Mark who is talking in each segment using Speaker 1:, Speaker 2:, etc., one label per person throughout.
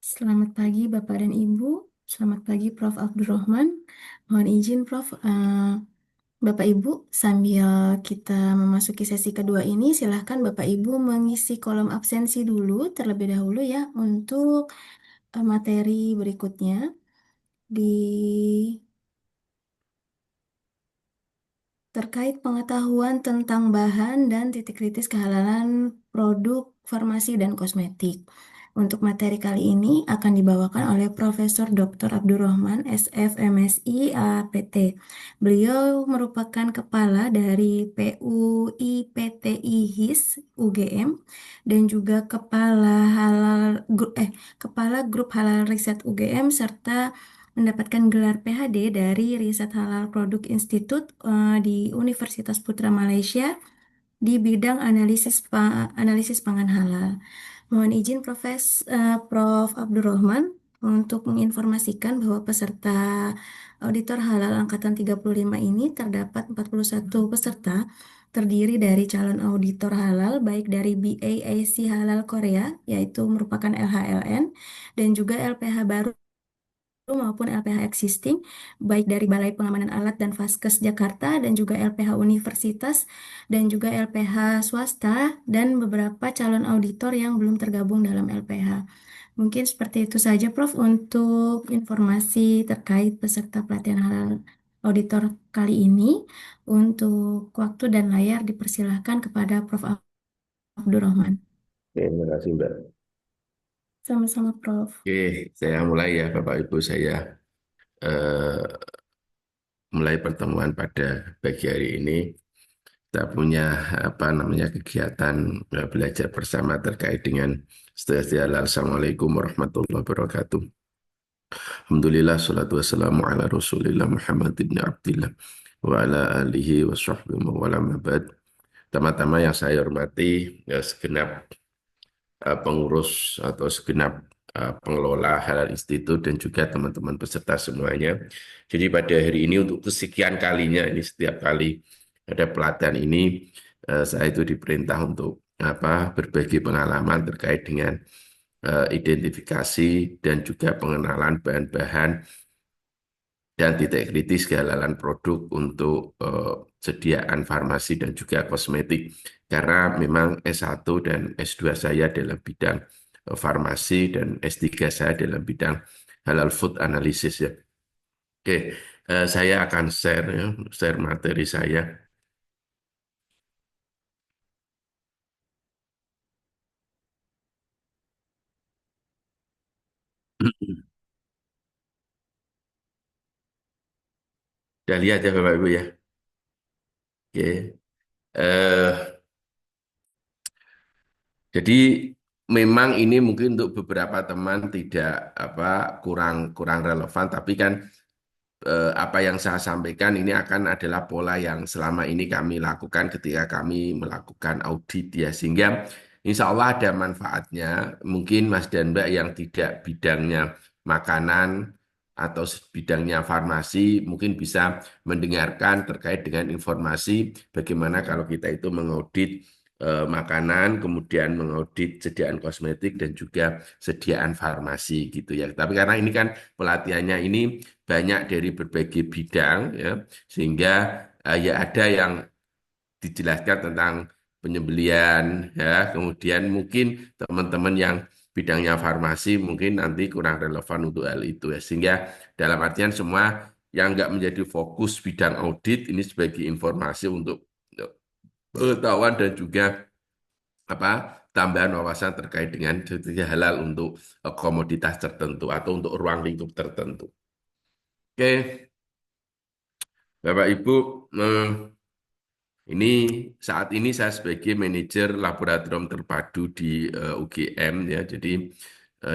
Speaker 1: Selamat pagi Bapak dan Ibu. Selamat pagi Prof. Abdurrahman. Mohon izin Prof. Bapak Ibu, sambil kita memasuki sesi kedua ini, silahkan Bapak Ibu mengisi kolom absensi dulu terlebih dahulu ya untuk materi berikutnya di terkait pengetahuan tentang bahan dan titik kritis kehalalan produk farmasi dan kosmetik. Untuk materi kali ini akan dibawakan oleh Profesor Dr. Abdurrahman, SF, MSI, APT. Beliau merupakan kepala dari PUI PTI HIS UGM dan juga kepala grup halal riset UGM serta mendapatkan gelar PhD dari Riset Halal Produk Institute di Universitas Putra Malaysia di bidang analisis pangan halal. Mohon izin Prof. Abdurrahman untuk menginformasikan bahwa peserta auditor halal angkatan 35 ini terdapat 41 peserta terdiri dari calon auditor halal baik dari BAAC Halal Korea yaitu merupakan LHLN dan juga LPH baru maupun LPH existing, baik dari Balai Pengamanan Alat dan Vaskes Jakarta dan juga LPH Universitas dan juga LPH swasta dan beberapa calon auditor yang belum tergabung dalam LPH. Mungkin seperti itu saja Prof untuk informasi terkait peserta pelatihan halal auditor kali ini. Untuk waktu dan layar dipersilahkan kepada Prof Abdurrahman.
Speaker 2: Oke, terima kasih Mbak.
Speaker 1: Sama-sama Prof.
Speaker 2: Oke, saya mulai ya Bapak Ibu. Saya eh, mulai pertemuan pada pagi hari ini. Kita punya apa namanya kegiatan belajar bersama terkait dengan studi halal. Assalamualaikum warahmatullahi wabarakatuh. Alhamdulillah, salatu wassalamu ala rasulillah Muhammad ibn Abdillah wa ala alihi wa sahbihi wa wala ma ba'd. Pertama-tama yang saya hormati segenap pengurus atau segenap pengelola Halal Institute dan juga teman-teman peserta semuanya. Jadi pada hari ini untuk kesekian kalinya ini setiap kali ada pelatihan ini saya itu diperintah untuk berbagi pengalaman terkait dengan identifikasi dan juga pengenalan bahan-bahan dan titik kritis kehalalan produk untuk sediaan farmasi dan juga kosmetik. Karena memang S1 dan S2 saya dalam bidang farmasi dan S3 saya dalam bidang halal food analysis ya. Oke, saya akan share ya, share materi saya. Udah lihat ya Bapak Ibu ya. Oke. Jadi memang ini mungkin untuk beberapa teman tidak kurang kurang relevan, tapi kan apa yang saya sampaikan ini akan adalah pola yang selama ini kami lakukan ketika kami melakukan audit ya, sehingga insya Allah ada manfaatnya. Mungkin Mas dan Mbak yang tidak bidangnya makanan atau bidangnya farmasi mungkin bisa mendengarkan terkait dengan informasi bagaimana kalau kita itu mengaudit makanan, kemudian mengaudit sediaan kosmetik dan juga sediaan farmasi gitu ya. Tapi karena ini kan pelatihannya ini banyak dari berbagai bidang ya, sehingga ya ada yang dijelaskan tentang penyembelian ya, kemudian mungkin teman-teman yang bidangnya farmasi mungkin nanti kurang relevan untuk hal itu ya, sehingga dalam artian semua yang nggak menjadi fokus bidang audit ini sebagai informasi untuk pengetahuan dan juga apa tambahan wawasan terkait dengan sertifikat halal untuk komoditas tertentu atau untuk ruang lingkup tertentu. Oke, Bapak Ibu, eh, ini saat ini saya sebagai manajer laboratorium terpadu di UGM ya, jadi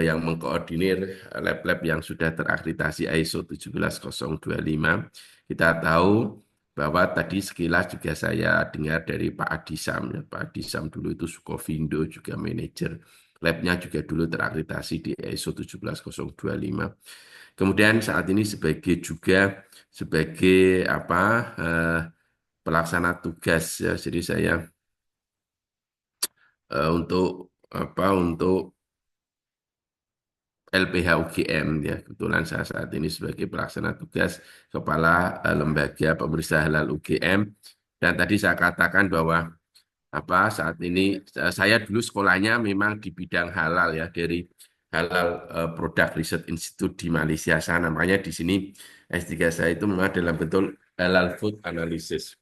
Speaker 2: yang mengkoordinir lab-lab yang sudah terakreditasi ISO 17025. Kita tahu bahwa tadi sekilas juga saya dengar dari Pak Adisam ya, Pak Adisam dulu itu Sukovindo juga manajer labnya juga dulu terakreditasi di ISO 17025. Kemudian saat ini sebagai eh, pelaksana tugas ya. Jadi saya untuk LPH UGM ya. Kebetulan saya saat ini sebagai pelaksana tugas Kepala Lembaga Pemeriksa Halal UGM. Dan tadi saya katakan bahwa saat ini saya dulu sekolahnya memang di bidang halal ya, dari Halal Product Research Institute di Malaysia sana. Makanya di sini S3 saya itu memang dalam bentuk halal food analysis.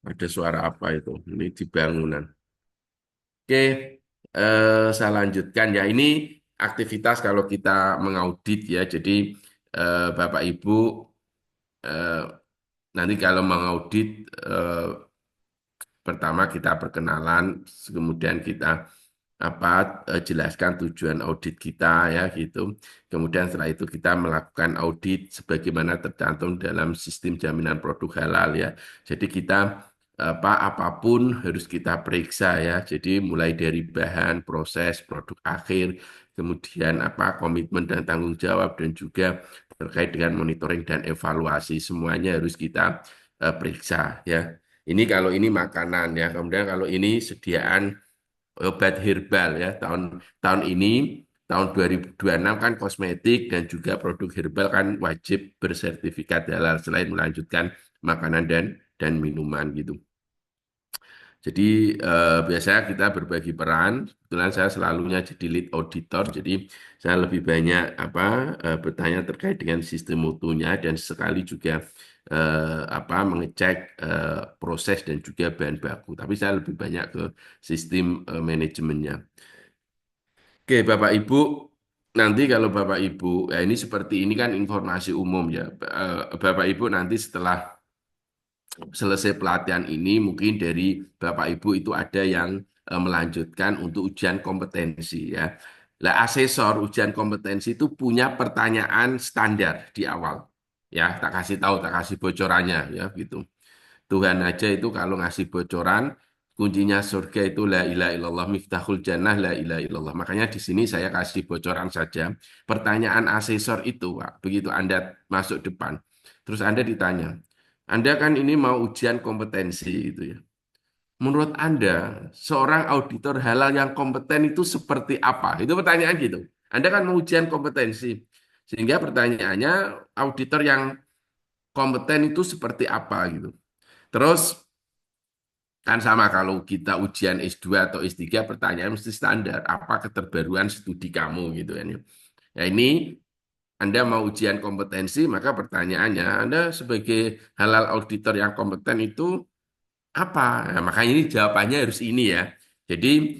Speaker 2: Ada suara apa itu? Ini di bangunan. Oke, saya lanjutkan ya. Ini aktivitas kalau kita mengaudit ya. Jadi Bapak Ibu eh, nanti kalau mengaudit eh, pertama kita perkenalan, kemudian kita jelaskan tujuan audit kita ya gitu. Kemudian setelah itu kita melakukan audit sebagaimana tercantum dalam sistem jaminan produk halal ya. Jadi kita apapun harus kita periksa ya. Jadi mulai dari bahan, proses, produk akhir, kemudian komitmen dan tanggung jawab dan juga terkait dengan monitoring dan evaluasi semuanya harus kita periksa ya. Ini kalau ini makanan ya. Kemudian kalau ini sediaan obat herbal ya. Tahun tahun ini tahun 2026 kan kosmetik dan juga produk herbal kan wajib bersertifikat halal selain melanjutkan makanan dan minuman gitu. Jadi biasanya kita berbagi peran. Kebetulan saya selalunya jadi lead auditor. Jadi saya lebih banyak bertanya terkait dengan sistem mutunya dan sekali juga mengecek proses dan juga bahan baku. Tapi saya lebih banyak ke sistem manajemennya. Oke, Bapak Ibu, nanti kalau Bapak Ibu, ya ini seperti ini kan informasi umum ya. Bapak Ibu nanti setelah selesai pelatihan ini mungkin dari Bapak Ibu itu ada yang melanjutkan untuk ujian kompetensi ya. Lah asesor ujian kompetensi itu punya pertanyaan standar di awal. Ya, tak kasih tahu, tak kasih bocorannya ya gitu. Tuhan aja itu kalau ngasih bocoran kuncinya surga itu la ilaha illallah miftahul jannah la ilaha illallah. Makanya di sini saya kasih bocoran saja. Pertanyaan asesor itu, Pak, begitu Anda masuk depan, terus Anda ditanya, Anda kan ini mau ujian kompetensi itu ya. Menurut Anda, seorang auditor halal yang kompeten itu seperti apa? Itu pertanyaan gitu. Anda kan mau ujian kompetensi. Sehingga pertanyaannya, auditor yang kompeten itu seperti apa gitu. Terus kan sama kalau kita ujian S2 atau S3 pertanyaan mesti standar. Apa keterbaruan studi kamu gitu kan ya. Ya ini Anda mau ujian kompetensi, maka pertanyaannya Anda sebagai halal auditor yang kompeten itu apa? Nah, makanya ini jawabannya harus ini ya. Jadi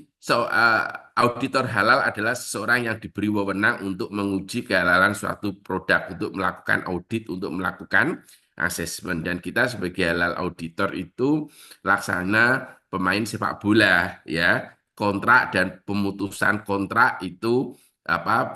Speaker 2: auditor halal adalah seseorang yang diberi wewenang untuk menguji kehalalan suatu produk, untuk melakukan audit, untuk melakukan asesmen. Dan kita sebagai halal auditor itu laksana pemain sepak bola ya. Kontrak dan pemutusan kontrak itu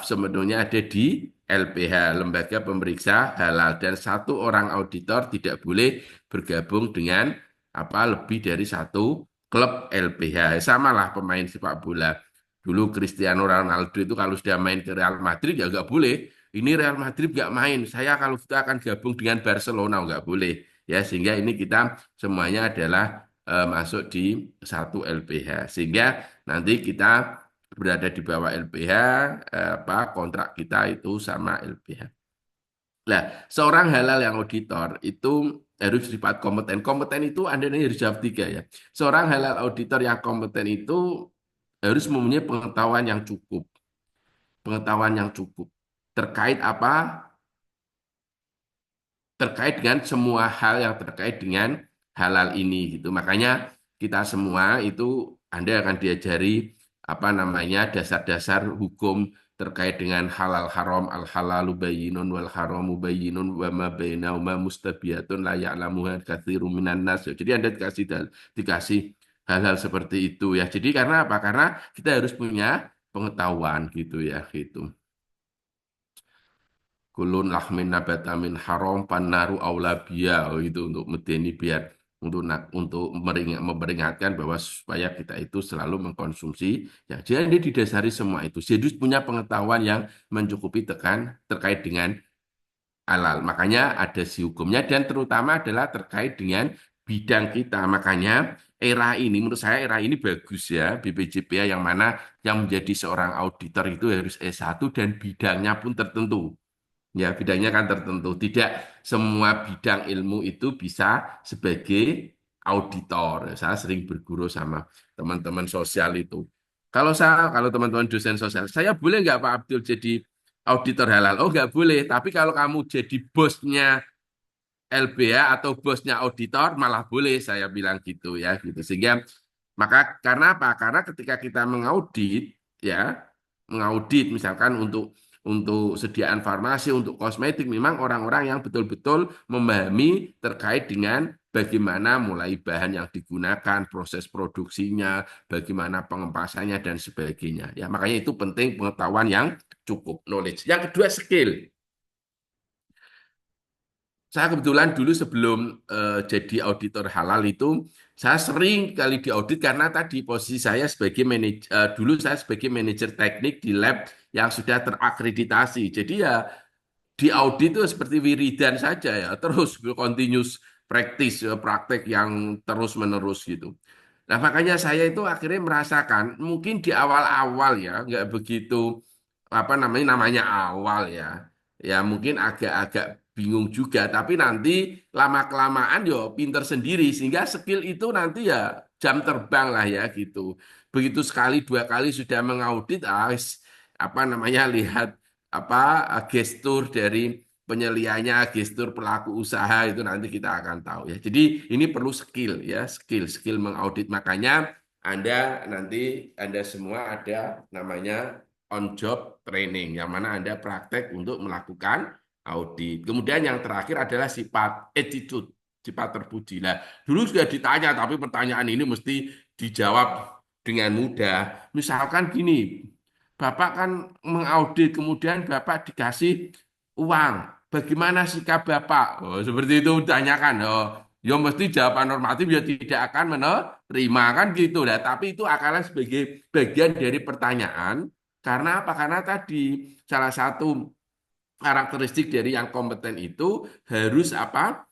Speaker 2: sebenarnya ada di LPH, Lembaga Pemeriksa Halal, dan satu orang auditor tidak boleh bergabung dengan lebih dari satu klub LPH. Sama lah pemain sepak bola. Dulu Cristiano Ronaldo itu kalau sudah main ke Real Madrid ya nggak boleh. Ini Real Madrid nggak main. Saya kalau kita akan gabung dengan Barcelona nggak boleh. Ya sehingga ini kita semuanya adalah masuk di satu LPH. Sehingga nanti kita berada di bawah LPH, kontrak kita itu sama LPH. Nah, seorang halal yang auditor itu harus sifat kompeten. Kompeten itu Anda ini harus jawab tiga ya. Seorang halal auditor yang kompeten itu harus mempunyai pengetahuan yang cukup. Pengetahuan yang cukup. Terkait apa? Terkait dengan semua hal yang terkait dengan halal ini gitu. Makanya kita semua itu Anda akan diajari dasar-dasar hukum terkait dengan halal haram al halalu bayyinun wal haramu bayyinun wa ma bainahuma mustabihatun la ya'lamuha katsirun minan nas. Jadi Anda dikasih hal-hal seperti itu ya. Jadi karena apa? Karena kita harus punya pengetahuan gitu ya gitu. Kulun lahmin nabata min haram pannaru aula biya. Oh, itu untuk medeni biar untuk memperingatkan bahwa supaya kita itu selalu mengkonsumsi ya jadi dia didasari semua itu jadi punya pengetahuan yang mencukupi terkait dengan halal makanya ada si hukumnya dan terutama adalah terkait dengan bidang kita makanya era ini, menurut saya era ini bagus ya, BPJPA yang mana yang menjadi seorang auditor itu harus S1 dan bidangnya pun tertentu. Ya, bidangnya kan tertentu. Tidak semua bidang ilmu itu bisa sebagai auditor. Saya sering berguru sama teman-teman sosial itu. Kalau teman-teman dosen sosial, saya boleh nggak Pak Abdul jadi auditor halal? Oh, nggak boleh. Tapi kalau kamu jadi bosnya LBH atau bosnya auditor malah boleh saya bilang gitu ya gitu sehingga maka karena apa? Karena ketika kita mengaudit ya mengaudit misalkan untuk sediaan farmasi untuk kosmetik memang orang-orang yang betul-betul memahami terkait dengan bagaimana mulai bahan yang digunakan proses produksinya bagaimana pengempasannya dan sebagainya ya makanya itu penting pengetahuan yang cukup knowledge yang kedua skill. Saya kebetulan dulu sebelum jadi auditor halal itu, saya sering kali diaudit karena tadi posisi saya sebagai manajer, dulu saya sebagai manajer teknik di lab yang sudah terakreditasi. Jadi ya di audit itu seperti wiridan saja ya, terus continuous practice, praktek yang terus-menerus gitu. Nah, makanya saya itu akhirnya merasakan mungkin di awal-awal ya nggak begitu apa namanya awal ya. Ya mungkin agak-agak bingung juga, tapi nanti lama-kelamaan yo pinter sendiri sehingga skill itu nanti ya jam terbang lah ya gitu. Begitu sekali dua kali sudah mengaudit, apa namanya lihat apa gestur dari penyelianya, gestur pelaku usaha itu nanti kita akan tahu ya. Jadi ini perlu skill ya, skill mengaudit. Makanya Anda nanti Anda semua ada namanya on job training yang mana Anda praktek untuk melakukan audit. Kemudian yang terakhir adalah sifat attitude, sifat terpuji. Nah, dulu sudah ditanya tapi pertanyaan ini mesti dijawab dengan mudah. Misalkan gini, Bapak kan mengaudit, kemudian Bapak dikasih uang. Bagaimana sikap Bapak? Oh, seperti itu tanyakan. Oh, ya mesti jawaban normatif ya tidak akan menerima kan gitu. Nah, tapi itu akalnya sebagai bagian dari pertanyaan. Karena apa? Karena tadi salah satu karakteristik dari yang kompeten itu harus apa?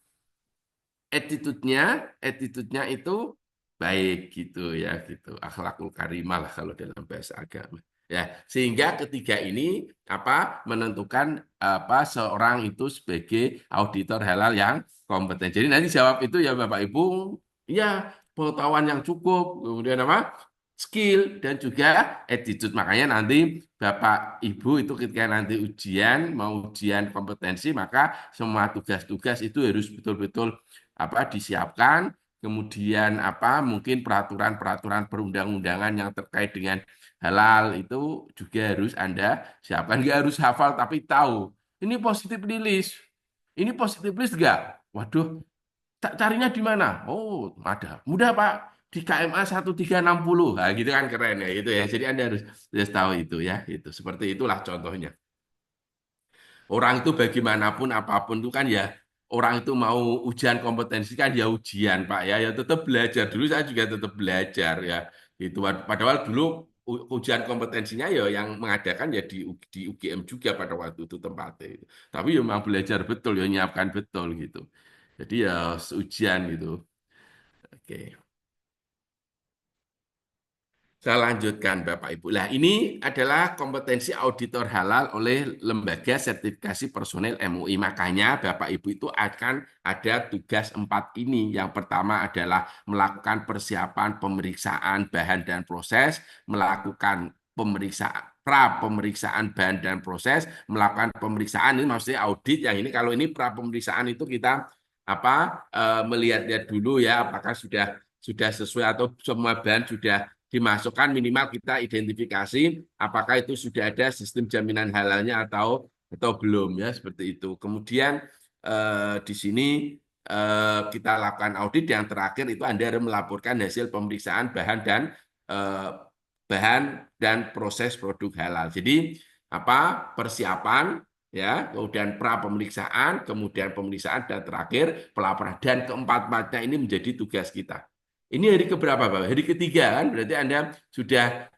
Speaker 2: Attitude-nya, attitude-nya itu baik gitu ya gitu. Akhlakul karimah lah kalau dalam bahasa agama. Ya, sehingga ketiga ini apa menentukan apa seorang itu sebagai auditor halal yang kompeten. Jadi nanti jawab itu ya Bapak Ibu, ya pengetahuan yang cukup, kemudian apa? Skill dan juga attitude. Makanya nanti Bapak Ibu itu ketika nanti ujian, mau ujian kompetensi, maka semua tugas-tugas itu harus betul-betul apa disiapkan, kemudian apa mungkin peraturan-peraturan perundang-undangan yang terkait dengan halal itu juga harus Anda siapkan. Nggak harus hafal tapi tahu. Ini positif list. Ini positif list nggak? Waduh, carinya di mana? Oh, ada. Mudah Pak. Di KMA 1360. Nah, gitu kan keren ya itu ya. Jadi Anda harus tahu itu ya. Itu seperti itulah contohnya. Orang itu bagaimanapun apapun itu kan ya orang itu mau ujian kompetensi kan ya ujian Pak ya tetap belajar dulu saya juga tetap belajar ya itu padahal dulu ujian kompetensinya ya yang mengadakan ya di UGM juga pada waktu itu tempatnya itu. Tapi ya memang belajar betul ya nyiapkan betul gitu jadi ya ujian gitu oke. Saya lanjutkan Bapak Ibu. Nah, ini adalah kompetensi auditor halal oleh Lembaga Sertifikasi Personel MUI. Makanya Bapak Ibu itu akan ada tugas empat ini. Yang pertama adalah melakukan persiapan pemeriksaan bahan dan proses, melakukan pemeriksaan pra pemeriksaan bahan dan proses, melakukan pemeriksaan ini maksudnya audit. Yang ini kalau ini pra pemeriksaan itu kita apa melihat-lihat dulu ya apakah sudah sesuai atau semua bahan sudah dimasukkan minimal kita identifikasi apakah itu sudah ada sistem jaminan halalnya atau belum ya seperti itu. Kemudian di sini kita lakukan audit yang terakhir itu Anda harus melaporkan hasil pemeriksaan eh, bahan dan proses produk halal. Jadi apa persiapan ya, kemudian pra pemeriksaan, kemudian pemeriksaan dan terakhir pelaporan dan keempat-empatnya ini menjadi tugas kita. Ini hari keberapa, Pak? Hari ketiga kan? Berarti Anda sudah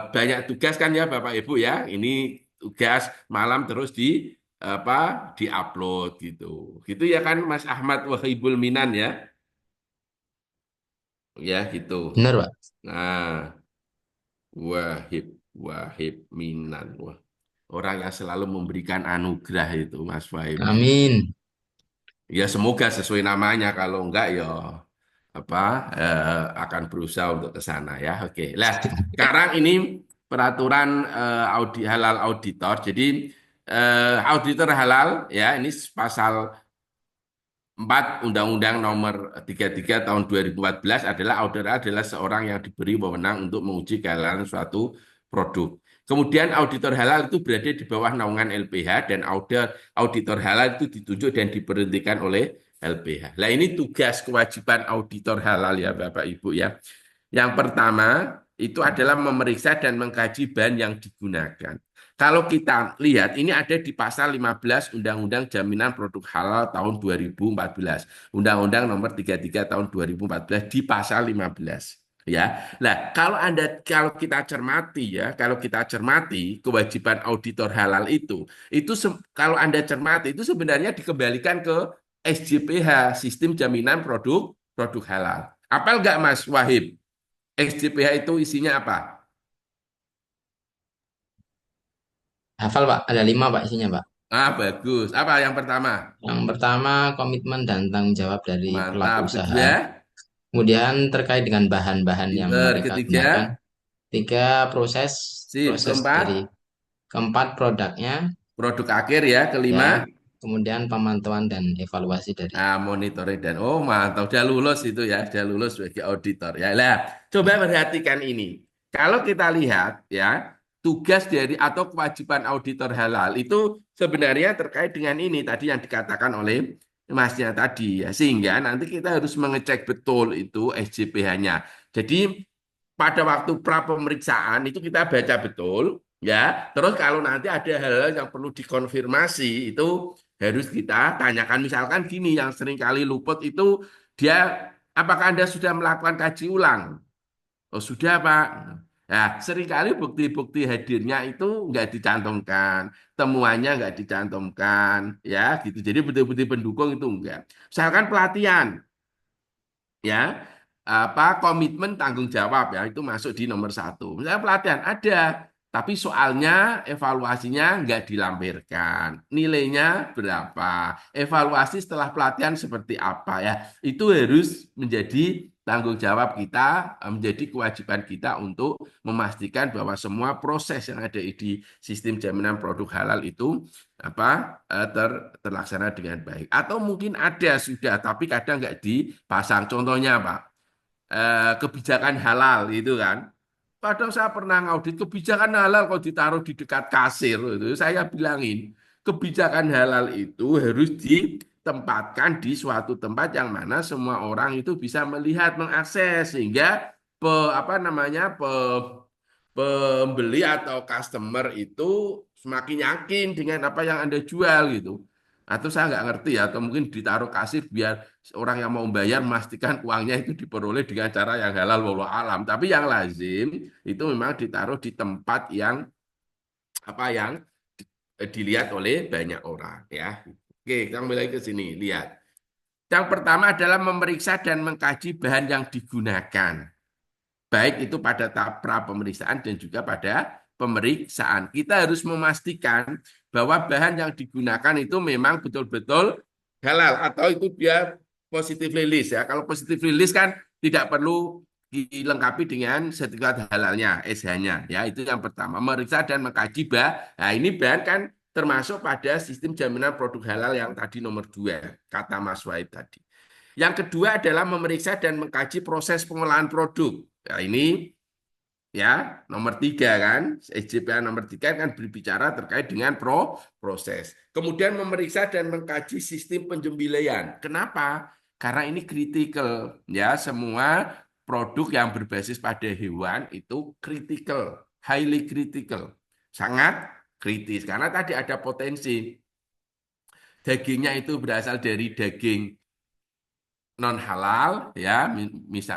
Speaker 2: banyak tugas kan ya, Bapak Ibu ya. Ini tugas malam terus apa diupload gitu. Gitu ya kan Mas Ahmad Wahibul Minan ya. Ya gitu.
Speaker 3: Benar, Pak.
Speaker 2: Nah, Wahib, Wahib Minan. Wah, orang yang selalu memberikan anugerah itu, Mas Wahib ini.
Speaker 3: Amin.
Speaker 2: Ya semoga sesuai namanya. Kalau enggak ya apa akan berusaha untuk ke sana ya. Oke. Lah, sekarang ini peraturan halal auditor. Jadi auditor halal ya ini pasal 4 Undang-Undang Nomor 33 Tahun 2014 adalah auditor adalah seorang yang diberi wewenang untuk menguji kehalalan suatu produk. Kemudian auditor halal itu berada di bawah naungan LPH dan auditor halal itu ditunjuk dan diberhentikan oleh LPH. Nah ini tugas kewajiban auditor halal ya Bapak Ibu ya. Yang pertama itu adalah memeriksa dan mengkaji bahan yang digunakan. Kalau kita lihat, ini ada di pasal 15 Undang-Undang Jaminan Produk Halal tahun 2014. Undang-Undang nomor 33 tahun 2014 di pasal 15. Ya, nah kalau kita cermati ya, kalau kita cermati kewajiban auditor halal itu kalau Anda cermati itu sebenarnya dikembalikan ke SJPH, Sistem Jaminan Produk Halal. Apal nggak Mas Wahib? SJPH itu isinya apa?
Speaker 3: Hafal, Pak. Ada 5, Pak, isinya, Pak.
Speaker 2: Ah, bagus. Apa yang pertama?
Speaker 3: Yang pertama, komitmen dan tanggung jawab dari pelaku
Speaker 2: Mantap.
Speaker 3: usaha.
Speaker 2: Kedua,
Speaker 3: Kemudian terkait dengan bahan-bahan yang
Speaker 2: pinter.
Speaker 3: mereka
Speaker 2: Ketiga,
Speaker 3: gunakan. Tiga, proses
Speaker 2: sip.
Speaker 3: proses dari
Speaker 2: Keempat,
Speaker 3: keempat produknya,
Speaker 2: produk akhir ya. Kelima,
Speaker 3: ya. Kemudian pemantauan dan evaluasi dari.
Speaker 2: monitoring dan oh mantap. Udah lulus itu ya. Udah lulus sebagai auditor ya. Lah, coba perhatikan ini. Kalau kita lihat ya, tugas dari atau kewajiban auditor halal itu sebenarnya terkait dengan ini tadi yang dikatakan oleh Masnya tadi ya. Sehingga nanti kita harus mengecek betul itu SJPH-nya. Jadi pada waktu pra pemeriksaan itu kita baca betul ya. Terus kalau nanti ada hal-hal yang perlu dikonfirmasi itu harus kita tanyakan misalkan gini yang sering kali luput itu dia apakah Anda sudah melakukan kaji ulang? Oh sudah Pak. Nah, seringkali bukti-bukti hadirnya itu nggak dicantumkan, temuannya nggak dicantumkan, ya gitu. Jadi bukti-bukti pendukung itu enggak. Misalkan pelatihan, ya apa komitmen tanggung jawab ya itu masuk di nomor satu. Misalnya pelatihan ada, tapi soalnya evaluasinya nggak dilampirkan. Nilainya berapa? Evaluasi setelah pelatihan seperti apa ya? Itu harus menjadi tanggung jawab kita, menjadi kewajiban kita untuk memastikan bahwa semua proses yang ada di sistem jaminan produk halal itu apa terlaksana dengan baik. Atau mungkin ada sudah, tapi kadang nggak dipasang. Contohnya Pak, kebijakan halal itu kan. Kadang saya pernah ngaudit kebijakan halal kalau ditaruh di dekat kasir itu saya bilangin kebijakan halal itu harus ditempatkan di suatu tempat yang mana semua orang itu bisa melihat, mengakses sehingga apa namanya pembeli atau customer itu semakin yakin dengan apa yang Anda jual gitu. Atau saya nggak ngerti ya, atau mungkin ditaruh kasir biar orang yang mau bayar memastikan uangnya itu diperoleh dengan cara yang halal wallahu alam. Tapi yang lazim itu memang ditaruh di tempat yang apa yang dilihat oleh banyak orang ya. Oke, kita kembali ke sini, lihat. Yang pertama adalah memeriksa dan mengkaji bahan yang digunakan baik itu pada tahap pra pemeriksaan dan juga pada pemeriksaan. Kita harus memastikan bahwa bahan yang digunakan itu memang betul-betul halal atau itu dia positif rilis ya. Kalau positif rilis kan tidak perlu dilengkapi dengan sertifikat halalnya, SH-nya ya. Itu yang pertama, memeriksa dan mengkaji bahan. Nah, ini bahan kan termasuk pada sistem jaminan produk halal yang tadi nomor 2, kata Mas Wahid tadi. Yang kedua adalah memeriksa dan mengkaji proses pengolahan produk. Nah, ini ya nomor 3 kan, SJPA nomor 3 kan berbicara terkait dengan proses. Kemudian memeriksa dan mengkaji sistem penjembilean. Kenapa? Karena ini kritikal ya, semua produk yang berbasis pada hewan itu kritikal, highly critical, sangat kritis karena tadi ada potensi dagingnya itu berasal dari daging non halal ya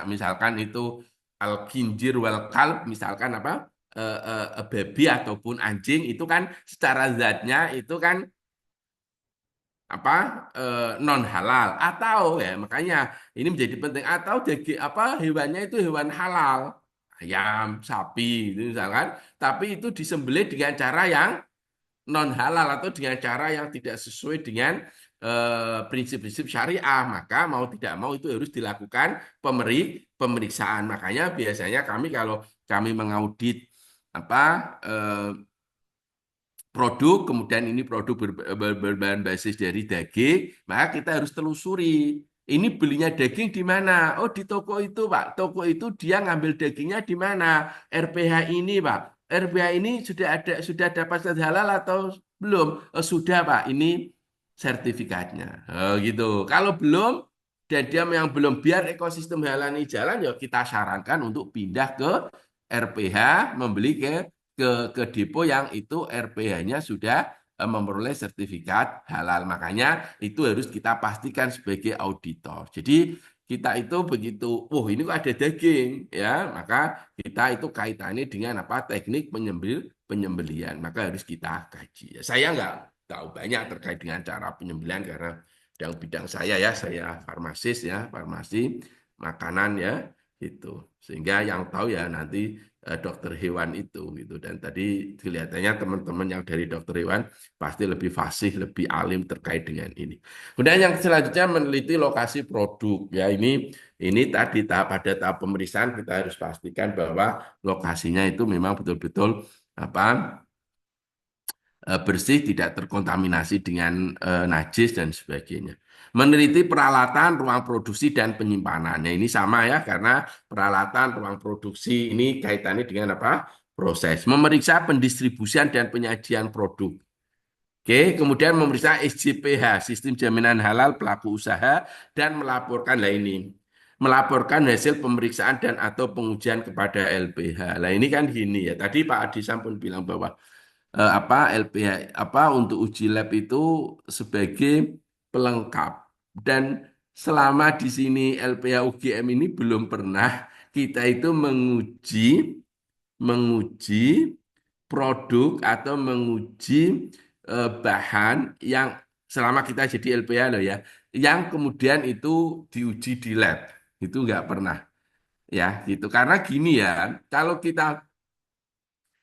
Speaker 2: misalkan itu al khinjir wal kalb misalkan apa babi ataupun anjing itu kan secara zatnya itu kan apa non halal atau ya makanya ini menjadi penting atau daging apa hewannya itu hewan halal ayam sapi itu misalkan tapi itu disembelih dengan cara yang non halal atau dengan cara yang tidak sesuai dengan prinsip-prinsip syariah maka mau tidak mau itu harus dilakukan pemeriksaan makanya biasanya kami kalau kami mengaudit apa produk, kemudian ini produk berbahan basis dari daging, maka kita harus telusuri. Ini belinya daging di mana? Oh, di toko itu, Pak. Toko itu dia ngambil dagingnya di mana? RPH ini, Pak. RPH ini sudah dapat sertifikat halal atau belum? Oh, sudah, Pak. Ini sertifikatnya. Oh, gitu. Kalau belum dan dia yang belum biar ekosistem halal ini jalan, ya kita sarankan untuk pindah ke RPH, membeli ke depo yang itu RPH-nya sudah memperoleh sertifikat halal. Makanya itu harus kita pastikan sebagai auditor. Jadi kita itu begitu, oh ini kok ada daging, ya, maka kita itu kaitannya dengan apa teknik penyembelian, maka harus kita kaji. Ya, saya nggak tahu banyak terkait dengan cara penyembelian karena dalam bidang saya farmasis ya, farmasi makanan ya, itu. Sehingga yang tahu ya nanti dokter hewan itu gitu dan tadi kelihatannya teman-teman yang dari dokter hewan pasti lebih fasih lebih alim terkait dengan ini. Kemudian yang selanjutnya meneliti lokasi produk ya ini tadi pada tahap pemeriksaan kita harus pastikan bahwa lokasinya itu memang betul-betul apa bersih, tidak terkontaminasi dengan najis dan sebagainya. Meneliti peralatan ruang produksi dan penyimpanannya ini sama ya, karena peralatan ruang produksi ini kaitannya dengan apa? Proses. Memeriksa pendistribusian dan penyajian produk. Oke, kemudian memeriksa SJPH, Sistem Jaminan Halal Pelaku Usaha, dan melaporkan lah ini. Melaporkan hasil pemeriksaan dan atau pengujian kepada LPH. Nah ini kan gini ya. Tadi Pak Adi Sampun bilang bahwa apa LPH apa untuk uji lab itu sebagai pelengkap dan selama di sini LPH UGM ini belum pernah kita itu menguji produk atau menguji bahan yang selama kita jadi LPH loh ya yang kemudian itu diuji di lab itu nggak pernah ya gitu karena gini ya kalau kita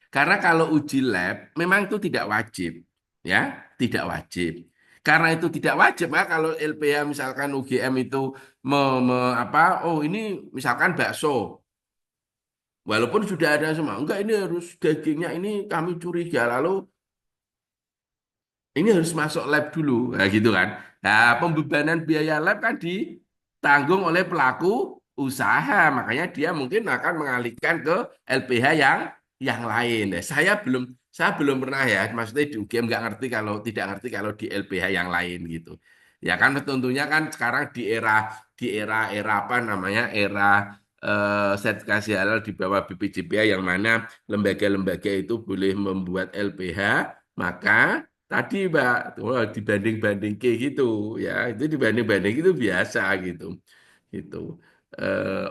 Speaker 2: karena kalau uji lab memang itu tidak wajib, ya, tidak wajib. Karena itu tidak wajib, maka kalau LPH misalkan UGM itu apa, oh ini misalkan bakso, walaupun sudah ada semua, enggak ini harus dagingnya ini kami curiga, lalu ini harus masuk lab dulu, nah, gitu kan. Nah, pembebanan biaya lab kan ditanggung oleh pelaku usaha, makanya dia mungkin akan mengalihkan ke LPH yang lain. Nah, saya belum pernah ya, maksudnya di UGM nggak ngerti kalau tidak ngerti kalau di LPH yang lain gitu. Ya kan tentunya kan sekarang di era apa namanya era sertifikasi halal di bawah BPJPA yang mana lembaga-lembaga itu boleh membuat LPH, maka tadi Mbak, wah, dibanding-banding kayak gitu ya, itu dibanding-banding itu biasa gitu. Gitu.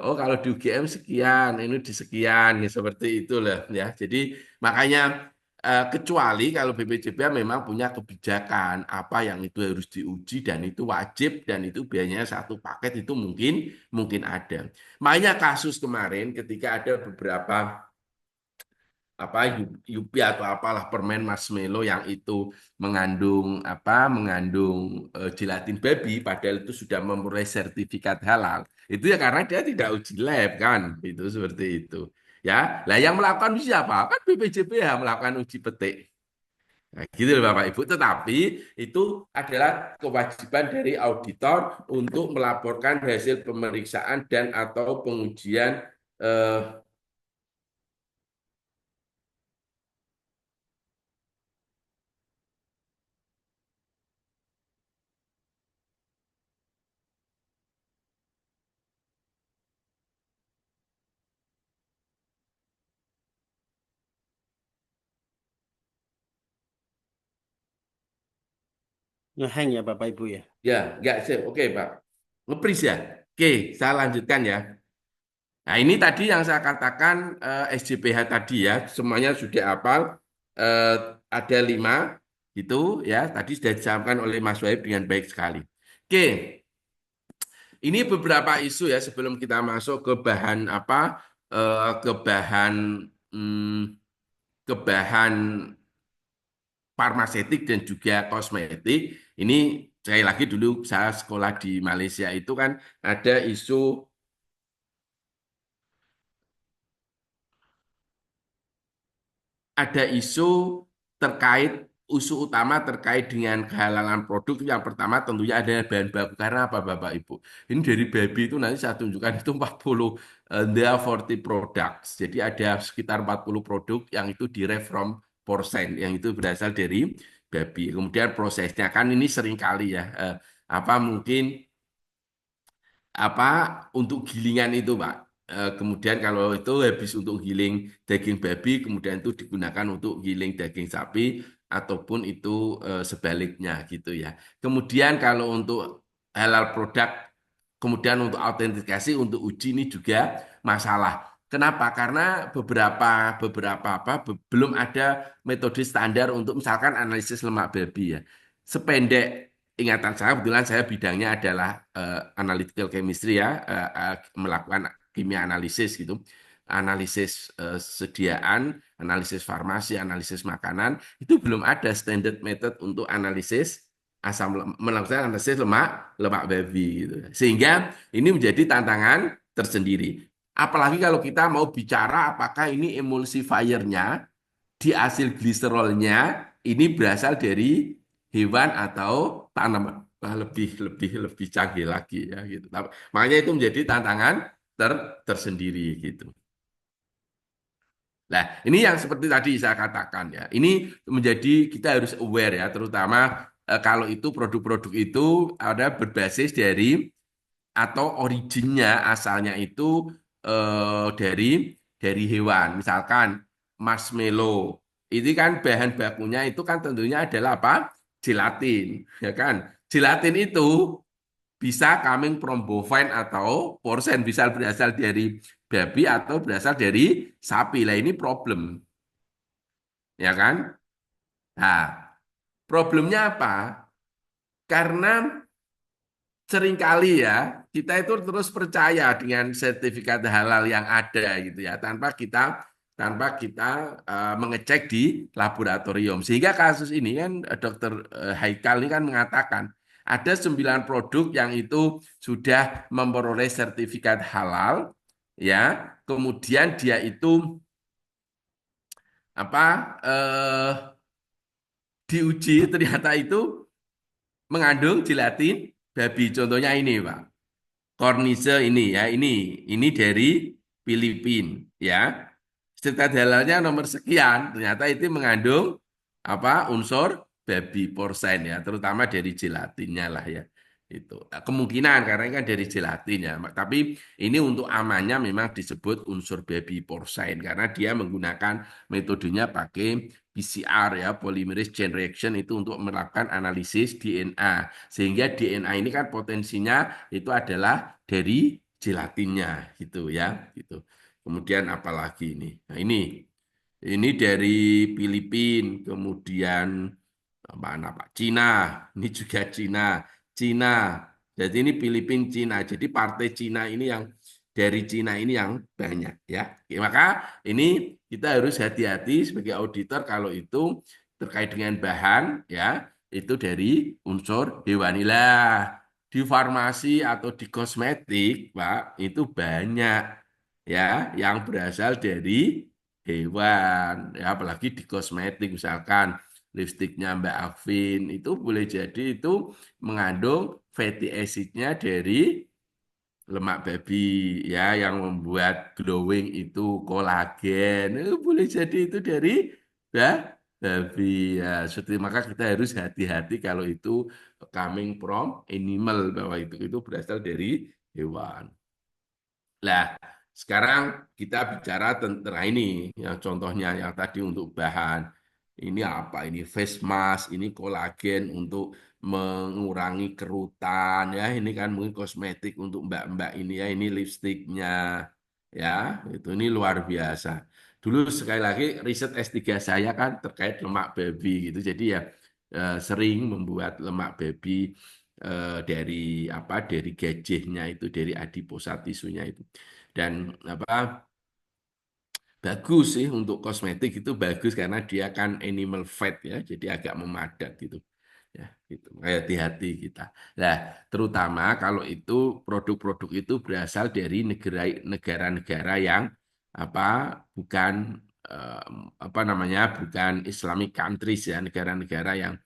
Speaker 2: Oh kalau di UGM sekian, ini di sekian, ya, seperti itulah ya. Jadi makanya kecuali kalau BPJPA memang punya kebijakan apa yang itu harus diuji dan itu wajib dan itu biayanya satu paket itu mungkin ada. Makanya kasus kemarin ketika ada beberapa apa Yupi atau apalah permen marshmallow yang itu mengandung gelatin babi padahal itu sudah memperoleh sertifikat halal itu ya karena dia tidak uji lab kan itu seperti itu ya lah yang melakukan siapa kan BPJPH melakukan uji petik nah, gitu loh Bapak Ibu tetapi itu adalah kewajiban dari auditor untuk melaporkan hasil pemeriksaan dan atau pengujian eh,
Speaker 4: Ngehang ya Bapak Ibu ya.
Speaker 2: ya, enggak sih. Oke, Pak. Nge-freeze ya. Oke, saya lanjutkan ya. Nah, ini tadi yang saya katakan SJPH tadi ya, semuanya sudah hafal. Eh, ada 5. Itu ya tadi sudah disampaikan oleh Mas Wahib dengan baik sekali. Oke, ini beberapa isu ya sebelum kita masuk ke bahan apa ke bahan hmm, ke bahan farmaseutik dan juga kosmetik. Ini sekali lagi dulu saya sekolah di Malaysia itu kan ada isu terkait isu utama terkait dengan kehalalan produk. Yang pertama tentunya ada bahan baku. Karena apa Bapak Ibu? Ini dari babi itu nanti saya tunjukkan itu 40 there are 40 products. Jadi ada sekitar 40 produk yang itu derived from porcine, yang itu berasal dari babi. Kemudian prosesnya kan ini sering kali ya apa mungkin apa untuk gilingan itu Pak. Kemudian kalau itu habis untuk giling daging babi, kemudian itu digunakan untuk giling daging sapi ataupun itu sebaliknya gitu ya. Kemudian kalau untuk halal produk, kemudian untuk autentikasi, untuk uji ini juga masalah. Kenapa? Karena beberapa beberapa apa belum ada metode standar untuk misalkan analisis lemak babi ya. Sependek ingatan saya, kebetulan saya bidangnya adalah analytical chemistry ya, melakukan kimia analisis gitu, analisis sediaan, analisis farmasi, analisis makanan, itu belum ada standard method untuk analisis melakukan analisis lemak lemak babi gitu. Sehingga ini menjadi tantangan tersendiri. Apalagi kalau kita mau bicara apakah ini emulsifiernya di hasil gliserolnya ini berasal dari hewan atau tanaman. Wah, lebih canggih lagi ya gitu. Makanya itu menjadi tantangan tersendiri gitu. Nah, ini yang seperti tadi saya katakan ya. Ini menjadi kita harus aware ya, terutama kalau itu produk-produk itu ada berbasis dari atau originnya asalnya itu dari hewan. Misalkan marshmallow. Ini kan bahan bakunya itu kan tentunya adalah apa? Gelatin, ya kan? Gelatin itu bisa coming from bovine atau porcine, bisa berasal dari babi atau berasal dari sapi. Lah ini problem, ya kan? Nah, problemnya apa? Karena seringkali ya kita itu terus percaya dengan sertifikat halal yang ada gitu ya tanpa kita mengecek di laboratorium. Sehingga kasus ini kan Dokter Haikal ini kan mengatakan ada 9 produk yang itu sudah memperoleh sertifikat halal ya. Kemudian dia itu apa diuji ternyata itu mengandung gelatin babi. Contohnya ini, Pak. Cornice ini ya, ini dari Filipina ya. Sertifikat halalnya nomor sekian, ternyata itu mengandung apa unsur babi porcine ya, terutama dari gelatinnya lah ya. Itu kemungkinan karena ini kan dari gelatin ya. Tapi ini untuk amannya memang disebut unsur baby porcine karena dia menggunakan metodenya pakai PCR ya, polymerase chain reaction itu untuk melakukan analisis DNA. Sehingga DNA ini kan potensinya itu adalah dari gelatinnya gitu ya, gitu. Kemudian apalagi ini? Nah, ini dari Filipina, kemudian mana Pak? Cina, ini juga Cina. Cina. Jadi ini Filipina Cina. Jadi partai Cina ini yang dari Cina ini yang banyak ya. Oke, maka ini kita harus hati-hati sebagai auditor kalau itu terkait dengan bahan ya, itu dari unsur hewani lah. Di farmasi atau di kosmetik, Pak, itu banyak ya yang berasal dari hewan ya, apalagi di kosmetik misalkan lipstiknya Mbak Afin itu boleh jadi itu mengandung fatty acidnya dari lemak babi ya yang membuat glowing itu kolagen. Boleh jadi itu dari ya, babi ya. Seperti maka kita harus hati-hati kalau itu coming from animal bahwa itu berasal dari hewan. Nah, sekarang kita bicara tentang ini, yang contohnya yang tadi untuk bahan. Ini apa? Ini face mask, ini kolagen untuk mengurangi kerutan ya. Ini kan mungkin kosmetik untuk mbak-mbak ini ya. Ini lipstiknya ya. Itu ini luar biasa. Dulu sekali lagi riset S3 saya kan terkait lemak babi gitu. Jadi ya sering membuat lemak baby dari apa dari gajahnya itu, dari adiposa tisunya itu. Dan apa bagus sih untuk kosmetik, itu bagus karena dia kan animal fat ya, jadi agak memadat gitu. Ya, gitu. Hati-hati kita. Nah, terutama kalau itu produk-produk itu berasal dari negara-negara yang apa bukan eh, apa namanya, bukan Islamic countries ya, negara-negara yang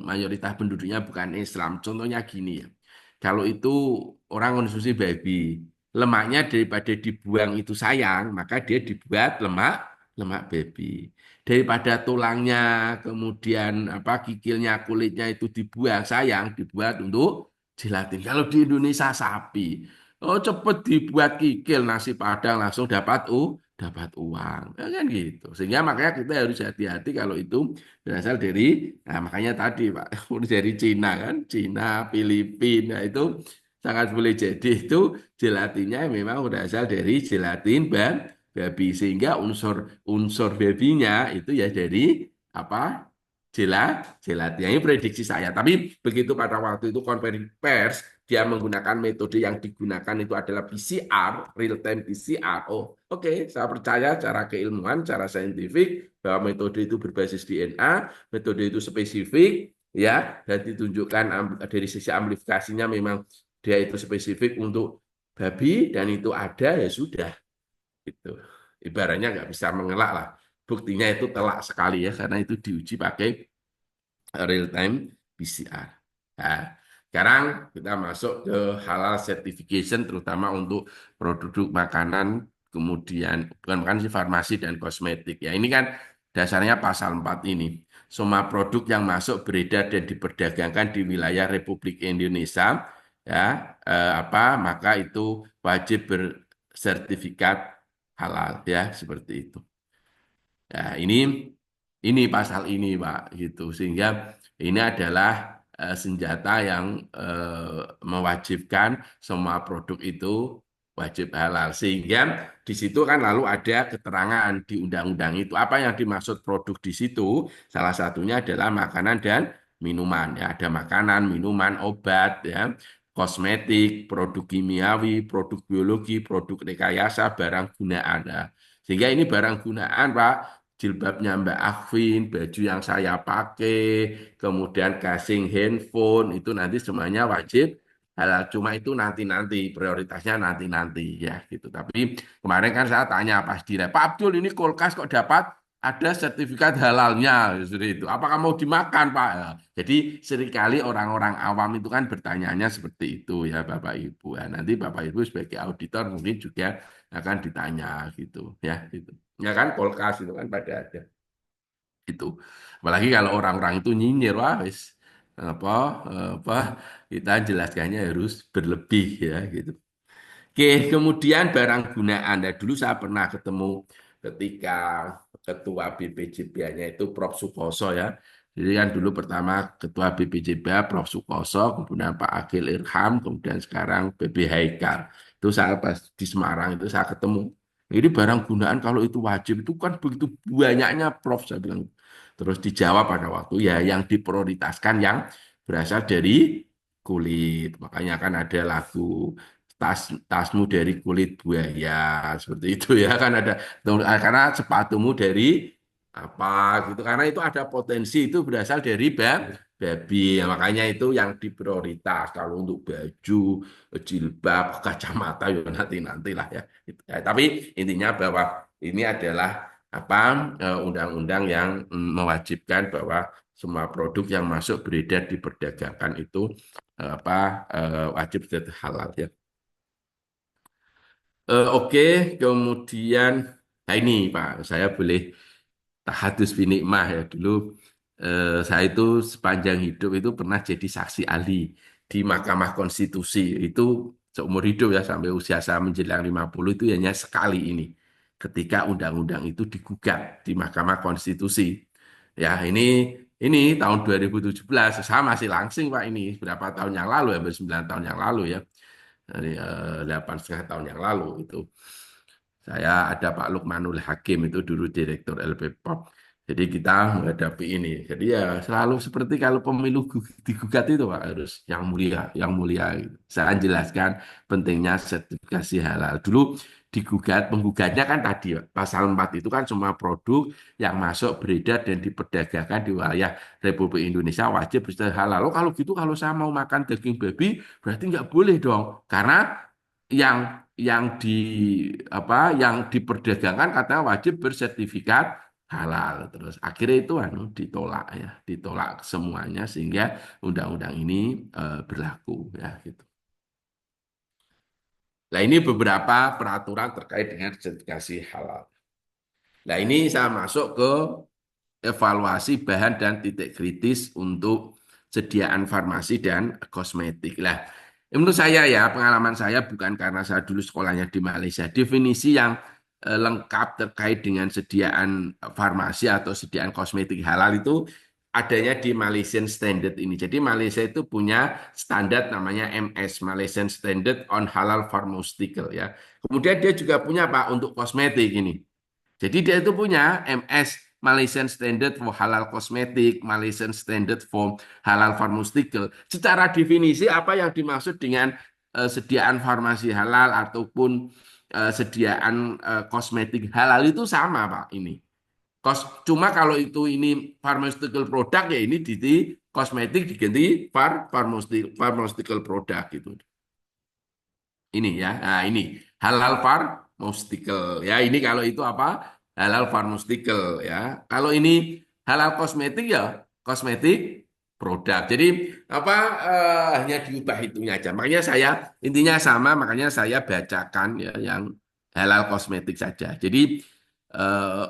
Speaker 2: mayoritas penduduknya bukan Islam. Contohnya gini ya, kalau itu orang konsumsi babi, lemaknya daripada dibuang itu sayang, maka dia dibuat lemak lemak babi. Daripada tulangnya, kemudian apa kikilnya, kulitnya itu dibuang sayang, dibuat untuk gelatin. Kalau di Indonesia sapi, oh cepet dibuat kikil, nasi Padang langsung dapat uang. Ya kan gitu. Sehingga makanya kita harus hati-hati kalau itu berasal dari, nah makanya tadi Pak, dari Cina kan, Cina, Filipina itu sangat boleh jadi itu gelatinnya memang berasal dari gelatin babi, sehingga unsur babinya itu ya dari apa gelatin. Ini prediksi saya. Tapi begitu pada waktu itu konferensi pers, dia menggunakan metode yang digunakan itu adalah PCR, real time PCR. Oh, oke, saya percaya secara keilmuan, secara saintifik bahwa metode itu berbasis DNA, metode itu spesifik, ya, dan ditunjukkan dari sisi amplifikasinya memang dia itu spesifik untuk babi dan itu ada, ya sudah itu. Ibaratnya nggak bisa mengelak lah. Buktinya itu telak sekali ya, karena itu diuji pakai real time PCR. Nah, sekarang kita masuk ke halal certification, terutama untuk produk makanan, kemudian bukan makanan sih, farmasi dan kosmetik. Ya ini kan dasarnya pasal 4 ini. Semua produk yang masuk, beredar dan diperdagangkan di wilayah Republik Indonesia, ya apa maka itu wajib bersertifikat halal ya, seperti itu. Nah, ini pasal ini, Pak, gitu. Sehingga ini adalah senjata yang mewajibkan semua produk itu wajib halal. Sehingga di situ kan lalu ada keterangan di undang-undang itu. Apa yang dimaksud produk di situ? Salah satunya adalah makanan dan minuman. Ya, ada makanan, minuman, obat, ya, kosmetik, produk kimiawi, produk biologi, produk rekayasa, barang gunaan. Nah, sehingga ini barang gunaan, Pak, jilbabnya Mbak Akvin, baju yang saya pakai, kemudian casing handphone, itu nanti semuanya wajib halal. Cuma itu nanti-nanti, prioritasnya nanti-nanti ya gitu. Tapi kemarin kan saya tanya pas di Pak Abdul, ini kulkas kok dapat ada sertifikat halalnya, seperti itu. Apakah mau dimakan, Pak? Ya, jadi seringkali orang-orang awam itu kan bertanyanya seperti itu ya, Bapak Ibu. Ya, nanti Bapak Ibu sebagai auditor mungkin juga akan ditanya gitu ya gitu. Ya kan kulkas itu kan pada ada itu. Apalagi kalau orang-orang itu nyinyir, wah wis apa apa kita jelaskannya harus berlebih ya gitu. Oke, kemudian barang gunaan. Nah, dulu saya pernah ketemu ketika ketua BPJBA-nya itu Prof. Sukoso ya. Jadi kan dulu pertama ketua BPJBA Prof. Sukoso, kemudian Pak Agil Irham, kemudian sekarang PB Haikal. Itu saya pas di Semarang itu saya ketemu. Ini barang gunaan kalau itu wajib itu kan begitu banyaknya Prof. Saya bilang. Terus dijawab pada waktu ya yang diprioritaskan yang berasal dari kulit. Makanya kan ada lagu tasmu dari kulit buaya seperti itu ya kan ada, karena sepatumu dari apa gitu, karena itu ada potensi itu berasal dari babi ya, makanya itu yang diprioritas. Kalau untuk baju, jilbab, kacamata ya nanti lah ya. Tapi intinya bahwa ini adalah apa undang-undang yang mewajibkan bahwa semua produk yang masuk beredar diperdagangkan itu apa wajib jadi halal ya. Oke, kemudian, nah ini Pak, saya boleh tahadus binikmah ya. Dulu saya itu sepanjang hidup itu pernah jadi saksi ahli di Mahkamah Konstitusi. Itu seumur hidup ya, sampai usia saya menjelang 50 itu hanya sekali ini. Ketika undang-undang itu digugat di Mahkamah Konstitusi. Ya, ini tahun 2017, saya masih langsing Pak ini, berapa tahun yang lalu, hampir 9 tahun yang lalu ya, dari 8,5 tahun yang lalu itu. Saya ada Pak Lukmanul Hakim itu dulu direktur LP POP. Jadi kita menghadapi ini. Jadi ya selalu seperti kalau pemilu digugat itu Pak, harus yang mulia. Gitu. Saya jelaskan pentingnya sertifikasi halal. Dulu digugat, penggugatnya kan tadi Pak, pasal 4 itu kan semua produk yang masuk beredar dan diperdagangkan di wilayah Republik Indonesia wajib bersertifikat halal. Oh, kalau gitu kalau saya mau makan daging babi berarti nggak boleh dong. Karena yang yang di yang diperdagangkan katanya wajib bersertifikat halal. Terus akhirnya itu ditolak ya, ditolak semuanya sehingga undang-undang ini berlaku ya gitu. Nah, ini beberapa peraturan terkait dengan sertifikasi halal. Nah, ini saya masuk ke evaluasi bahan dan titik kritis untuk sediaan farmasi dan kosmetik. Lah, menurut saya ya, pengalaman saya bukan karena saya dulu sekolahnya di Malaysia, definisi yang lengkap terkait dengan sediaan farmasi atau sediaan kosmetik halal itu adanya di Malaysian Standard ini. Jadi Malaysia itu punya standar namanya MS, Malaysian Standard on Halal Pharmaceutical ya. Kemudian dia juga punya Pak untuk kosmetik ini. Jadi dia itu punya MS, Malaysian Standard for Halal Kosmetik, Malaysian Standard for Halal Pharmaceutical. Secara definisi apa yang dimaksud dengan sediaan farmasi halal ataupun sediaan kosmetik halal itu sama Pak ini. Cuma kalau ini pharmaceutical product ya ini di kosmetik diganti pharmaceutical product gitu. Ini ya, nah ini halal pharmaceutical ya. Ini kalau itu apa? Halal pharmaceutical ya. Kalau ini halal kosmetik ya kosmetik produk. Jadi apa hanya diubah itunya aja. Makanya saya intinya sama, makanya saya bacakan ya yang halal kosmetik saja. Jadi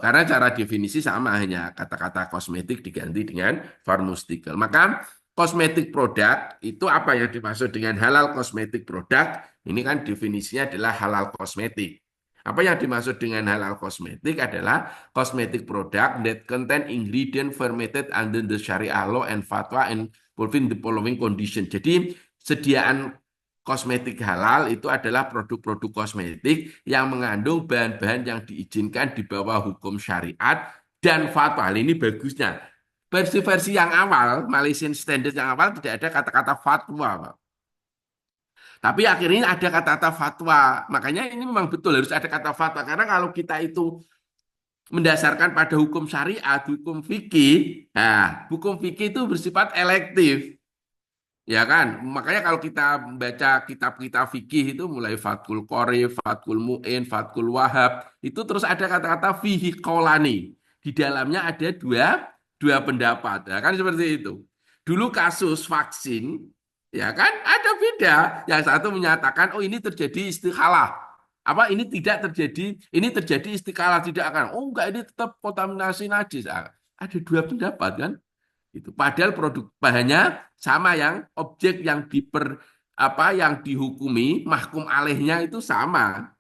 Speaker 2: karena cara definisi sama hanya kata-kata kosmetik diganti dengan pharmaceutical. Maka kosmetik produk itu apa yang dimaksud dengan halal kosmetik produk? Ini kan definisinya adalah halal kosmetik. Apa yang dimaksud dengan halal kosmetik adalah cosmetic product that contain ingredient fermented under the Sharia law and fatwa and fulfill the following condition. Jadi sediaan kosmetik halal itu adalah produk-produk kosmetik yang mengandung bahan-bahan yang diizinkan di bawah hukum syariat dan fatwa. Ini bagusnya. Versi-versi yang awal, Malaysian Standard yang awal tidak ada kata-kata fatwa, Pak. Tapi akhirnya ada kata-kata fatwa. Makanya ini memang betul harus ada kata fatwa. Karena kalau kita itu mendasarkan pada hukum syariat, hukum fikih, nah, hukum fikih itu bersifat elektif. Ya kan? Makanya kalau kita baca kitab-kitab fikih itu mulai Fathul Qorib, Fathul Mu'in, Fathul Wahab, itu terus ada kata-kata fihi qaulani. Di dalamnya ada dua pendapat. Ya kan seperti itu. Dulu kasus vaksin, ya kan ada beda. Yang satu menyatakan, oh ini terjadi istikhalah. Apa ini tidak terjadi, ini terjadi istikhalah tidak akan. Oh enggak, ini tetap kontaminasi najis. Ada dua pendapat kan? Itu padahal produk bahannya sama yang objek yang yang dihukumi mahkum alaihnya itu sama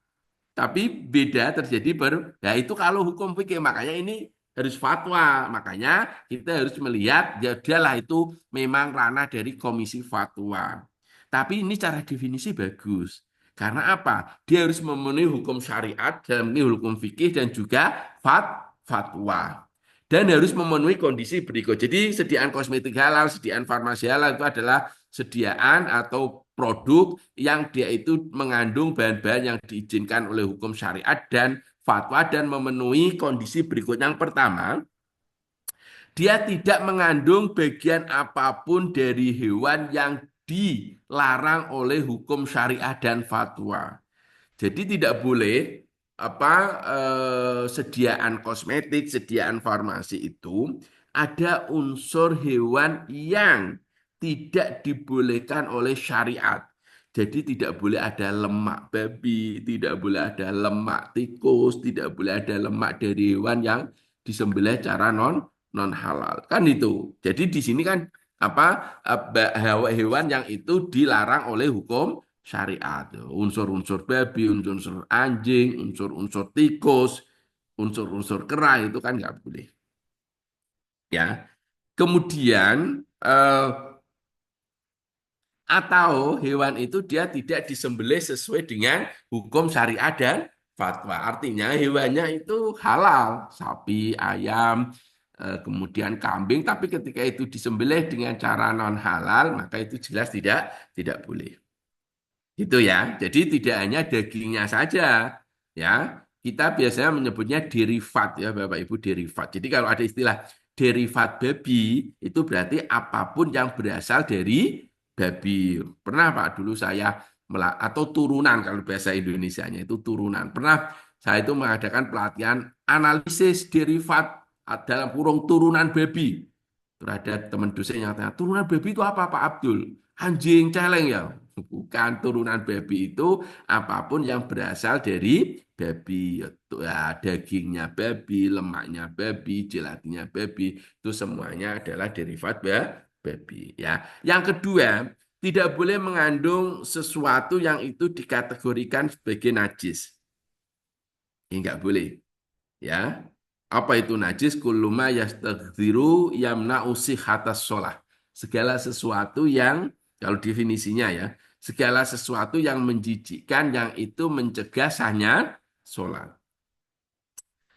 Speaker 2: tapi beda terjadi ya itu kalau hukum fikih makanya ini harus fatwa makanya kita harus melihat ya adalah itu memang ranah dari komisi fatwa tapi ini cara definisi bagus karena apa dia harus memenuhi hukum syariat dalam ini hukum fikih dan juga fatwa dan harus memenuhi kondisi berikut. Jadi sediaan kosmetik halal, sediaan farmasi halal itu adalah sediaan atau produk yang dia itu mengandung bahan-bahan yang diizinkan oleh hukum syariat dan fatwa dan memenuhi kondisi berikut. Yang pertama, dia tidak mengandung bagian apapun dari hewan yang dilarang oleh hukum syariah dan fatwa. Jadi tidak boleh sediaan kosmetik, sediaan farmasi itu ada unsur hewan yang tidak dibolehkan oleh syariat. Jadi tidak boleh ada lemak babi, tidak boleh ada lemak tikus, tidak boleh ada lemak dari hewan yang disembelih cara non halal. Kan itu. Jadi di sini kan hewan yang itu dilarang oleh hukum syariat. Unsur-unsur babi, unsur-unsur anjing, unsur-unsur tikus, unsur-unsur kera itu kan nggak boleh. Ya. Kemudian atau hewan itu dia tidak disembelih sesuai dengan hukum syariat dan fatwa. Artinya hewannya itu halal, sapi, ayam, kemudian kambing, tapi ketika itu disembelih dengan cara non halal, maka itu jelas tidak boleh. Gitu ya. Jadi tidak hanya dagingnya saja, ya. Kita biasanya menyebutnya derivat ya, Bapak Ibu, derivat. Jadi kalau ada istilah derivat babi, itu berarti apapun yang berasal dari babi. Pernah Pak dulu saya atau turunan kalau bahasa Indonesianya itu turunan. Pernah saya itu mengadakan pelatihan analisis derivat dalam kurung turunan babi. Terus ada teman dosen yang tanya, turunan babi itu apa Pak Abdul? Anjing celeng ya. Bukan, turunan babi itu apapun yang berasal dari babi. Ya, dagingnya babi, lemaknya babi, jelatinya babi, itu semuanya adalah derivat babi. Ya. Yang kedua, tidak boleh mengandung sesuatu yang itu dikategorikan sebagai najis. Ini enggak boleh. Ya. Apa itu najis? Kullu ma yastaghfiru yamna'u sihhatas shalah. Segala sesuatu yang, kalau definisinya ya, segala sesuatu yang menjijikkan yang itu mencegah sahnya sholat.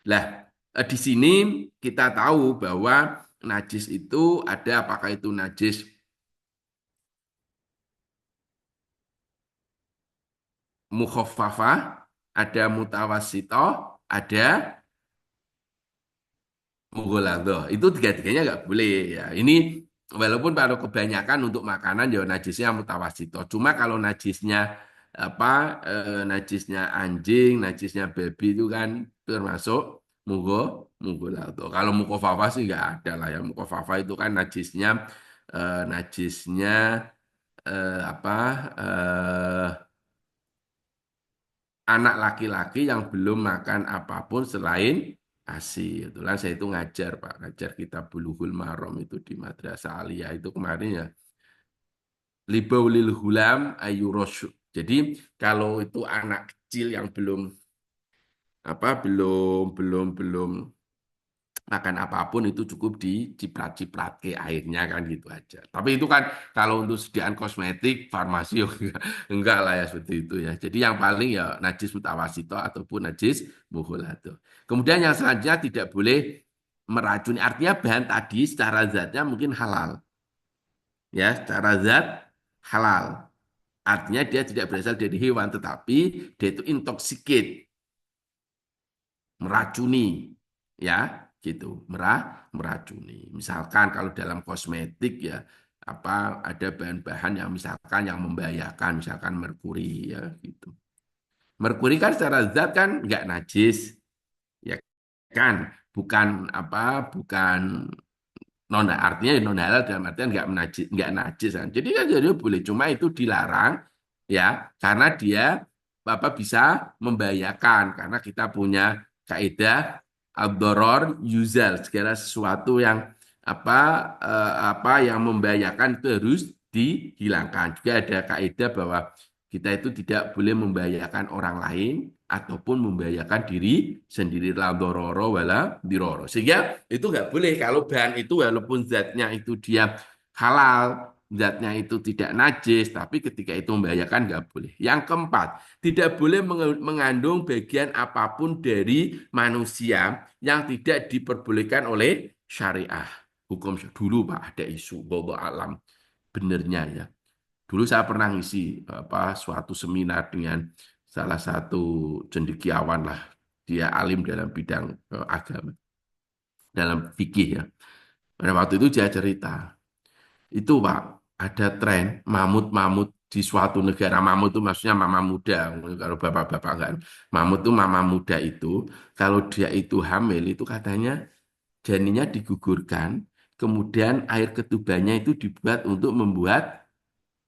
Speaker 2: Nah, di sini kita tahu bahwa najis itu ada, apakah itu najis mukhaffafah, ada mutawassithah, ada mughaladhah. Itu tiga-tiganya nggak boleh ya. Ini walaupun kalau kebanyakan untuk makanan ya najisnya mutawassithah. Cuma kalau najisnya apa najisnya anjing, najisnya babi itu kan termasuk mughaladhah. Kalau mukhaffafah sih nggak ada lah ya. Mukhaffafah itu kan najisnya apa anak laki-laki yang belum makan apapun selain ASI. Itulah saya itu ngajar, Pak. Ngajar kitab Bulughul Maram itu di Madrasah Aliyah itu kemarin ya. Libaulil hulam ayurosyu. Jadi kalau itu anak kecil yang belum makan apapun itu cukup diciprat-ciprat ke airnya kan gitu aja. Tapi itu kan kalau untuk sediaan kosmetik, farmasi enggak lah ya seperti itu ya. Jadi yang paling ya najis mutawasito ataupun najis mughalladzah. Kemudian yang selanjutnya tidak boleh meracuni. Artinya bahan tadi secara zatnya mungkin halal. Ya, secara zat halal. Artinya dia tidak berasal dari hewan tetapi dia itu intoxicated, meracuni, ya gitu, meracuni. Misalkan kalau dalam kosmetik ya apa ada bahan-bahan yang misalkan yang membahayakan, misalkan merkuri ya gitu. Merkuri kan secara zat kan nggak najis, ya kan, bukan non artinya non halal dalam artian nggak najis kan. Jadi kan jadi boleh, cuma itu dilarang ya karena dia bisa membahayakan karena kita punya kaidah ad-doror yuzal, segala sesuatu yang yang membahayakan itu harus dihilangkan. Juga ada kaidah bahwa kita itu tidak boleh membahayakan orang lain ataupun membahayakan diri sendiri, la dororo wala diroro. Sehingga itu nggak boleh kalau bahan itu walaupun zatnya itu dia halal, zatnya itu tidak najis, tapi ketika itu membahayakan nggak boleh. Yang keempat, tidak boleh mengandung bagian apapun dari manusia yang tidak diperbolehkan oleh syariah. Hukum dulu Pak ada isu bahwa alam benernya ya. Dulu saya pernah ngisi suatu seminar dengan salah satu cendekiawan lah. Dia alim dalam bidang agama, dalam fikih ya. Pada waktu itu dia cerita, itu Pak, ada tren mamut-mamut di suatu negara. Mamut itu maksudnya mama muda. Kalau bapak-bapak enggak. Mamut itu mama muda itu, kalau dia itu hamil, itu katanya janinnya digugurkan, kemudian air ketubannya itu dibuat untuk membuat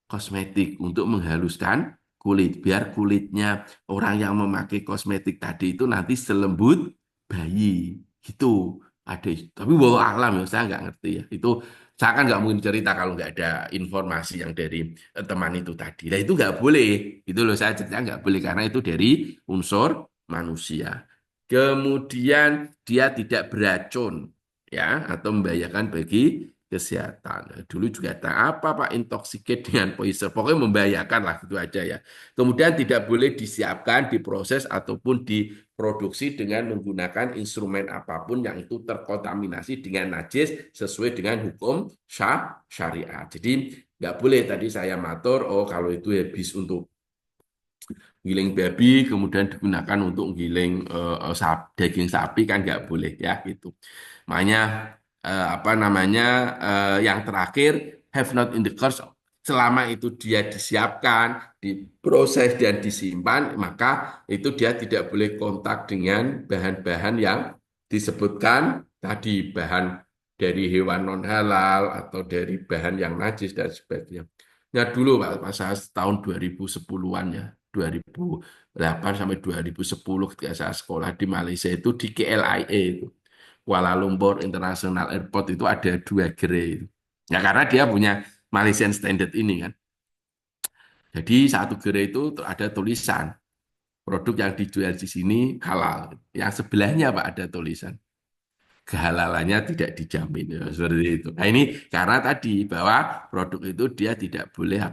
Speaker 2: kosmetik untuk menghaluskan kulit biar kulitnya orang yang memakai kosmetik tadi itu nanti selembut bayi gitu ada, tapi bahwa alam ya saya nggak ngerti ya itu, saya kan nggak mungkin cerita kalau nggak ada informasi yang dari teman itu tadi. Nah itu nggak boleh, itu loh saya cerita nggak boleh karena itu dari unsur manusia. Kemudian dia tidak beracun ya atau membahayakan bagi kesehatan. Dulu juga ada apa Pak intoxicated dengan poison. Pokoknya membahayakan lah gitu aja ya. Kemudian tidak boleh disiapkan, diproses ataupun produksi dengan menggunakan instrumen apapun yang itu terkontaminasi dengan najis sesuai dengan hukum syariat. Jadi nggak boleh tadi saya matur, oh kalau itu habis untuk giling babi kemudian digunakan untuk giling daging sapi kan nggak boleh ya gitu. Makanya apa namanya yang terakhir have not in the course selama itu dia disiapkan, diproses dan disimpan, maka itu dia tidak boleh kontak dengan bahan-bahan yang disebutkan tadi, bahan dari hewan non halal atau dari bahan yang najis dan sebagainya. Ya dulu Pak, masa tahun 2010-an ya, 2008 sampai 2010 ketika saya sekolah di Malaysia itu di KLIA itu. Kuala Lumpur International Airport itu ada 2 gerai. Ya karena dia punya Malaysian Standard ini kan. Jadi satu gerai itu ada tulisan produk yang dijual di sini halal. Yang sebelahnya Pak ada tulisan kehalalannya tidak dijamin ya, seperti itu. Nah ini karena tadi bahwa produk itu dia tidak boleh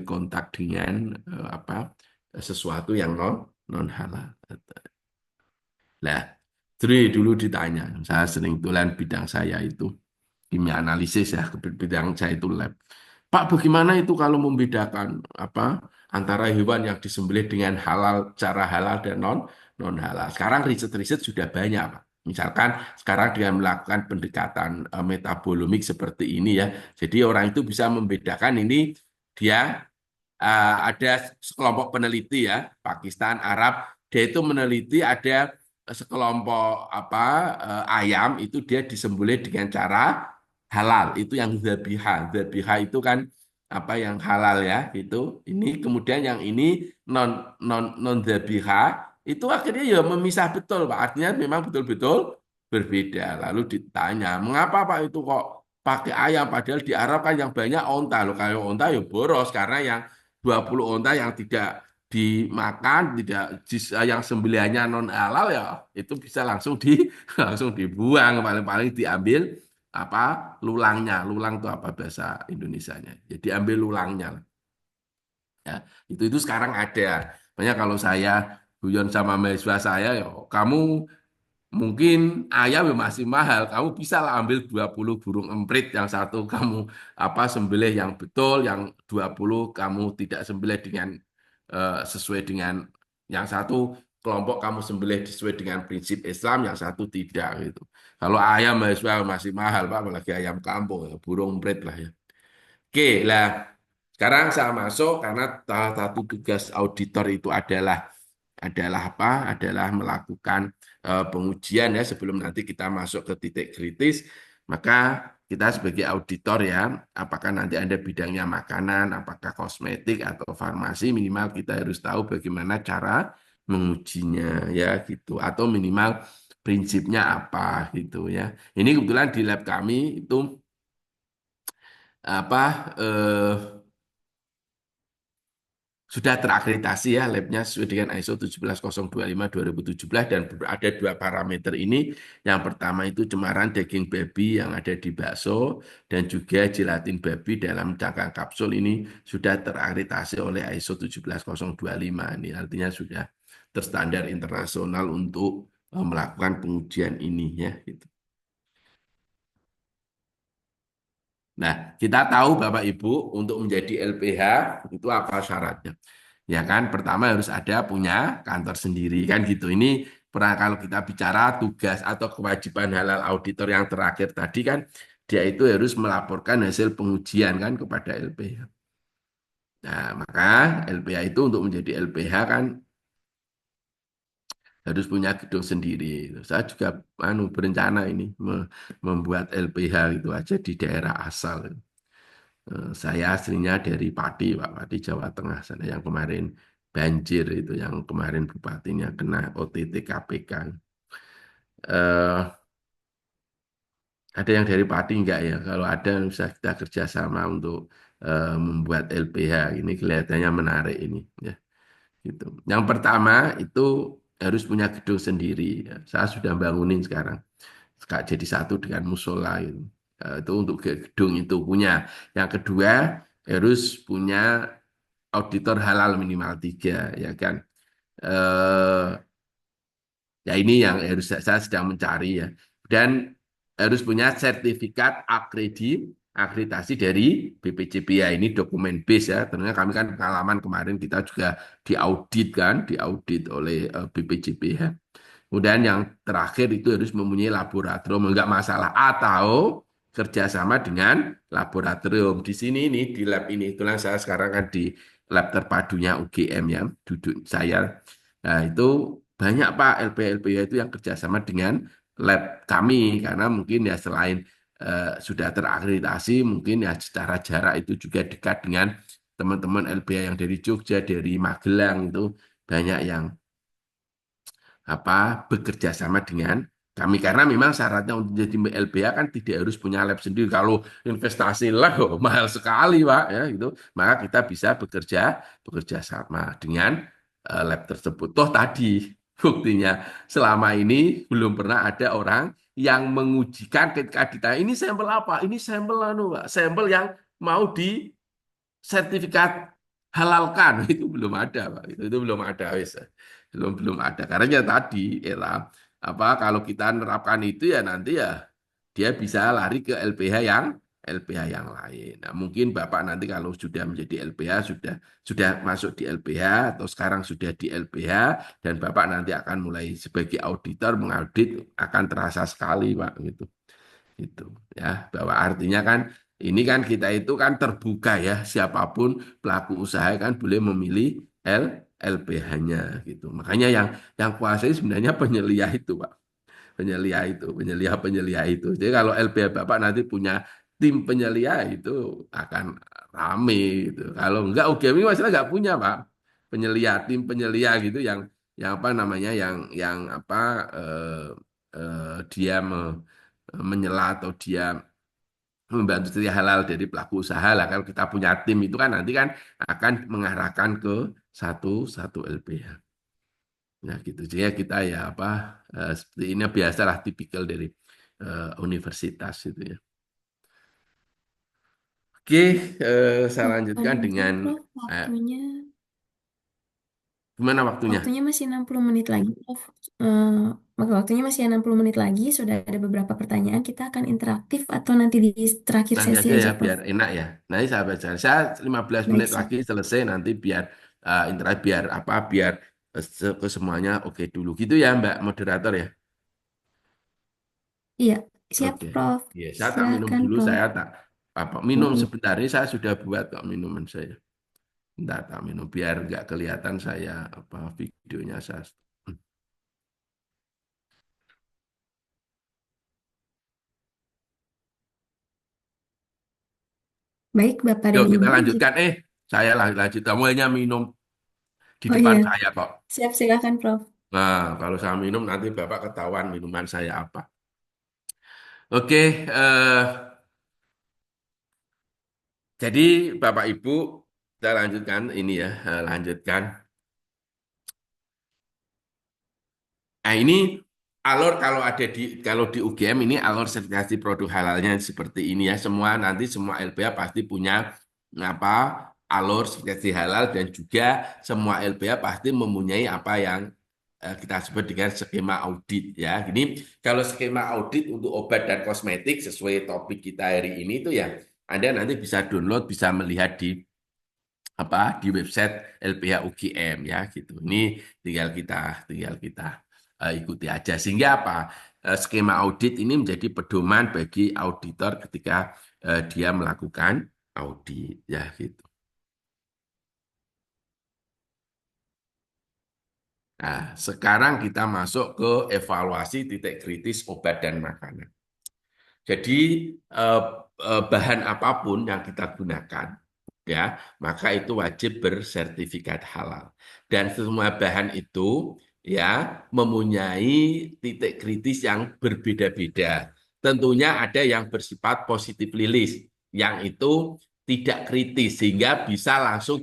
Speaker 2: kontak dengan apa sesuatu yang non halal. Nah, Dri dulu ditanya, saya sering tulen bidang saya itu kimia analisis ya, bidang saya itu lab. Pak, bagaimana itu kalau membedakan apa antara hewan yang disembelih dengan halal, cara halal dan non halal? Sekarang riset-riset sudah banyak, Pak. Misalkan sekarang dengan melakukan pendekatan metabolomik seperti ini ya, jadi orang itu bisa membedakan ini dia ada sekelompok peneliti ya, Pakistan, Arab, dia itu meneliti ada sekelompok apa ayam itu dia disembelih dengan cara halal, itu yang zabiha. Zabiha itu kan apa yang halal ya, itu. Ini kemudian yang ini non zabiha itu akhirnya ya memisah betul, Pak. Artinya memang betul-betul berbeda. Lalu ditanya, mengapa Pak itu kok pakai ayam padahal di Arab kan yang banyak onta loh. Kalau onta ya boros karena yang 20 onta yang tidak dimakan, tidak yang sembelihannya non halal ya itu bisa langsung langsung dibuang, paling-paling diambil apa lulangnya. Lulang itu apa bahasa Indonesianya? Jadi ambil lulangnya. Ya, itu sekarang ada. Makanya kalau saya guyon sama mahasiswa saya, ya kamu mungkin ayam ya masih mahal. Kamu bisa lah ambil 20 burung emprit, yang satu kamu apa sembelih yang betul, yang 20 kamu tidak sembelih dengan sesuai dengan yang satu kelompok kamu sembelih sesuai dengan prinsip Islam, yang satu tidak gitu. Kalau ayam masih mahal Pak, apalagi ayam kampung, ya, burung emprit lah ya. Oke, lah sekarang saya masuk karena salah satu tugas auditor itu adalah apa? Adalah melakukan pengujian ya sebelum nanti kita masuk ke titik kritis. Maka kita sebagai auditor ya, apakah nanti ada bidangnya makanan, apakah kosmetik atau farmasi, minimal kita harus tahu bagaimana cara mengujinya ya gitu, atau minimal prinsipnya apa gitu ya. Ini kebetulan di lab kami itu apa sudah terakreditasi ya labnya sesuai dengan ISO 17025-2017 dan ada 2 parameter ini. Yang pertama itu cemaran daging babi yang ada di bakso dan juga gelatin babi dalam cangkang kapsul ini sudah terakreditasi oleh ISO 17025. Ini artinya sudah terstandar internasional untuk melakukan pengujian ini ya gitu. Nah, kita tahu Bapak Ibu untuk menjadi LPH itu apa syaratnya? Ya kan, pertama harus ada punya kantor sendiri kan gitu. Ini pernah kalau kita bicara tugas atau kewajiban halal auditor yang terakhir tadi kan, dia itu harus melaporkan hasil pengujian kan kepada LPH. Nah, maka LPH itu untuk menjadi LPH kan harus punya gedung sendiri. Saya juga berencana ini membuat LPH itu aja di daerah asal. Saya aslinya dari Pati, Pak, Pati Jawa Tengah sana yang kemarin banjir itu, yang kemarin bupatinya kena OTT KPK. Eh, ada yang dari Pati enggak ya? Kalau ada bisa kita kerjasama untuk membuat LPH. Ini kelihatannya menarik ini, ya. Gitu. Yang pertama itu harus punya gedung sendiri. Ya. Saya sudah bangunin sekarang. Jadi satu dengan musola itu. Itu untuk gedung itu punya. Yang kedua harus punya auditor halal minimal 3 ya kan. Eh, Ya ini yang harus saya sedang mencari ya. Dan harus punya sertifikat akreditasi dari BPJPH ini dokumen base ya. Tentunya kami kan pengalaman kemarin kita juga diaudit oleh BPJPH. Kemudian yang terakhir itu harus mempunyai laboratorium, enggak masalah. Atau kerjasama dengan laboratorium. Di sini ini, di lab ini. Itulah saya sekarang kan di lab terpadunya UGM ya, duduk saya. Nah itu banyak Pak LPH itu yang kerjasama dengan lab kami. Karena mungkin ya selain sudah terakreditasi, mungkin ya secara jarak itu juga dekat dengan teman-teman LPH yang dari Jogja, dari Magelang itu banyak yang bekerja sama dengan kami karena memang syaratnya untuk jadi LBH kan tidak harus punya lab sendiri. Kalau investasi lab mahal sekali Pak ya gitu. Maka kita bisa bekerja sama dengan lab tersebut. Toh tadi buktinya selama ini belum pernah ada orang yang mengujikan ketika ditanya ini sampel apa? Ini sampel Pak. Sampel yang mau di sertifikat halalkan itu belum ada Pak. Itu belum ada wis. Belum ada karena ya tadi kalau kita nerapkan itu ya nanti ya dia bisa lari ke LPH yang lain. Nah, mungkin Bapak nanti kalau sudah menjadi LPH sudah masuk di LPH atau sekarang sudah di LPH dan Bapak nanti akan mulai sebagai auditor mengaudit akan terasa sekali Pak gitu. Itu ya bahwa artinya kan ini kan kita itu kan terbuka ya siapapun pelaku usaha kan boleh memilih L LPH-nya gitu. Makanya yang kuasai sebenarnya penyelia itu Pak. Penyelia itu. Jadi kalau LPH Bapak nanti punya tim penyelia itu akan rame gitu. Kalau enggak UGM ini masalah enggak punya Pak. Tim penyelia gitu yang apa namanya yang dia menyela atau dia membantu cari halal dari pelaku usaha lah. Kalau kita punya tim itu kan nanti kan akan mengarahkan ke satu satu LPH. Nah gitu. Jadi kita ya seperti ini biasalah tipikal dari universitas itu ya. Oke, saya lanjutkan
Speaker 1: Mungkin
Speaker 2: dengan
Speaker 1: Prof,
Speaker 2: eh,
Speaker 1: waktunya
Speaker 2: gimana waktunya?
Speaker 1: waktunya masih 60 menit lagi, Prof. Waktunya masih 60 menit lagi, sudah ada beberapa pertanyaan. Kita akan interaktif atau nanti di terakhir
Speaker 2: Nanti
Speaker 1: sesi
Speaker 2: aja ya
Speaker 1: aja, Prof.
Speaker 2: biar enak ya. Nanti saya baca. Saya 15 menit
Speaker 1: Baik, siap.
Speaker 2: lagi selesai nanti biar biar biar ke semuanya oke dulu gitu ya Mbak moderator ya.
Speaker 1: Iya, siap,
Speaker 2: Oke.
Speaker 1: Prof.
Speaker 2: Ya, saya tak minum
Speaker 1: Silakan,
Speaker 2: dulu,
Speaker 1: Prof.
Speaker 2: saya tak minum
Speaker 1: Mm-mm.
Speaker 2: sebentar ini saya sudah buat kok minuman saya. Entar tak minum biar nggak kelihatan saya videonya saya.
Speaker 1: Baik, Bapak
Speaker 2: Yuk
Speaker 1: dan
Speaker 2: kita
Speaker 1: Ibu.
Speaker 2: lanjutkan. Saya lanjut. Kamu hanya minum di
Speaker 1: Oh
Speaker 2: depan
Speaker 1: iya,
Speaker 2: saya kok.
Speaker 1: siap, silakan, Prof.
Speaker 2: Nah, kalau saya minum nanti Bapak ketahuan minuman saya apa. Oke, jadi Bapak Ibu, kita lanjutkan ini ya, lanjutkan. Nah, ini alur kalau di UGM ini alur sertifikasi produk halalnya seperti ini ya. Semua LPH pasti punya apa alur sertifikasi halal dan juga semua LPH pasti mempunyai apa yang kita sebut dengan skema audit ya. Ini kalau skema audit untuk obat dan kosmetik sesuai topik kita hari ini itu ya Anda nanti bisa download, bisa melihat di website LPH UGM ya gitu. Ini tinggal kita ikuti aja sehingga skema audit ini menjadi pedoman bagi auditor ketika dia melakukan audit ya gitu. Nah, sekarang kita masuk ke evaluasi titik kritis obat dan makanan. Jadi eh, bahan apapun yang kita gunakan ya, maka itu wajib bersertifikat halal. Dan semua bahan itu ya mempunyai titik kritis yang berbeda-beda. Tentunya ada yang bersifat positif lilis, yang itu tidak kritis sehingga bisa langsung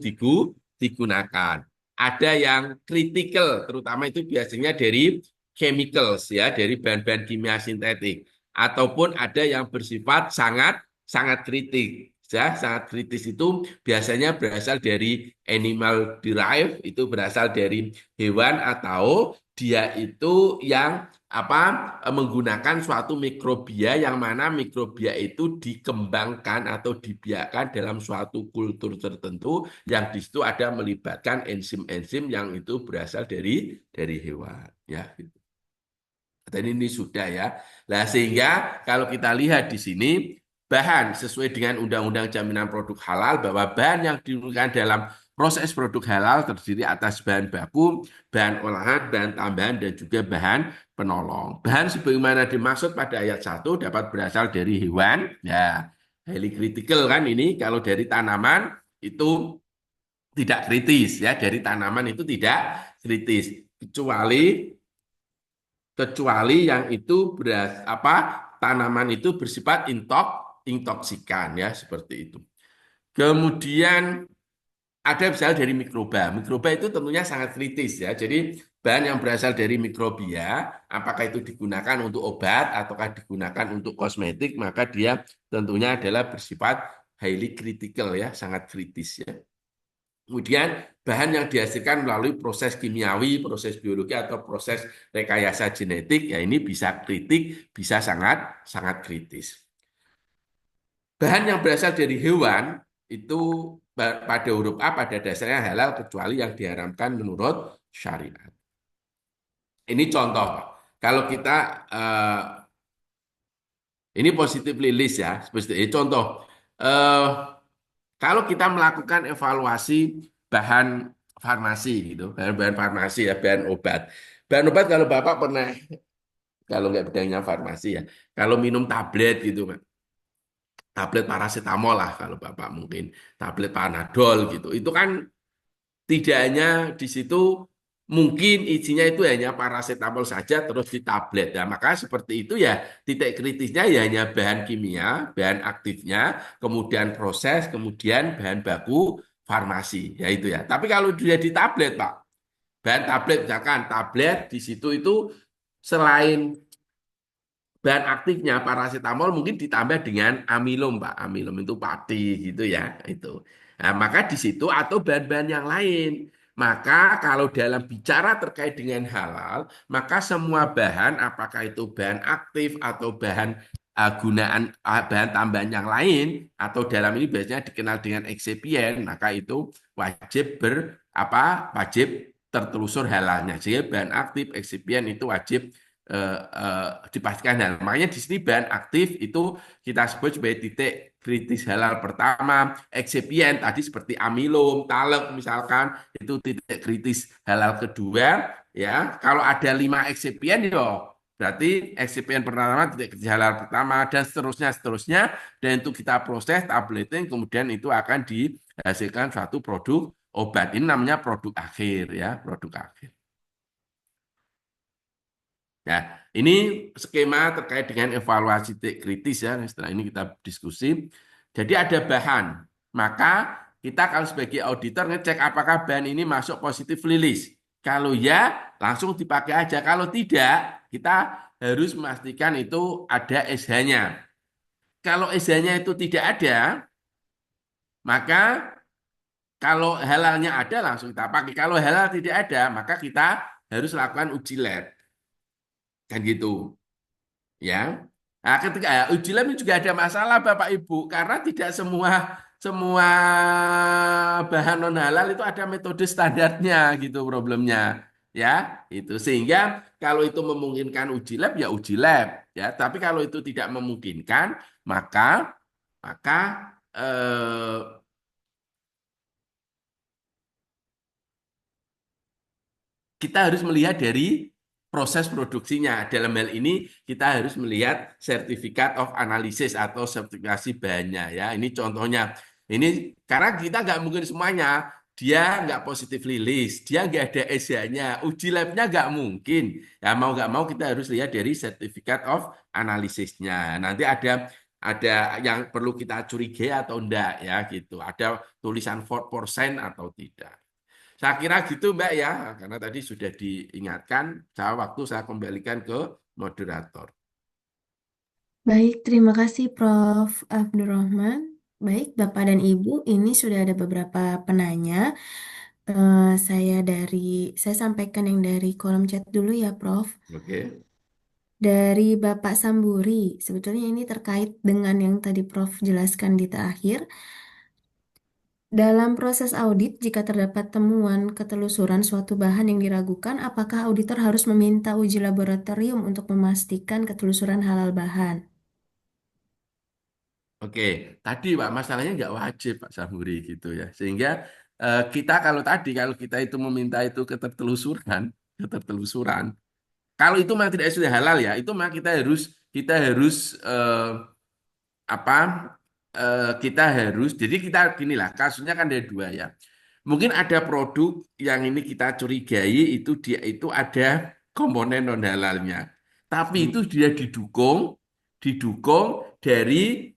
Speaker 2: digunakan. Ada yang kritikal, terutama itu biasanya dari chemicals ya, dari bahan-bahan kimia sintetik ataupun ada yang bersifat sangat sangat kritik sangat kritis itu biasanya berasal dari animal derived, itu berasal dari hewan atau dia itu yang apa menggunakan suatu mikrobia yang mana mikrobia itu dikembangkan atau dibiarkan dalam suatu kultur tertentu yang di situ ada melibatkan enzim-enzim yang itu berasal dari hewan ya gitu. Dan ini sudah ya. Nah, sehingga kalau kita lihat di sini bahan sesuai dengan Undang-Undang Jaminan Produk Halal bahwa bahan yang digunakan dalam proses produk halal terdiri atas bahan baku, bahan olahan, bahan tambahan, dan juga bahan penolong. Bahan sebagaimana dimaksud pada ayat 1 dapat berasal dari hewan, ya highly critical kan ini, kalau dari tanaman itu tidak kritis ya, dari tanaman itu tidak kritis, kecuali yang itu tanaman itu bersifat intoksikan ya seperti itu. Kemudian ada misalnya dari mikroba. Mikroba itu tentunya sangat kritis ya. Jadi bahan yang berasal dari mikrobia, apakah itu digunakan untuk obat ataukah digunakan untuk kosmetik, maka dia tentunya adalah bersifat highly critical ya, sangat kritis ya. Kemudian bahan yang dihasilkan melalui proses kimiawi, proses biologi atau proses rekayasa genetik, ya ini bisa kritik, bisa sangat sangat kritis. Bahan yang berasal dari hewan itu pada huruf A pada dasarnya halal kecuali yang diharamkan menurut syariat. Ini contoh, Pak. Kalau kita ini positively list ya, seperti ini contoh. Eh, Kalau kita melakukan evaluasi bahan farmasi gitu, bahan farmasi ya, bahan obat. Bahan obat kalau Bapak pernah, kalau nggak bidangnya farmasi ya, kalau minum tablet gitu, Pak. Tablet paracetamol lah kalau Bapak mungkin, tablet Panadol gitu. Itu kan tidak hanya di situ mungkin isinya itu hanya paracetamol saja terus di tablet. Ya, maka seperti itu ya titik kritisnya ya hanya bahan kimia, bahan aktifnya, kemudian proses, kemudian bahan baku farmasi. Ya itu ya. Tapi kalau dia di tablet, Pak, bahan tablet misalkan tablet di situ itu selain bahan aktifnya paracetamol mungkin ditambah dengan amilum, Pak. Amilum itu pati gitu ya, itu. Nah, maka di situ atau bahan-bahan yang lain. Maka kalau dalam bicara terkait dengan halal, maka semua bahan apakah itu bahan aktif atau bahan bahan tambahan yang lain atau dalam ini biasanya dikenal dengan eksipien, maka itu wajib wajib tertelusur halalnya. Jadi bahan aktif eksipien itu wajib dipastikan halal. Makanya di sini bahan aktif itu kita sebut sebagai titik kritis halal pertama. Eksipien tadi seperti amilum, talek misalkan itu titik kritis halal kedua. Ya, kalau ada 5 eksipien ya berarti eksipien pertama titik kritis halal pertama dan seterusnya seterusnya. Dan itu kita proses tableting kemudian itu akan dihasilkan suatu produk obat. Ini namanya produk akhir ya, produk akhir. Ya, ini skema terkait dengan evaluasi titik kritis ya. Setelah ini kita diskusi. Jadi ada bahan, maka kita kalau sebagai auditor ngecek apakah bahan ini masuk positif list. Kalau ya, langsung dipakai aja. Kalau tidak, kita harus memastikan itu ada SH-nya. Kalau SH-nya itu tidak ada, maka kalau halalnya ada langsung kita pakai. Kalau halal tidak ada, maka kita harus lakukan uji lab. Kan gitu. Ya. Nah, ketika uji lab ini juga ada masalah Bapak Ibu karena tidak semua semua bahan non halal itu ada metode standarnya gitu problemnya. Ya, itu sehingga kalau itu memungkinkan uji lab ya uji lab ya, tapi kalau itu tidak memungkinkan maka maka eh, kita harus melihat dari proses produksinya. Dalam hal ini kita harus melihat sertifikat of analysis atau sertifikasi bahannya ya. Ini contohnya. Ini karena kita nggak mungkin semuanya. Dia nggak positively list, dia nggak ada SH-nya, uji labnya nggak mungkin. Ya mau nggak mau kita harus lihat dari sertifikat of analysisnya. Nanti ada yang perlu kita curigai atau enggak ya gitu. Ada tulisan 4% atau tidak. Saya kira gitu Mbak ya, karena tadi sudah diingatkan, saya kembalikan ke moderator.
Speaker 1: Baik, terima kasih Prof. Abdurrahman Baik, Bapak dan Ibu, ini sudah ada beberapa penanya. Saya saya sampaikan yang dari kolom chat dulu ya, Prof.
Speaker 2: Oke.
Speaker 1: Dari Bapak Samburi, sebetulnya ini terkait dengan yang tadi Prof jelaskan di terakhir. Dalam proses audit, jika terdapat temuan ketelusuran suatu bahan yang diragukan, apakah auditor harus meminta uji laboratorium untuk memastikan ketelusuran halal bahan?
Speaker 2: Oke, tadi Pak masalahnya nggak wajib Pak Samhuri gitu ya. Sehingga kita kalau kita itu meminta itu ketertelusuran. Kalau itu memang tidak sudah halal ya, itu memang kita harus apa? Kita harus. Jadi kita ginilah kasusnya kan ada dua ya. Mungkin ada produk yang ini kita curigai itu dia itu ada komponen non halalnya. Tapi itu
Speaker 4: Hmm.
Speaker 2: dia didukung dari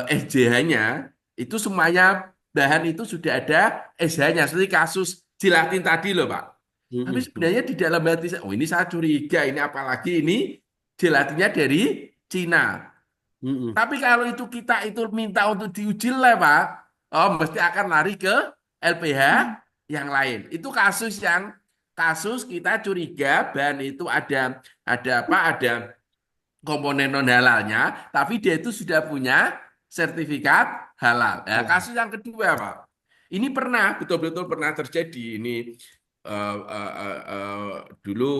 Speaker 2: SJH-nya itu semuanya bahan itu sudah ada SH-nya seperti kasus jilatin tadi loh Pak. Tapi
Speaker 4: Hmm. Hmm.
Speaker 2: sebenarnya di dalam hati saya, oh ini saya curiga ini apalagi ini jelatinnya dari Cina.
Speaker 4: Hmm.
Speaker 2: Tapi kalau itu kita itu minta untuk diuji lab, Pak, oh mesti akan lari ke LPH yang lain. Itu kasus kita curiga bahan itu ada apa? Ada komponen non halalnya, tapi dia itu sudah punya sertifikat halal. Nah,
Speaker 4: Halal.
Speaker 2: kasus yang kedua, Pak. Ini pernah betul-betul pernah terjadi. Ini dulu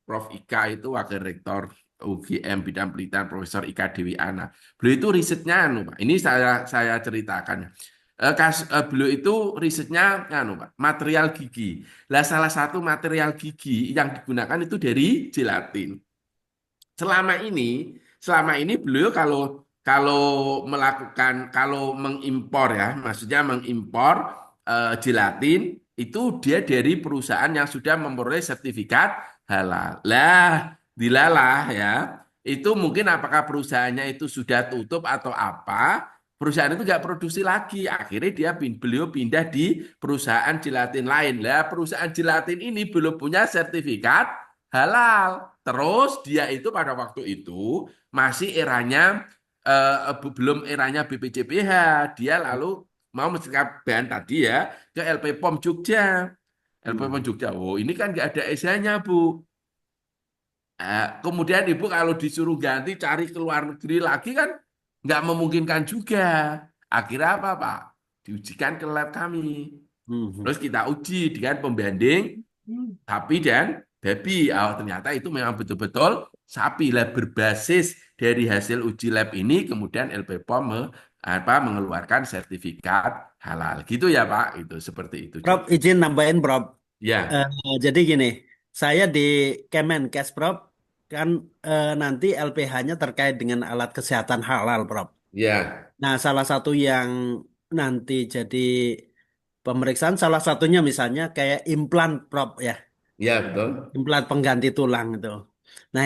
Speaker 2: Prof. Ika itu wakil rektor UGM bidang penelitian Profesor Ika Dewi Ana. Beliau itu risetnya, anu, Pak. Ini saya ceritakan. Beliau itu risetnya, anu, Pak, material gigi. Lah salah satu material gigi yang digunakan itu dari gelatin. Selama ini, selama ini beliau kalau kalau kalau mengimpor ya, maksudnya mengimpor gelatin itu dia dari perusahaan yang sudah memperoleh sertifikat halal. Lah, dilalah ya. Itu mungkin apakah perusahaannya itu sudah tutup atau apa? Perusahaan itu nggak produksi lagi. Akhirnya beliau pindah di perusahaan gelatin lain. Lah, perusahaan gelatin ini belum punya sertifikat halal. Terus dia itu pada waktu itu masih eranya belum eranya BPJPH. Dia lalu mau mencegah bahan tadi ya ke LP POM Jogja. LP POM
Speaker 4: Hmm.
Speaker 2: Jogja. Oh, ini kan nggak ada SH-nya, Bu. Kemudian Ibu kalau disuruh ganti cari ke luar negeri lagi kan nggak memungkinkan juga. Akhirnya apa, Pak? Diujikan ke lab kami.
Speaker 4: Hmm.
Speaker 2: Terus kita uji dengan pembanding sapi dan babi. Oh, ternyata itu memang betul-betul sapi lab berbasis dari hasil uji lab ini kemudian LP POM mengeluarkan sertifikat halal. Gitu ya Pak, itu seperti itu
Speaker 4: Prof,
Speaker 2: juga.
Speaker 4: izin nambahin, Prof.
Speaker 2: Ya,
Speaker 4: Jadi gini, saya di Kemenkes, Prof, kan nanti LPH-nya terkait dengan alat kesehatan halal, Prof.
Speaker 2: ya,
Speaker 4: Nah, salah satu yang nanti jadi pemeriksaan, salah satunya misalnya kayak implan, Prof, ya,
Speaker 2: ya betul.
Speaker 4: implan pengganti tulang itu. Nah,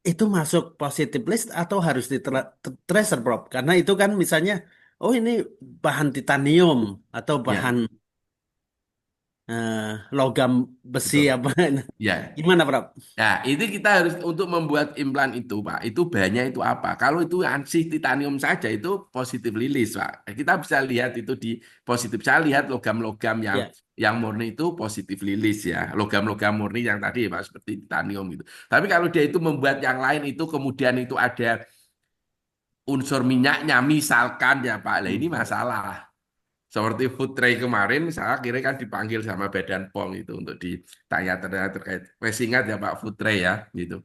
Speaker 4: itu masuk positive list atau harus di tracer, Prof? Karena itu kan misalnya, oh ini bahan titanium atau bahan
Speaker 2: Ya,
Speaker 4: eh, logam besi
Speaker 2: betul.
Speaker 4: apa?
Speaker 2: Ya,
Speaker 4: Gimana, Prof?
Speaker 2: nah, itu kita harus untuk membuat implan itu, Pak. Itu bahannya itu apa? Kalau itu ansih titanium saja itu positif lilis, Pak. Kita bisa lihat itu di positif. Saya lihat logam-logam
Speaker 4: Ya.
Speaker 2: yang murni itu positif lilis ya. Logam-logam murni yang tadi, Pak, seperti titanium gitu. Tapi kalau dia itu membuat yang lain itu kemudian itu ada unsur minyaknya, misalkan ya, Pak. Lah ini
Speaker 4: Hmm.
Speaker 2: masalah. Seperti Food Tray kemarin, saya kira kan dipanggil sama Badan POM itu untuk ditanya-tanya terkait. Masih ingat ya Pak Food Tray ya, gitu.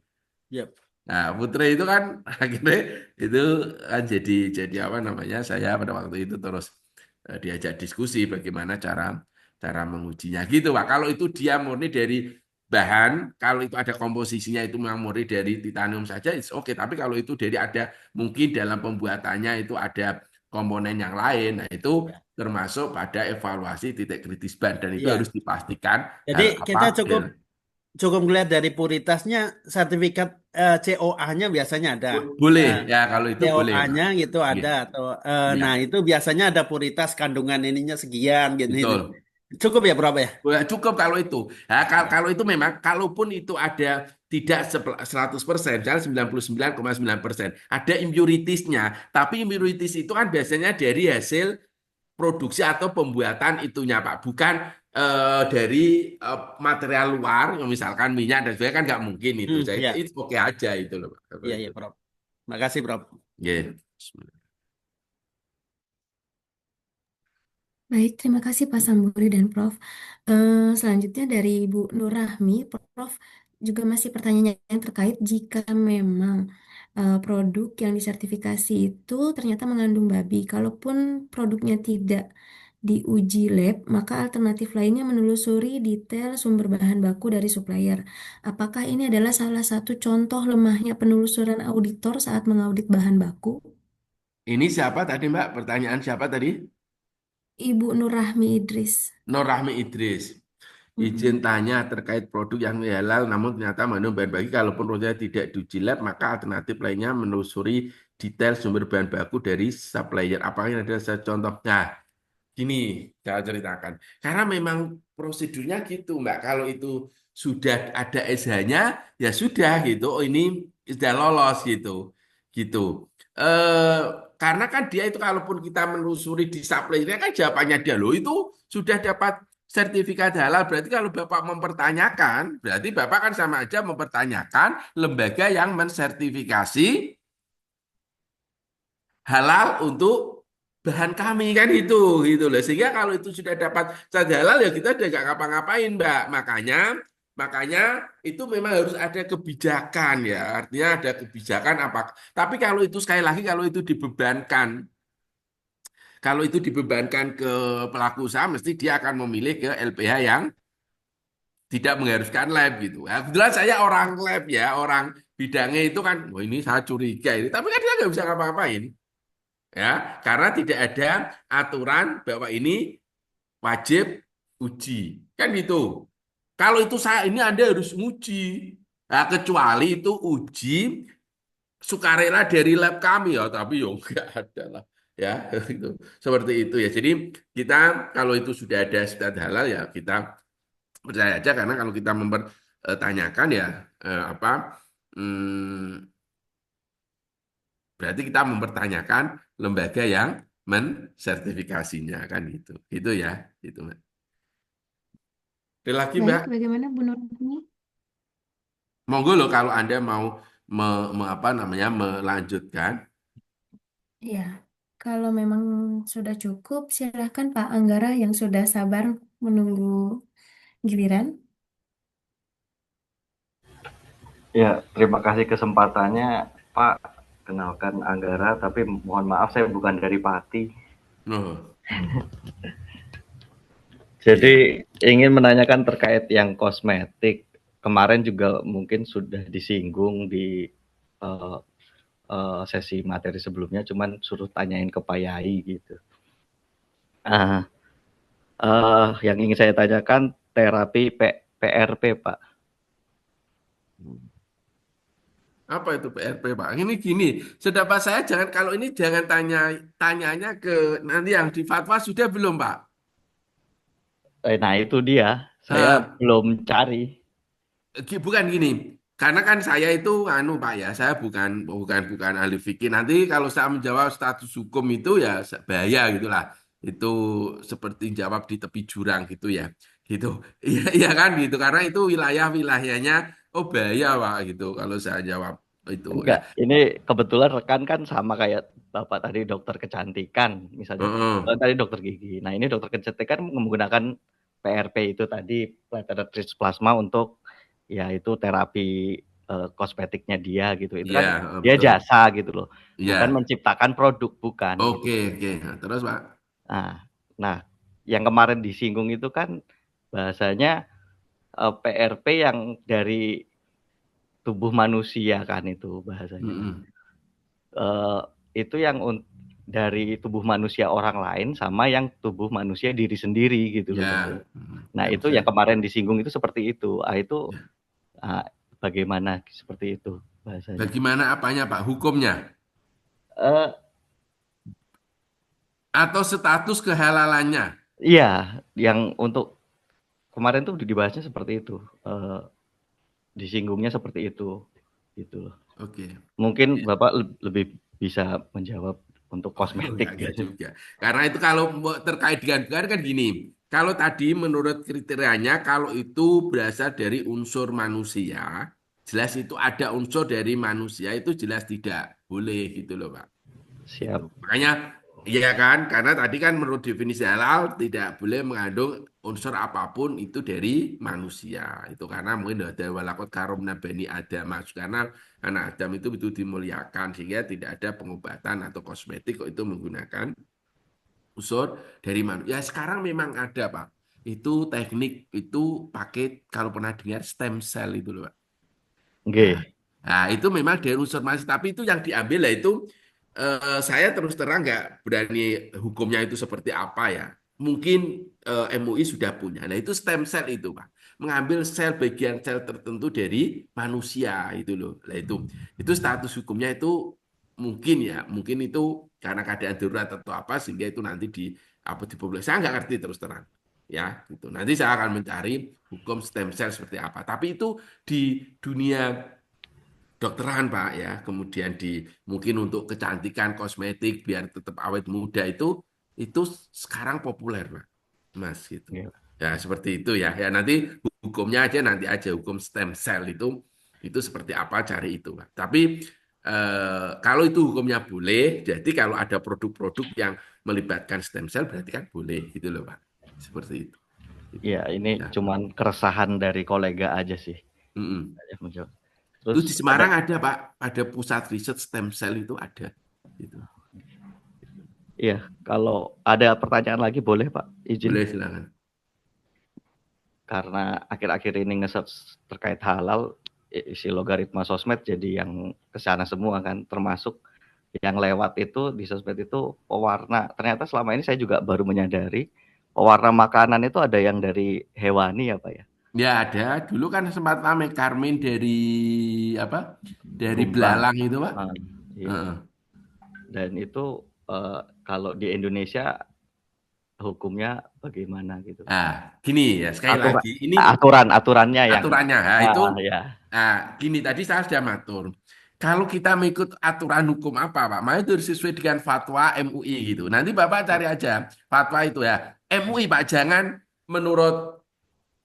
Speaker 4: Yep.
Speaker 2: Nah, Putri itu kan akhirnya itu kan jadi apa namanya? Saya pada waktu itu terus diajak diskusi bagaimana cara cara mengujinya gitu, Pak. Kalau itu dia murni dari bahan, kalau itu ada komposisinya itu memang murni dari titanium saja, oke. Tapi kalau itu dari ada mungkin dalam pembuatannya itu ada komponen yang lain, nah itu
Speaker 4: Ya.
Speaker 2: termasuk pada evaluasi titik kritis ban dan itu harus
Speaker 4: Iya.
Speaker 2: dipastikan
Speaker 4: Jadi
Speaker 2: hal apa
Speaker 4: kita cukup cukup melihat dari puritasnya, sertifikat COA-nya biasanya ada.
Speaker 2: boleh
Speaker 4: Eh,
Speaker 2: ya kalau itu boleh, Pak.
Speaker 4: COA-nya gitu
Speaker 2: Iya.
Speaker 4: ada atau
Speaker 2: Iya.
Speaker 4: nah itu biasanya ada puritas kandungan ininya sekian gitu. Gitu.
Speaker 2: Betul.
Speaker 4: Cukup ya, Prof ya?
Speaker 2: Wah, cukup kalau itu. Nah, kalau itu memang, kalaupun itu ada tidak 100%, misalnya 99,9%, ada impuritiesnya. Tapi impurities itu kan biasanya dari hasil produksi atau pembuatan itunya, Pak. Bukan dari material luar, misalkan minyak dan sebagainya kan nggak mungkin itu. Saya
Speaker 4: Ya,
Speaker 2: itu oke aja itu loh, Pak. Kalau
Speaker 4: iya,
Speaker 2: itu.
Speaker 4: iya, Prof. Makasih, Prof.
Speaker 2: Ya.
Speaker 1: Baik, terima kasih Pak Samburi dan Prof. Selanjutnya dari Bu Nur Rahmi, Prof juga masih pertanyaan yang terkait jika memang produk yang disertifikasi itu ternyata mengandung babi. Kalaupun produknya tidak diuji lab, maka alternatif lainnya menelusuri detail sumber bahan baku dari supplier. Apakah ini adalah salah satu contoh lemahnya penelusuran auditor saat mengaudit bahan baku?
Speaker 2: Ini siapa tadi, Mbak? Pertanyaan siapa tadi?
Speaker 1: Ibu Nur Rahmi Idris.
Speaker 2: Nur Rahmi Idris. Izin
Speaker 1: Mm-mm.
Speaker 2: tanya terkait produk yang halal namun ternyata mengandung bahan baku. Kalaupun produknya tidak diuji lab, maka alternatif lainnya menelusuri detail sumber bahan baku dari supplier. Apakah ini ada contohnya? Gini, saya ceritakan. Karena memang prosedurnya gitu, Mbak. Kalau itu sudah ada SH-nya, ya sudah gitu. Oh, ini sudah lolos gitu. Gitu. Eh, karena kan dia itu kalaupun kita menelusuri di suppliernya kan jawabannya dia loh itu sudah dapat sertifikat halal. Berarti kalau Bapak mempertanyakan, berarti Bapak kan sama aja mempertanyakan lembaga yang mensertifikasi halal untuk bahan kami kan itu gitu loh sehingga kalau itu sudah dapat zat halal ya kita udah gak ngapa-ngapain Mbak makanya itu memang harus ada kebijakan ya artinya ada kebijakan apa tapi kalau itu sekali lagi kalau itu dibebankan ke pelaku usaha mesti dia akan memilih ke LPH yang tidak mengharuskan lab gitu. Nah, kebetulan saya orang lab ya, orang bidangnya itu kan, wah ini saya curiga ini. Tapi kan dia nggak bisa ngapa-ngapain ya karena tidak ada aturan bahwa ini wajib uji kan gitu kalau itu saya ini Anda harus nguji nah, kecuali itu uji sukarela dari lab kami ya tapi ya enggak ada lah ya itu seperti itu ya jadi kita kalau itu sudah ada standar halal ya kita percaya aja karena kalau kita mempertanyakan ya apa hmm, berarti kita mempertanyakan lembaga yang mensertifikasinya kan gitu. Itu ya, itu Mbak. Ada lagi
Speaker 1: Baik,
Speaker 2: Mbak,
Speaker 1: bagaimana Bu Nur Rahmi?
Speaker 2: monggo loh kalau Anda mau apa namanya melanjutkan.
Speaker 1: Ya, kalau memang sudah cukup, silahkan Pak Anggara yang sudah sabar menunggu giliran.
Speaker 5: Ya, terima kasih kesempatannya, Pak. Kenalkan Anggara, tapi mohon maaf saya bukan dari Pati.
Speaker 2: Oh, iya.
Speaker 5: Jadi ingin menanyakan terkait yang kosmetik. Kemarin juga mungkin sudah disinggung di uh, sesi materi sebelumnya, cuman suruh tanyain ke Pak Yai gitu. Yang ingin saya tanyakan terapi PRP, Pak.
Speaker 2: Apa itu PRP Pak? Ini gini, sedapat saya jangan kalau ini jangan tanyanya ke nanti yang di fatwa sudah belum Pak?
Speaker 5: Nah itu dia, saya
Speaker 2: Nah,
Speaker 5: belum cari.
Speaker 2: Bukan gini, karena kan saya itu anu Pak ya, saya bukan ahli fikih. Nanti kalau saya menjawab status hukum itu ya bahaya gitulah. Itu seperti jawab di tepi jurang gitu ya. Gitu. Iya iya kan gitu karena itu wilayahnya oh bahaya Pak gitu kalau saya jawab itu ya.
Speaker 5: Enggak, ini kebetulan rekan kan sama kayak Bapak tadi dokter kecantikan, misalnya
Speaker 2: Heeh.
Speaker 5: tadi dokter gigi. Nah, ini dokter kecantikan menggunakan PRP itu tadi, platelet rich plasma untuk ya itu terapi kosmetiknya dia gitu. Itu
Speaker 2: Iya,
Speaker 5: kan dia
Speaker 2: betul.
Speaker 5: jasa gitu loh. Bukan
Speaker 2: Iya.
Speaker 5: menciptakan produk, bukan gitu.
Speaker 2: Oke, oke. Nah, terus Pak.
Speaker 5: Nah, nah yang kemarin disinggung itu kan bahasanya PRP yang dari tubuh manusia kan itu bahasanya.
Speaker 2: Mm-mm.
Speaker 5: uh, itu yang dari tubuh manusia orang lain sama yang tubuh manusia diri sendiri gitu loh Pak.
Speaker 2: Ya,
Speaker 5: Nah
Speaker 2: nggak
Speaker 5: itu
Speaker 2: bisa.
Speaker 5: yang kemarin disinggung itu seperti itu. Itu
Speaker 2: Ya.
Speaker 5: bagaimana seperti itu bahasanya?
Speaker 2: Bagaimana apanya Pak? Hukumnya
Speaker 5: Uh,
Speaker 2: atau status kehalalannya?
Speaker 5: Iya, yang untuk kemarin tuh dibahasnya seperti itu, disinggungnya seperti itu, gitu loh.
Speaker 2: Oke.
Speaker 5: Mungkin Bapak lebih bisa menjawab untuk
Speaker 2: Oh,
Speaker 5: kosmetik
Speaker 2: enggak
Speaker 5: gitu.
Speaker 2: juga. Karena itu kalau terkait dengan kan gini, kalau tadi menurut kriterianya kalau itu berasal dari unsur manusia, jelas itu ada unsur dari manusia itu jelas tidak boleh gitu loh Pak.
Speaker 5: Siap.
Speaker 2: Gitu. Makanya iya kan, karena tadi kan menurut definisi halal tidak boleh mengandung unsur apapun itu dari manusia. Itu karena mungkin ada walakot karomna bani Adam, karena anak Adam itu dimuliakan sehingga tidak ada pengobatan atau kosmetik kok itu menggunakan unsur dari manusia. Ya sekarang memang ada Pak. Itu teknik itu pakai kalau pernah dengar stem cell itu loh Pak. Nah,
Speaker 5: Nggih.
Speaker 2: nah, itu memang dari unsur manusia, tapi itu yang diambil lah itu saya terus terang nggak berani hukumnya itu seperti apa ya. Mungkin MUI sudah punya. Nah itu stem cell itu Pak, mengambil sel bagian sel tertentu dari manusia itu loh. Nah itu status hukumnya itu mungkin ya, mungkin itu karena keadaan darurat atau apa sehingga itu nanti di apa dipublikasi. Saya nggak ngerti terus terang ya gitu. Nanti saya akan mencari hukum stem cell seperti apa. Tapi itu di dunia dokteran Pak ya, kemudian di mungkin untuk kecantikan kosmetik biar tetap awet muda itu sekarang populer Pak, Mas gitu.
Speaker 5: Nggih.
Speaker 2: Ya seperti itu ya. Ya nanti hukumnya aja nanti aja hukum stem cell itu seperti apa cari itu Pak. Tapi kalau itu hukumnya boleh, jadi kalau ada produk-produk yang melibatkan stem cell berarti kan boleh gitu loh Pak. Seperti itu. Gitu.
Speaker 5: Ya, ini
Speaker 2: Ya.
Speaker 5: cuman keresahan dari kolega aja sih.
Speaker 2: Mm-mm.
Speaker 5: Saya menjawab.
Speaker 2: Itu
Speaker 5: Terus
Speaker 2: di Semarang ada Pak, ada pusat riset stem cell itu ada. Gitu.
Speaker 5: iya, kalau ada pertanyaan lagi boleh Pak, izin.
Speaker 2: Boleh silakan.
Speaker 5: Karena akhir-akhir ini nge-search terkait halal, isi logaritma sosmed jadi yang kesana semua kan, termasuk yang lewat itu di sosmed itu pewarna. Ternyata selama ini saya juga baru menyadari pewarna makanan itu ada yang dari hewani ya Pak ya.
Speaker 2: Ya ada, dulu kan sempat rame Karmin dari apa? Dari
Speaker 5: Tumpang.
Speaker 2: belalang itu Pak.
Speaker 5: Iya.
Speaker 2: Heeh.
Speaker 5: Dan itu kalau di Indonesia hukumnya bagaimana gitu.
Speaker 2: Nah, gini ya, sekali lagi ini
Speaker 5: Aturannya yang
Speaker 2: aturannya. Nah, itu
Speaker 5: ya.
Speaker 2: nah, gini tadi saya sudah matur. Kalau kita mengikut aturan hukum apa, Pak? Maka itu harus sesuai dengan fatwa MUI gitu. Nanti Bapak cari aja fatwa itu ya. MUI Pak, jangan menurut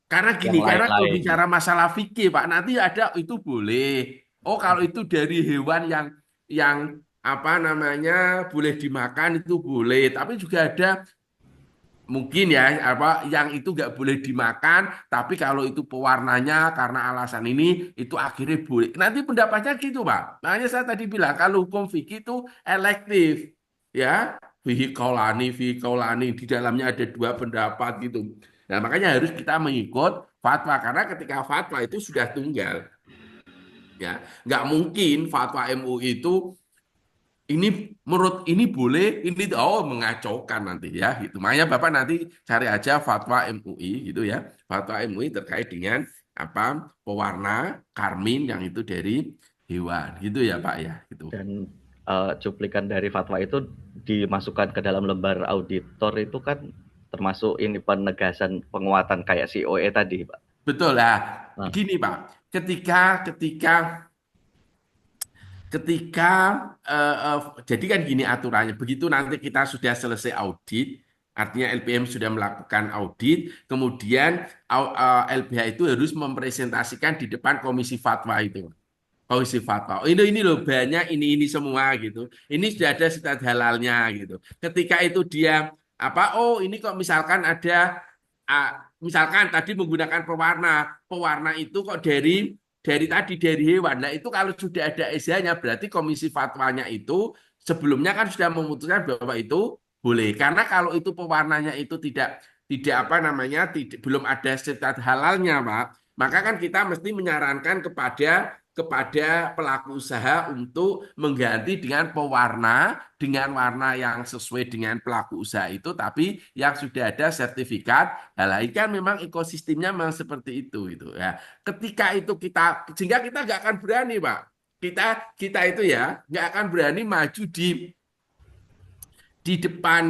Speaker 2: karena
Speaker 5: Yang
Speaker 2: gini, karena kalau
Speaker 5: lain-lain.
Speaker 2: bicara masalah fikih, Pak, nanti ada itu boleh. Oh, kalau itu dari hewan yang apa namanya boleh dimakan itu boleh. Tapi juga ada mungkin ya apa yang itu nggak boleh dimakan, tapi kalau itu pewarnanya karena alasan ini itu akhirnya boleh. Nanti pendapatnya gitu, Pak. Makanya saya tadi bilang kalau hukum fikih itu elektif, ya. Fihi kaulani di dalamnya ada dua pendapat gitu. Nah, makanya harus kita mengikut fatwa karena ketika fatwa itu sudah tunggal, ya. Nggak mungkin fatwa MUI itu ini menurut ini boleh, ini mengacaukan nanti ya. Gitu. Makanya Bapak nanti cari aja fatwa MUI gitu ya. Fatwa MUI terkait dengan apa pewarna karmin yang itu dari hewan gitu ya Pak ya. Gitu.
Speaker 5: Dan cuplikan dari fatwa itu dimasukkan ke dalam lembar auditor itu kan termasuk ini penegasan penguatan kayak COE tadi, Pak.
Speaker 2: Betul lah.
Speaker 5: Nah.
Speaker 2: Gini Pak, ketika jadi kan gini aturannya, begitu nanti kita sudah selesai audit, artinya LPM sudah melakukan audit, kemudian LBH itu harus mempresentasikan di depan komisi fatwa itu. Komisi fatwa. Oh, ini loh banyak ini semua gitu. Ini sudah ada sifat halalnya gitu. Ketika itu dia apa? Oh ini kok misalkan ada misalkan tadi menggunakan pewarna itu kok dari hewan. Nah itu kalau sudah ada SH-nya berarti komisi fatwanya itu sebelumnya kan sudah memutuskan bahwa itu boleh. Karena kalau itu pewarnanya itu tidak apa namanya belum ada sifat halalnya, Pak. Maka kan kita mesti menyarankan kepada pelaku usaha untuk mengganti dengan pewarna dengan warna yang sesuai dengan pelaku usaha itu, tapi yang sudah ada sertifikat. Nah, ini kan memang ekosistemnya memang seperti itu gitu ya. Ketika itu sehingga kita nggak akan berani, Pak. Kita itu ya nggak akan berani maju di depan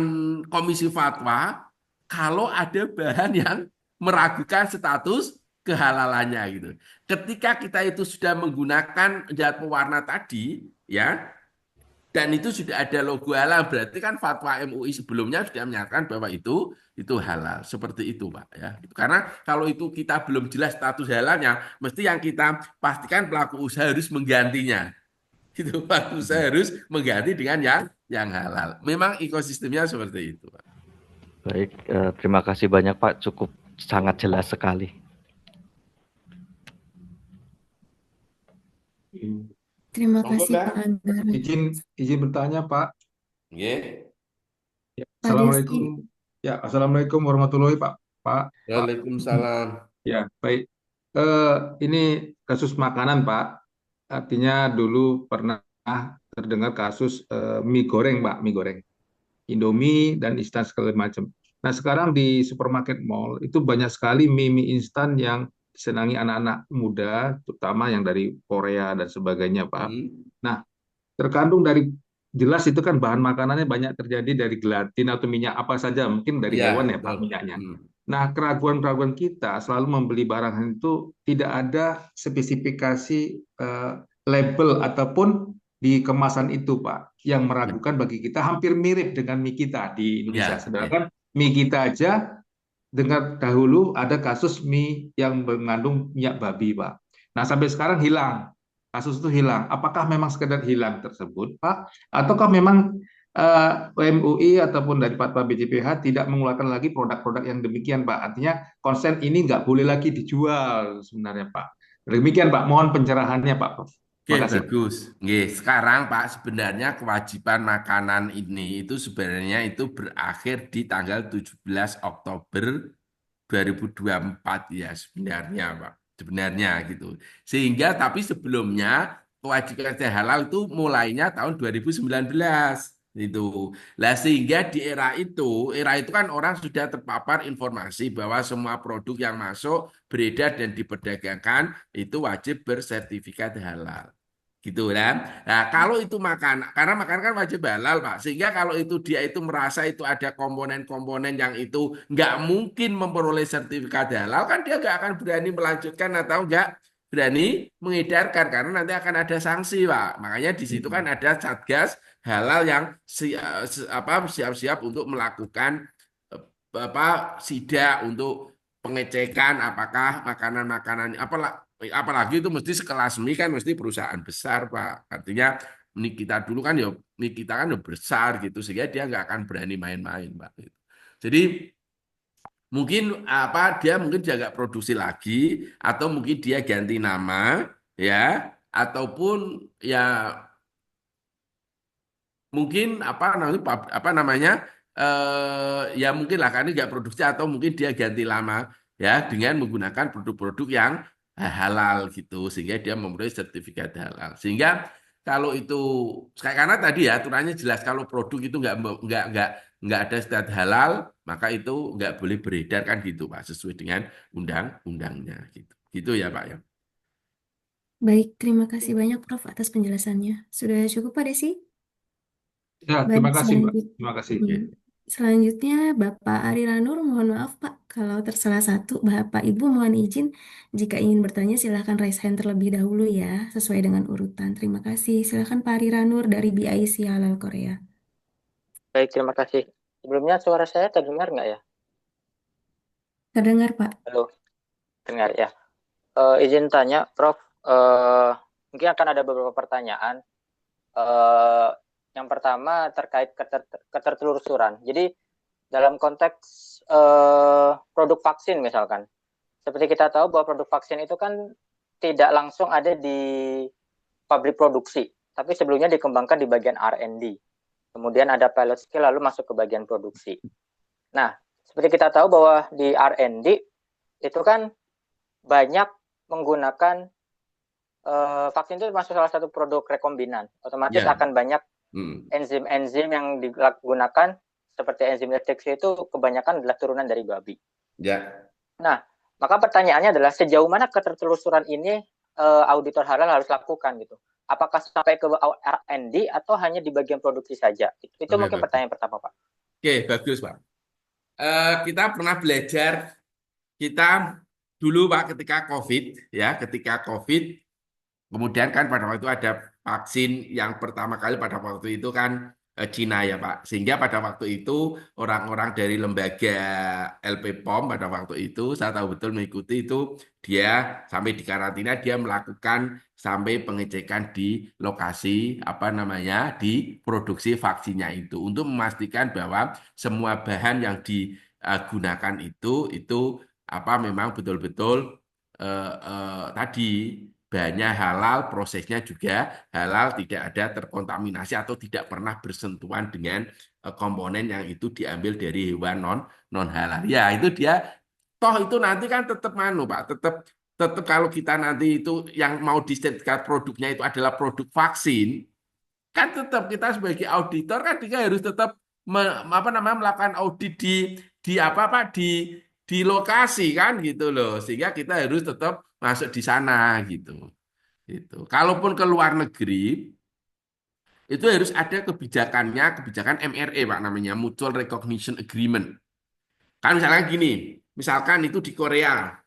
Speaker 2: komisi fatwa kalau ada bahan yang meragukan status kehalalannya gitu. Ketika kita itu sudah menggunakan zat pewarna tadi, ya, dan itu sudah ada logo halal, berarti kan fatwa MUI sebelumnya sudah menyatakan bahwa itu halal. Seperti itu, Pak, ya. Karena kalau itu kita belum jelas status halalnya, mesti yang kita pastikan pelaku usaha harus menggantinya. Itu pelaku usaha harus mengganti dengan yang halal. Memang ekosistemnya seperti itu, Pak.
Speaker 5: Baik, terima kasih banyak Pak, cukup sangat jelas sekali.
Speaker 1: Terima
Speaker 2: Monggo,
Speaker 1: kasih
Speaker 2: Mbak.
Speaker 1: Pak Anggara.
Speaker 6: Izin bertanya, Pak.
Speaker 2: Nggih.
Speaker 6: Ya,
Speaker 1: Pak Desi,
Speaker 6: Assalamualaikum. Ya, Assalamualaikum warahmatullahi Pak. Pak.
Speaker 2: Waalaikumsalam.
Speaker 6: Ya, baik. Ini kasus makanan, Pak. Artinya dulu pernah terdengar kasus mie goreng, Pak, mie goreng. Indomie dan instan segala macam. Nah, sekarang di supermarket mall itu banyak sekali mie instan yang disenangi anak-anak muda, terutama yang dari Korea dan sebagainya, Pak. Nah, terkandung dari jelas itu kan bahan makanannya banyak terjadi dari gelatin atau minyak apa saja, mungkin dari
Speaker 2: Ya,
Speaker 6: hewan ya, Pak,
Speaker 2: betul.
Speaker 6: minyaknya. Nah, keraguan-keraguan kita selalu membeli barang itu tidak ada spesifikasi label ataupun di kemasan itu, Pak, yang meragukan bagi kita hampir mirip dengan mie kita di Indonesia.
Speaker 2: Ya,
Speaker 6: Sedangkan mie kita aja dengar dahulu ada kasus mie yang mengandung minyak babi, Pak. Nah, sampai sekarang hilang. Kasus itu hilang. Apakah memang sekedar hilang tersebut, Pak? Ataukah memang MUI ataupun dari Fatwa BJPH tidak mengeluarkan lagi produk-produk yang demikian, Pak? Artinya konsen ini nggak boleh lagi dijual sebenarnya, Pak. Demikian, Pak. Mohon pencerahannya, Pak Prof.
Speaker 2: Oke,
Speaker 6: Terima kasih.
Speaker 2: bagus. Nggih, sekarang Pak, sebenarnya kewajiban makanan ini itu sebenarnya itu berakhir di tanggal 17 Oktober 2024 ya sebenarnya, Pak. Sebenarnya gitu. Sehingga tapi sebelumnya kewajiban halal itu mulainya tahun 2019 itu. Lah sehingga di era itu kan orang sudah terpapar informasi bahwa semua produk yang masuk beredar dan diperdagangkan itu wajib bersertifikat halal. Gitu kan. Nah, kalau itu makan, karena makan kan wajib halal, Pak. Sehingga kalau itu dia itu merasa itu ada komponen-komponen yang itu nggak mungkin memperoleh sertifikat halal, kan dia nggak akan berani melanjutkan atau nggak berani mengedarkan karena nanti akan ada sanksi, Pak. Makanya di situ kan ada Satgas Halal yang siap-siap untuk melakukan sidak untuk pengecekan apakah makanan-makanan apalagi itu mesti sekelas mie kan mesti perusahaan besar, Pak. Artinya mie kita dulu kan ya mie kita kan ya besar gitu sehingga dia nggak akan berani main-main, Pak. Jadi mungkin dia mungkin jaga produksi lagi atau mungkin dia ganti nama ya ataupun ya mungkin apa namanya ya mungkin lah karena nggak produksi atau mungkin dia ganti lama ya dengan menggunakan produk-produk yang halal gitu sehingga dia memperoleh sertifikat halal sehingga kalau itu karena tadi ya aturannya jelas kalau produk itu nggak ada stat halal maka itu nggak boleh beredar kan gitu Pak sesuai dengan undang-undangnya gitu ya Pak ya.
Speaker 1: baik, terima kasih banyak Prof atas penjelasannya. Sudah cukup Pak Desi?
Speaker 6: Ya,
Speaker 1: Baik,
Speaker 6: terima kasih, Mbak. Terima kasih.
Speaker 1: Selanjutnya Bapak Ari Ranur, mohon maaf Pak kalau tersalah satu. Bapak Ibu mohon izin jika ingin bertanya silahkan raise hand terlebih dahulu ya sesuai dengan urutan. Terima kasih. Silahkan Pak Ari Ranur dari BIC Halal Korea.
Speaker 7: Baik, terima kasih. Sebelumnya suara saya terdengar nggak ya?
Speaker 1: Terdengar Pak.
Speaker 7: Halo, dengar ya. Izin tanya, Prof. Mungkin akan ada beberapa pertanyaan. Yang pertama terkait ketertelusuran. Jadi dalam konteks produk vaksin misalkan, seperti kita tahu bahwa produk vaksin itu kan tidak langsung ada di pabrik produksi, tapi sebelumnya dikembangkan di bagian R&D. Kemudian ada pilot scale lalu masuk ke bagian produksi. Nah, seperti kita tahu bahwa di R&D itu kan banyak menggunakan vaksin itu masuk salah satu produk rekombinan. Otomatis akan banyak enzim-enzim yang digunakan seperti enzim deteksi itu kebanyakan adalah turunan dari babi.
Speaker 2: Ya.
Speaker 7: Nah, maka pertanyaannya adalah sejauh mana ketertelusuran ini auditor halal harus lakukan gitu. Apakah sampai ke R&D atau hanya di bagian produksi saja? Itu mungkin pertanyaan pertama, Pak.
Speaker 2: Oke, bagus, Pak. kita pernah belajar, kita dulu Pak ketika COVID, ya ketika COVID, kemudian kan pada waktu itu ada vaksin yang pertama kali pada waktu itu kan Cina ya Pak. Sehingga pada waktu itu orang-orang dari lembaga LP POM pada waktu itu saya tahu betul mengikuti itu, dia sampai di karantina, dia melakukan sampai pengecekan di lokasi apa namanya di produksi vaksinnya itu untuk memastikan bahwa semua bahan yang digunakan itu apa memang betul-betul tadi bahannya halal, prosesnya juga halal, tidak ada terkontaminasi atau tidak pernah bersentuhan dengan komponen yang itu diambil dari hewan non halal. Ya, itu dia toh itu nanti kan tetap Pak, tetap kalau kita nanti itu yang mau disertifikat produknya itu adalah produk vaksin, kan tetap kita sebagai auditor kan kita harus tetap apa namanya melakukan audit di apa Pak di lokasi kan gitu loh, sehingga kita harus tetap masuk di sana gitu. Gitu. Kalaupun ke luar negeri itu harus ada kebijakannya, kebijakan MRE Pak namanya Mutual Recognition Agreement. Kan misalnya gini, misalkan itu di Korea.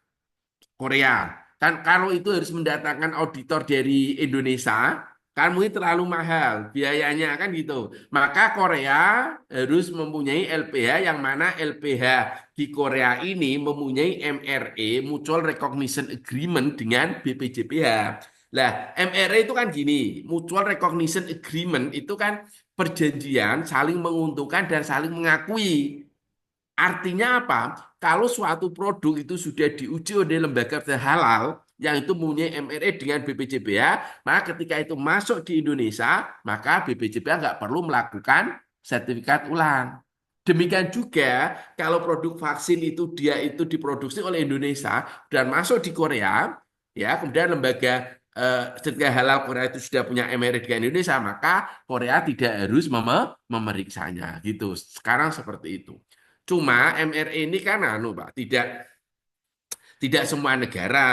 Speaker 2: Kan kalau itu harus mendatangkan auditor dari Indonesia, kan mungkin terlalu mahal biayanya kan gitu. Maka Korea harus mempunyai LPH yang mana LPH di Korea ini mempunyai MRE, Mutual Recognition Agreement dengan BPJPH. Lah, MRE itu kan gini, Mutual Recognition Agreement itu kan perjanjian saling menguntungkan dan saling mengakui. Artinya apa? Kalau suatu produk itu sudah diuji oleh lembaga halal yang itu mempunyai MRE dengan BPJPH, maka ketika itu masuk di Indonesia, maka BPJPH nggak perlu melakukan sertifikat ulang. Demikian juga kalau produk vaksin itu dia itu diproduksi oleh Indonesia dan masuk di Korea, ya kemudian lembaga sertifikat halal Korea itu sudah punya MRE dengan Indonesia, maka Korea tidak harus memeriksanya gitu. Sekarang seperti itu. Cuma MRE ini kan Pak, tidak semua negara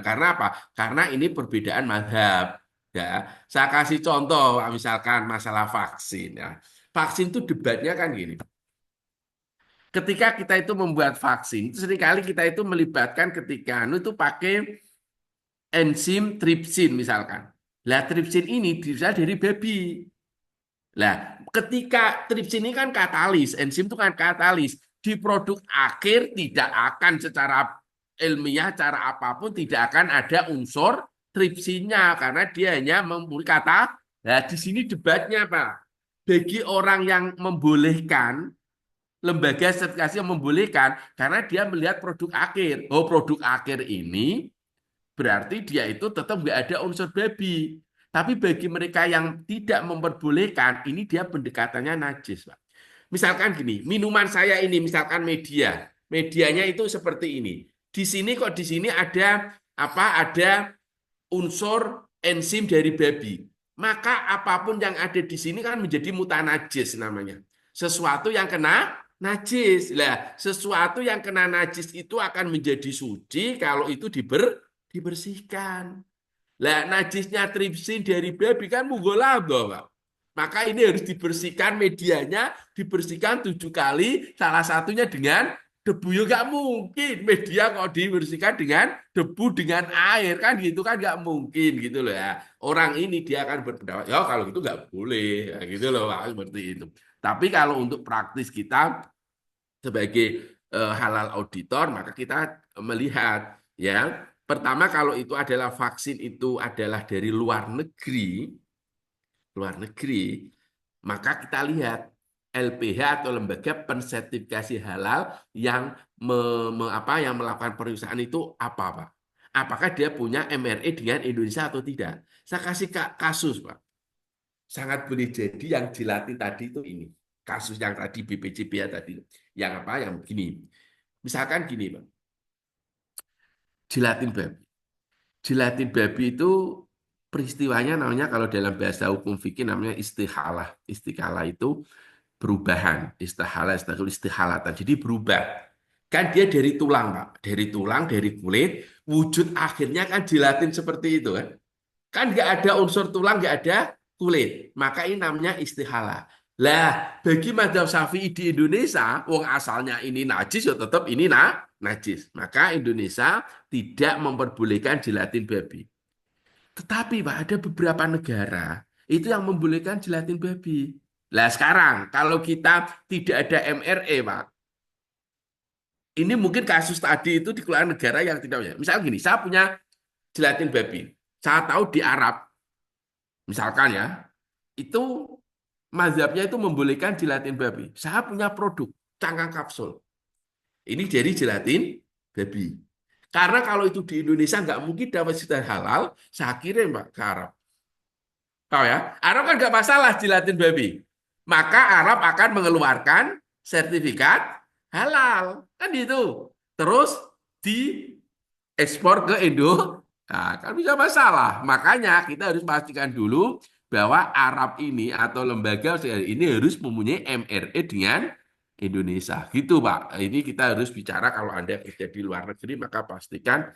Speaker 2: karena apa? Karena ini perbedaan mazhab. Ya, saya kasih contoh, misalkan masalah vaksin. Ya. Vaksin itu debatnya kan gini. Ketika kita itu membuat vaksin, seringkali kita itu melibatkan ketika itu pakai enzim tripsin misalkan. Lah tripsin ini bisa dari babi. Lah, ketika tripsin ini kan katalis, enzim itu kan katalis. Di produk akhir tidak akan secara ilmiah, cara apapun tidak akan ada unsur tripsinnya karena dia hanya mempunyai kata. Nah, di sini debatnya Pak. Bagi orang yang membolehkan, lembaga sertifikasi yang membolehkan karena dia melihat produk akhir. Oh, produk akhir ini berarti dia itu tetap nggak ada unsur babi. Tapi bagi mereka yang tidak memperbolehkan, ini dia pendekatannya najis, Pak. Misalkan gini, minuman saya ini misalkan medianya itu seperti ini. Di sini kok di sini ada apa? Ada unsur enzim dari babi. Maka apapun yang ada di sini kan menjadi mutanajis namanya. Sesuatu yang kena najis. Lah, sesuatu yang kena najis itu akan menjadi suci kalau itu dibersihkan. Lah najisnya tripsin dari babi kan munggolabo, Pak. Maka ini harus dibersihkan medianya, dibersihkan 7 kali, salah satunya dengan debu. Ya nggak mungkin media kok dibersihkan dengan debu dengan air kan gitu kan nggak mungkin gitu loh ya. Orang ini dia akan berpendapat ya kalau gitu nggak boleh ya, gitu loh Pak, seperti itu. Tapi kalau untuk praktis kita sebagai halal auditor maka kita melihat ya. Pertama kalau itu adalah vaksin itu adalah dari luar negeri, maka kita lihat LPH atau lembaga pensertifikasi halal yang yang melakukan pemeriksaan itu apa, Pak? Apakah dia punya MRE dengan Indonesia atau tidak? Saya kasih kasus, Pak. Sangat boleh jadi yang dilatih tadi itu ini. Kasus yang tadi BPJPH tadi. Yang apa? Yang begini. Misalkan gini, Pak. Jilatin babi itu peristiwanya namanya kalau dalam bahasa hukum fikih namanya istihalah. Istihalah itu perubahan. Istihalatan. Jadi berubah. Kan dia dari tulang, Pak. Dari tulang, dari kulit. Wujud akhirnya kan jilatin seperti itu kan. Kan nggak ada unsur tulang, nggak ada kulit. Maka ini namanya istihalah. Lah, bagi mazhab Syafi'i di Indonesia, wong asalnya ini najis ya tetap ini najis. Maka Indonesia tidak memperbolehkan jelatin babi. Tetapi Pak, ada beberapa negara itu yang membolehkan jelatin babi. Lah sekarang, kalau kita tidak ada MRE, Pak, ini mungkin kasus tadi itu dikeluarkan negara yang tidak punya. Misal gini, saya punya jelatin babi. Saya tahu di Arab, misalkan ya, itu mazhabnya itu membolehkan jelatin babi. Saya punya produk cangkang kapsul. Ini dari jelatin babi. Karena kalau itu di Indonesia nggak mungkin dapat sudah halal, saya kirim Pak ke Arab. Tahu ya? Arab kan nggak masalah jelatin babi. Maka Arab akan mengeluarkan sertifikat halal. Kan itu. Terus diekspor ke Indo. Nah, kan bisa masalah. Makanya kita harus pastikan dulu bahwa Arab ini atau lembaga ini harus mempunyai MRE dengan Indonesia. Gitu, Pak. Ini kita harus bicara kalau Anda kerja di luar negeri, maka pastikan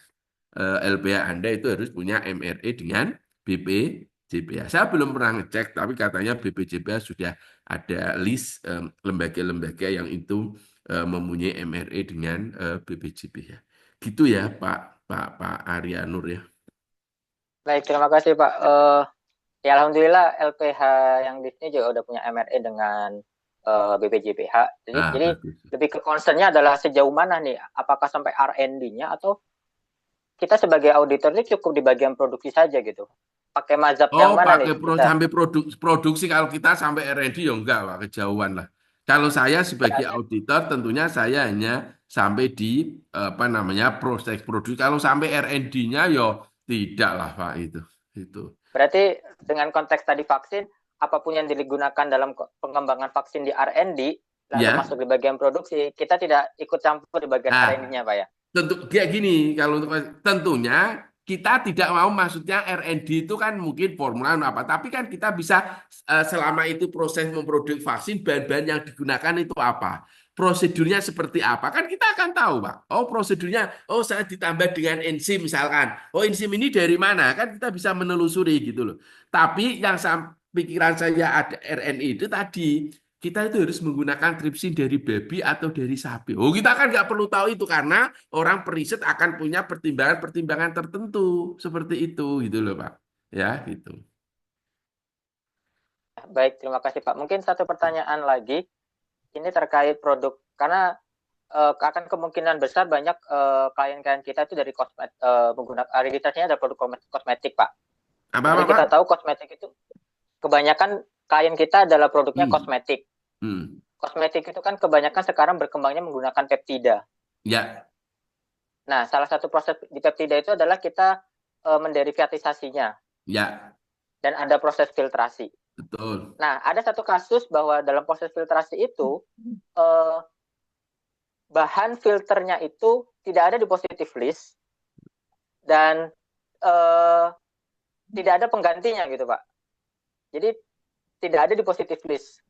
Speaker 2: LPH Anda itu harus punya MRE dengan BPJPH. Saya belum pernah ngecek, tapi katanya BPJPH sudah ada list lembaga-lembaga yang itu mempunyai MRE dengan BPJPH. Gitu ya, Pak Arya Nur ya.
Speaker 7: Baik, terima kasih Pak. Ya Alhamdulillah LPH yang di sini juga udah punya MRE dengan BPJPH. Jadi lebih ke concernnya adalah sejauh mana nih, apakah sampai R&D-nya atau kita sebagai auditor ini cukup di bagian produksi saja gitu. Pakai mazhab yang mana nih?
Speaker 2: Sampai produksi kalau kita sampai R&D ya enggak, Pak, kejauhan lah. Kalau saya sebagai auditor tentunya saya hanya sampai di proses produksi. Kalau sampai R&D-nya ya tidak lah, Pak, itu.
Speaker 7: Berarti dengan konteks tadi vaksin, apapun yang digunakan dalam pengembangan vaksin di R&D, lalu masuk di bagian produksi, kita tidak ikut campur di bagian R&D-nya, Pak ya?
Speaker 2: Tentu kayak gini, kalau tentunya kita tidak mau, maksudnya R&D itu kan mungkin formula apa, tapi kan kita bisa selama itu proses memproduksi vaksin, bahan-bahan yang digunakan itu apa, prosedurnya seperti apa, kan kita akan tahu, Pak. Oh, prosedurnya, oh saya ditambah dengan enzim misalkan, oh enzim ini dari mana, kan kita bisa menelusuri gitu loh. Tapi yang pikiran saya ada RNI itu tadi, kita itu harus menggunakan tripsin dari babi atau dari sapi. Oh, kita kan nggak perlu tahu itu karena orang periset akan punya pertimbangan-pertimbangan tertentu seperti itu, gitu loh, Pak. Ya, gitu.
Speaker 7: Baik, terima kasih, Pak. Mungkin satu pertanyaan lagi, ini terkait produk, karena akan kemungkinan besar banyak klien-klien kita itu dari menggunakan registrasinya ada produk kosmetik, Pak. Jadi kita tahu kosmetik itu kebanyakan klien kita adalah produknya kosmetik. Kosmetik itu kan kebanyakan sekarang berkembangnya menggunakan peptida.
Speaker 2: Ya.
Speaker 7: Nah, salah satu proses di peptida itu adalah kita menderivatisasinya.
Speaker 2: Ya.
Speaker 7: Dan ada proses filtrasi.
Speaker 2: Betul.
Speaker 7: Nah, ada satu kasus bahwa dalam proses filtrasi itu bahan filternya itu tidak ada di positive list dan tidak ada penggantinya gitu, Pak. Jadi tidak ada di positive list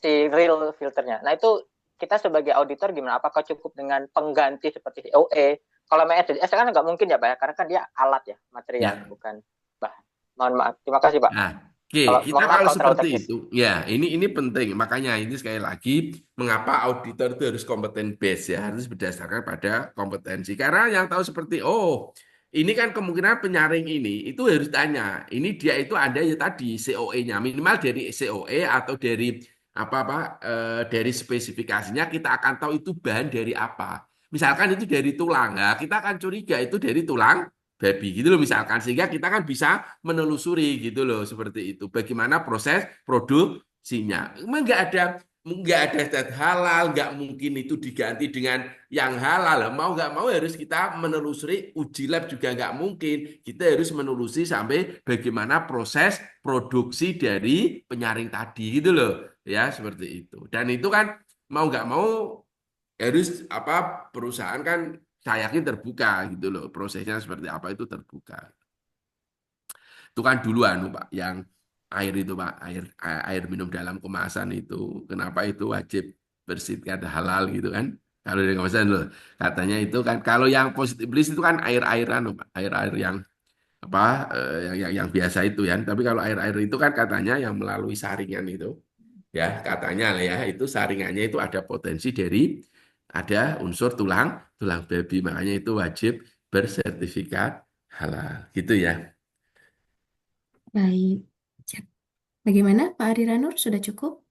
Speaker 7: si real filternya. Nah, itu kita sebagai auditor gimana? Apakah cukup dengan pengganti seperti COE? Kalau MSDS kan nggak mungkin ya, Pak ya, karena kan dia alat ya, material, bukan bahan. Mohon maaf. Terima kasih, Pak.
Speaker 2: Nah, kita kalau seperti itu, ya ini penting. Makanya ini sekali lagi, mengapa auditor itu harus kompeten base ya, harus berdasarkan pada kompetensi. Karena yang tahu seperti, ini kan kemungkinan penyaring ini itu harus tanya. Ini dia itu ada ya tadi COE-nya minimal dari COE atau dari dari spesifikasinya kita akan tahu itu bahan dari apa. Misalkan itu dari tulang, nah kita akan curiga itu dari tulang babi gitu loh misalkan, sehingga kita kan bisa menelusuri gitu loh seperti itu. Bagaimana proses produksinya? Nggak ada zat halal, nggak mungkin itu diganti dengan yang halal. Mau nggak mau harus kita menelusuri, uji lab juga nggak mungkin. Kita harus menelusuri sampai bagaimana proses produksi dari penyaring tadi gitu loh. Ya, seperti itu. Dan itu kan mau nggak mau harus perusahaan kan saya yakin terbuka gitu loh. Prosesnya seperti apa itu terbuka. Itu kan duluan Pak, yang air itu Pak, air minum dalam kemasan itu. Kenapa itu wajib bersertifikat halal gitu kan? Kalau dari kemasan loh, katanya itu kan kalau yang positif list itu kan air-airan Pak, air-air yang yang biasa itu ya. Tapi kalau air-air itu kan katanya yang melalui saringan itu ya katanya lah ya, itu saringannya itu ada potensi dari ada unsur tulang tulang babi, makanya itu wajib bersertifikat halal gitu ya.
Speaker 1: Baik. Siap. Bagaimana Pak Ariranur? Sudah cukup?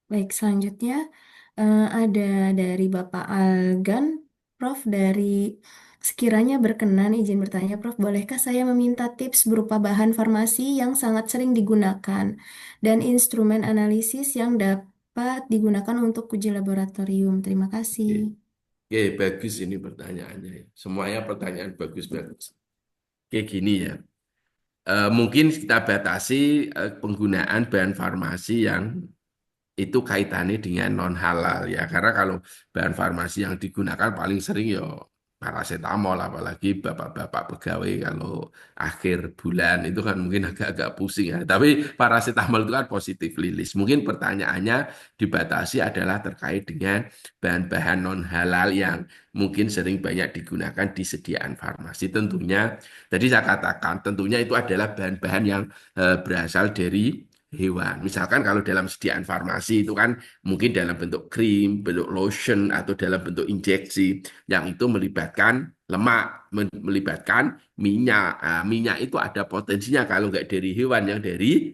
Speaker 1: Baik, selanjutnya ada dari Bapak Algan, Prof. Dari sekiranya berkenan izin bertanya, Prof. Bolehkah saya meminta tips berupa bahan farmasi yang sangat sering digunakan dan instrumen analisis yang dapat digunakan untuk uji laboratorium? Terima kasih.
Speaker 2: Oke, bagus ini pertanyaannya. Semuanya pertanyaan bagus-bagus. Oke, gini ya. Mungkin kita batasi penggunaan bahan farmasi yang itu kaitannya dengan non halal ya, karena kalau bahan farmasi yang digunakan paling sering ya paracetamol, apalagi bapak-bapak pegawai kalau akhir bulan itu kan mungkin agak-agak pusing ya, tapi paracetamol itu kan positif lilis. Mungkin pertanyaannya dibatasi adalah terkait dengan bahan-bahan non halal yang mungkin sering banyak digunakan di sediaan farmasi. Tentunya tadi saya katakan tentunya itu adalah bahan-bahan yang berasal dari hewan. Misalkan kalau dalam sediaan farmasi itu kan mungkin dalam bentuk krim, bentuk lotion, atau dalam bentuk injeksi yang itu melibatkan lemak, melibatkan minyak. Nah, minyak itu ada potensinya kalau nggak dari hewan, yang dari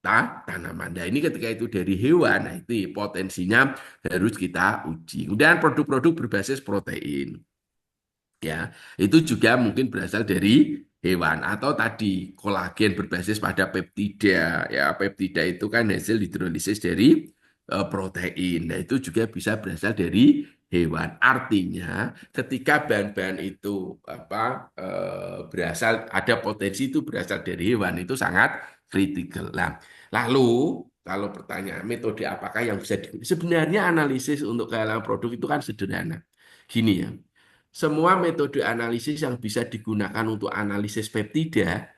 Speaker 2: tanaman. Nah, ini ketika itu dari hewan, nah itu potensinya harus kita uji. Kemudian produk-produk berbasis protein. Ya, itu juga mungkin berasal dari hewan atau tadi kolagen berbasis pada peptida. Ya, peptida itu kan hasil hidrolisis dari protein. Nah, itu juga bisa berasal dari hewan. Artinya, ketika bahan-bahan itu apa berasal ada potensi itu berasal dari hewan itu sangat kritikal. Nah, lalu kalau pertanyaan metode apakah yang bisa digunakan? Sebenarnya analisis untuk kehalauan produk itu kan sederhana. Gini ya. Semua metode analisis yang bisa digunakan untuk analisis peptida,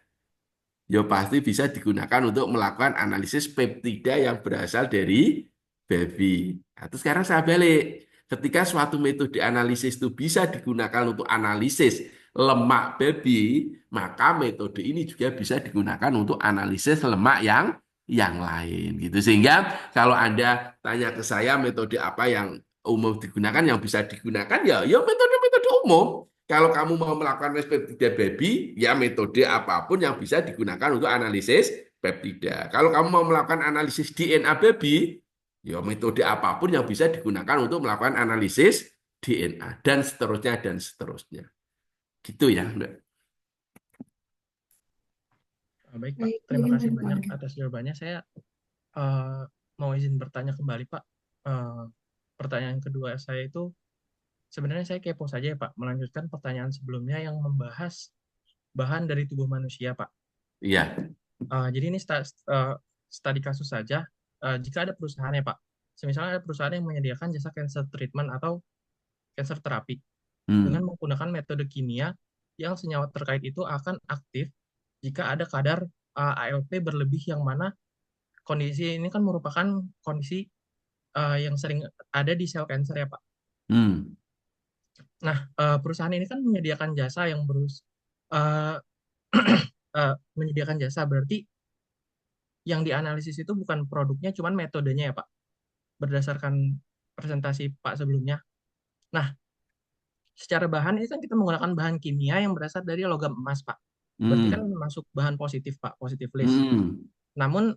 Speaker 2: ya pasti bisa digunakan untuk melakukan analisis peptida yang berasal dari babi. Nah, terus sekarang saya balik. Ketika suatu metode analisis itu bisa digunakan untuk analisis lemak babi, maka metode ini juga bisa digunakan untuk analisis lemak yang lain gitu. Sehingga kalau Anda tanya ke saya metode apa yang umum digunakan, yang bisa digunakan ya metode-metode umum. Kalau kamu mau melakukan peptida babi, ya metode apapun yang bisa digunakan untuk analisis peptida. Kalau kamu mau melakukan analisis DNA babi, ya metode apapun yang bisa digunakan untuk melakukan analisis DNA dan seterusnya dan seterusnya. Gitu ya, Mbak.
Speaker 8: Baik, Pak.
Speaker 1: Baik,
Speaker 8: Terima kasih
Speaker 1: bagaimana Pak
Speaker 8: banyak
Speaker 1: Algan?
Speaker 8: atas jawabannya. Saya mau izin bertanya kembali, Pak. Pertanyaan kedua saya itu sebenarnya saya kepo saja ya, Pak, melanjutkan pertanyaan sebelumnya yang membahas bahan dari tubuh manusia, Pak.
Speaker 2: Iya.
Speaker 8: Jadi ini studi kasus saja. Jika ada perusahaan ya, Pak, misalnya ada perusahaan yang menyediakan jasa cancer treatment atau cancer terapi dengan menggunakan metode kimia yang senyawa terkait itu akan aktif jika ada kadar ALP berlebih, yang mana kondisi ini kan merupakan kondisi yang sering ada di sel kanker ya, Pak. Nah, perusahaan ini kan menyediakan jasa yang menyediakan jasa, berarti yang dianalisis itu bukan produknya, cuman metodenya ya, Pak, berdasarkan presentasi Pak sebelumnya. Nah, secara bahan ini kan kita menggunakan bahan kimia yang berasal dari logam emas, Pak. Berarti kan masuk bahan positif, Pak, positif list. Namun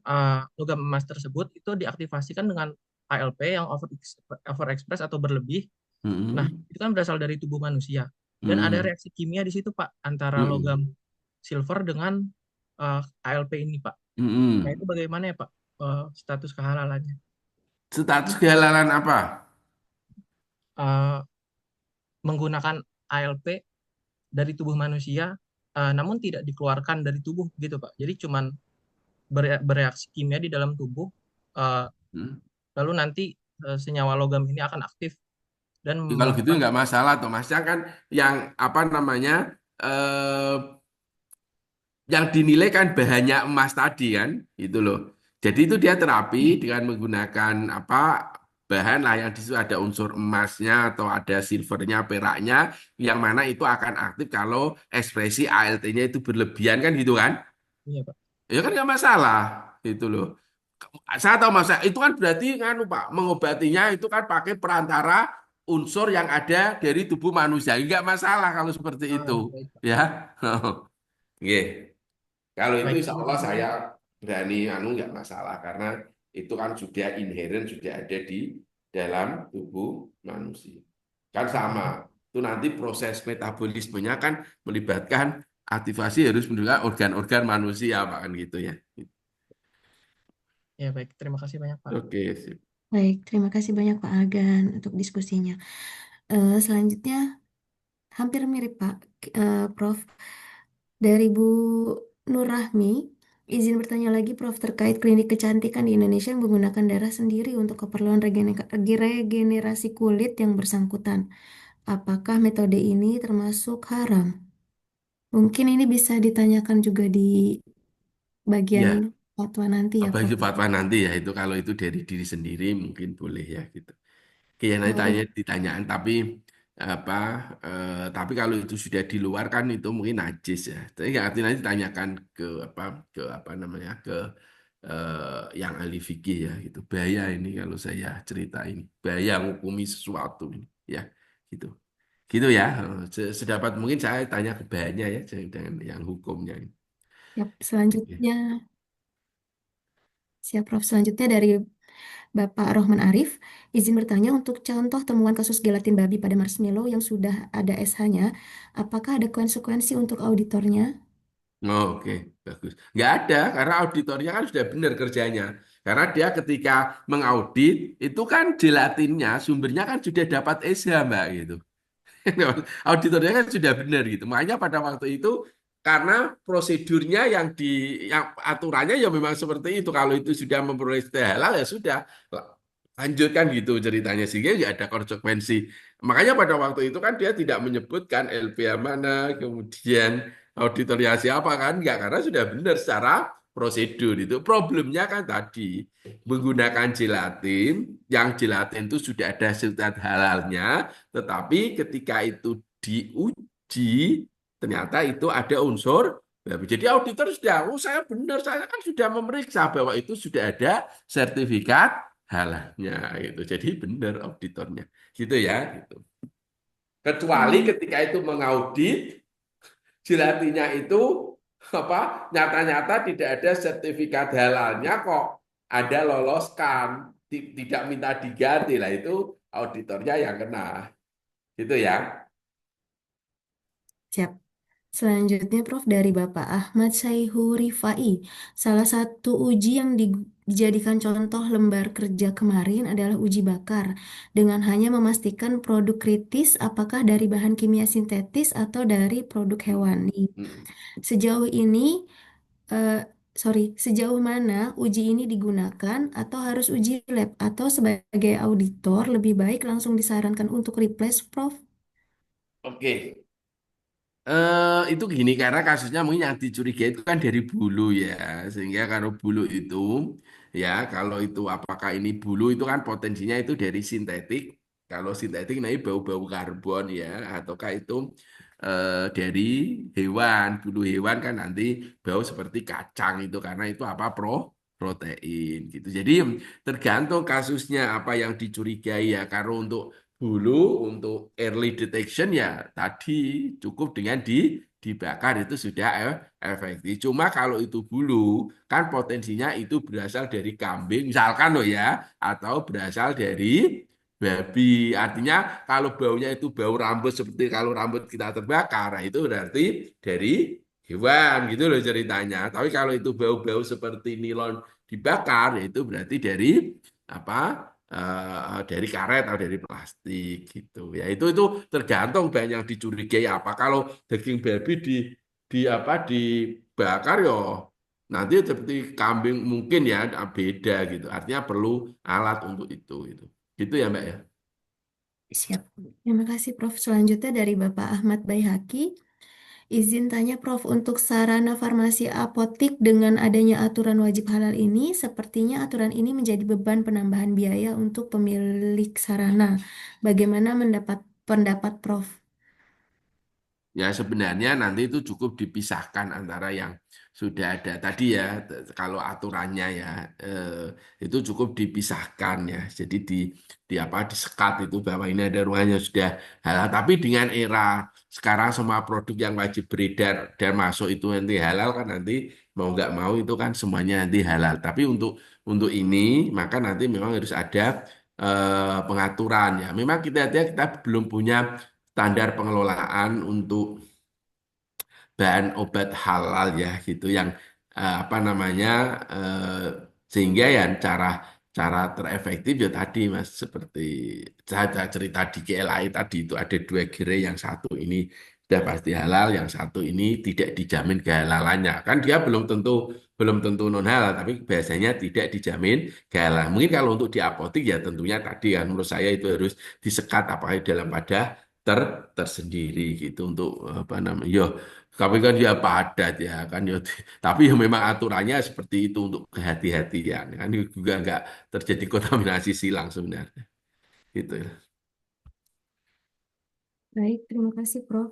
Speaker 8: logam emas tersebut itu diaktifasikan dengan ALP yang overexpress atau berlebih. Nah, itu kan berasal dari tubuh manusia. Dan ada reaksi kimia di situ, Pak, antara logam silver dengan ALP ini, Pak. Nah, itu bagaimana ya, Pak, status kehalalannya?
Speaker 2: Status kehalalan apa?
Speaker 8: Menggunakan ALP dari tubuh manusia, namun tidak dikeluarkan dari tubuh, gitu, Pak. Jadi cuman bereaksi kimia di dalam tubuh, lalu nanti senyawa logam ini akan aktif dan
Speaker 2: kalau gitu nggak masalah, toh Masnya kan yang apa namanya yang dinilai kan bahannya emas tadi kan, itu loh. Jadi itu dia terapi dengan menggunakan apa bahan lah yang di situ ada unsur emasnya atau ada silvernya, peraknya, yang mana itu akan aktif kalau ekspresi ALT-nya itu berlebihan kan gitu kan?
Speaker 8: Iya, Pak.
Speaker 2: Ya kan nggak masalah itu loh. Saya tahu masa itu kan berarti kan Pak mengobatinya itu kan pakai perantara unsur yang ada dari tubuh manusia. Nggak masalah kalau seperti itu
Speaker 8: Baik, Pak.
Speaker 2: ya. Oke. Kalau itu
Speaker 8: Baik,
Speaker 2: insya
Speaker 8: terima
Speaker 2: Allah
Speaker 8: kasih
Speaker 2: saya
Speaker 8: banyak.
Speaker 2: berani nggak masalah karena itu kan sudah inherent sudah ada di dalam tubuh manusia. Kan sama. Itu nanti proses metabolismenya kan melibatkan aktivasi harus mendengar organ-organ manusia Pak kan gitu ya.
Speaker 8: Ya, baik. Terima kasih banyak, Pak.
Speaker 2: Oke, sip.
Speaker 1: Baik, terima kasih banyak Pak Agan untuk diskusinya. Selanjutnya hampir mirip Pak, Prof. Dari Bu Nur Rahmi, izin bertanya lagi Prof terkait klinik kecantikan di Indonesia yang menggunakan darah sendiri untuk keperluan regenerasi kulit yang bersangkutan. Apakah metode ini termasuk haram? Mungkin ini bisa ditanyakan juga di bagian
Speaker 2: Ya,
Speaker 1: fatwa nanti ya
Speaker 2: apa
Speaker 1: Prof.
Speaker 2: itu fatwa nanti ya itu kalau itu dari diri sendiri mungkin boleh ya gitu. Oke, ya nanti
Speaker 1: Oh,
Speaker 2: tanya ditanyaan tapi apa tapi kalau itu sudah di luar kan itu mungkin najis ya. Tapi nggak arti nanti ditanyakan ke apa namanya ke yang ahli fikih ya gitu. Bahaya ini kalau saya cerita ini. Bahaya menghukumi sesuatu ini ya gitu. Gitu ya. Sedapat mungkin saya tanya ke bahannya ya jangan yang hukumnya ini.
Speaker 1: siap.
Speaker 2: Oke.
Speaker 1: Selanjutnya, siap Prof. Selanjutnya dari Bapak Rohman Arif, izin bertanya untuk contoh temuan kasus gelatin babi pada marshmallow yang sudah ada SH-nya, apakah ada konsekuensi untuk auditornya?
Speaker 2: Oh, oke, bagus. Nggak ada, karena auditornya kan sudah benar kerjanya. Karena dia ketika mengaudit, itu kan gelatinnya, sumbernya kan sudah dapat SH, Mbak, gitu. Auditornya kan sudah benar gitu. Makanya pada waktu itu, karena prosedurnya yang aturannya ya memang seperti itu. Kalau itu sudah memperoleh halal, ya sudah. Lanjutkan gitu ceritanya, sehingga nggak ada konsekuensi. Makanya pada waktu itu kan dia tidak menyebutkan LPA mana, kemudian auditornya siapa kan enggak karena sudah benar secara prosedur itu. Problemnya kan tadi menggunakan gelatin, yang gelatin itu sudah ada zat halalnya, tetapi ketika itu diuji ternyata itu ada unsur babi. Jadi auditor sudah, oh saya benar, saya kan sudah memeriksa bahwa itu sudah ada sertifikat halalnya gitu. Jadi benar auditornya. Gitu ya, gitu. Kecuali
Speaker 1: Hmm,
Speaker 2: ketika itu mengaudit jelatinya itu apa nyata-nyata tidak ada sertifikat halalnya kok ada loloskan tidak minta diganti lah itu auditornya yang kena gitu ya.
Speaker 1: siap. Selanjutnya, Prof, dari Bapak Ahmad Syaihu Rifai. Salah satu uji yang dijadikan contoh lembar kerja kemarin adalah uji bakar, dengan hanya memastikan produk kritis apakah dari bahan kimia sintetis atau dari produk
Speaker 2: Hmm.
Speaker 1: hewani.
Speaker 2: Hmm.
Speaker 1: Sejauh ini, eh, sejauh mana uji ini digunakan atau harus uji lab atau sebagai auditor lebih baik langsung disarankan untuk replace, Prof?
Speaker 2: Oke. Itu gini karena kasusnya mungkin yang dicurigai itu kan dari bulu ya sehingga kalau bulu itu ya kalau itu apakah ini bulu itu kan potensinya itu dari sintetik kalau sintetik nanti bau-bau karbon ya ataukah itu dari hewan bulu hewan kan nanti bau seperti kacang itu karena itu apa protein gitu jadi tergantung kasusnya apa yang dicurigai ya kalau untuk dulu untuk early detection ya tadi cukup dengan dibakar itu sudah efektif. Cuma kalau itu bulu kan potensinya itu berasal dari kambing misalkan loh ya atau berasal dari babi. Artinya kalau baunya itu bau rambut seperti kalau rambut kita terbakar nah itu berarti dari hewan gitu loh ceritanya. Tapi kalau itu bau-bau seperti nilon dibakar ya itu berarti dari apa dari karet atau dari plastik gitu ya itu tergantung bahan yang dicurigai apa kalau daging babi di apa dibakar ya nanti seperti kambing mungkin ya beda gitu artinya perlu alat untuk itu gitu ya Mbak ya.
Speaker 1: Siap. Terima kasih, Prof. Selanjutnya dari Bapak Ahmad Baihaki. Izin tanya Prof, untuk sarana farmasi apotik dengan adanya aturan wajib halal ini, sepertinya aturan ini menjadi beban penambahan biaya untuk pemilik sarana. Bagaimana pendapat Prof?
Speaker 2: Ya sebenarnya nanti itu cukup dipisahkan antara yang sudah ada tadi ya, kalau aturannya ya itu cukup dipisahkan ya. Jadi di apa disekat itu bahwa ini ada ruangannya sudah halal. Tapi dengan era sekarang semua produk yang wajib beredar dan masuk itu nanti halal kan nanti mau nggak mau itu kan semuanya nanti halal. Tapi untuk ini maka nanti memang harus ada pengaturan ya. Memang kita belum punya standar pengelolaan untuk bahan obat halal ya gitu yang apa namanya eh, sehingga ya cara cara terefektif ya tadi Mas seperti saya cerita di GLI tadi itu ada dua gerai yang satu ini sudah pasti halal yang satu ini tidak dijamin kehalalannya kan dia belum tentu non halal tapi biasanya tidak dijamin kehalalan mungkin kalau untuk di apotik ya tentunya tadi kan menurut saya itu harus disekat apakah dalam pada ter tersendiri gitu untuk apa namanya yo tapi kan ya padat ya kan ya tapi ya memang aturannya seperti itu untuk kehati-hatian kan juga nggak terjadi kontaminasi silang sebenarnya gitu ya.
Speaker 1: Baik, terima kasih Prof.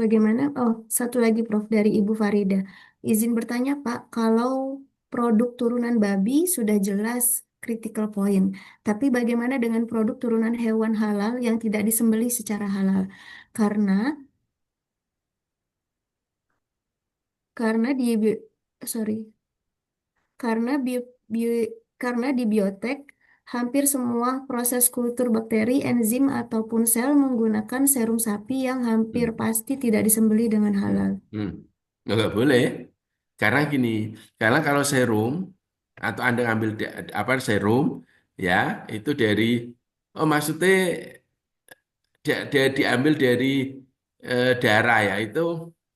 Speaker 1: Bagaimana? Oh, satu lagi Prof dari Ibu Farida. Izin bertanya Pak, kalau produk turunan babi sudah jelas critical point, tapi bagaimana dengan produk turunan hewan halal yang tidak disembelih secara halal? Karena karena di sorry, karena bi- karena di biotek hampir semua proses kultur bakteri, enzim ataupun sel menggunakan serum sapi yang hampir
Speaker 2: Hmm.
Speaker 1: pasti tidak disembelih dengan
Speaker 2: Hmm.
Speaker 1: halal.
Speaker 2: Hmm. Nggak boleh karena gini karena kalau serum atau Anda ngambil apa serum ya itu dari oh maksudnya dia diambil dari darah ya itu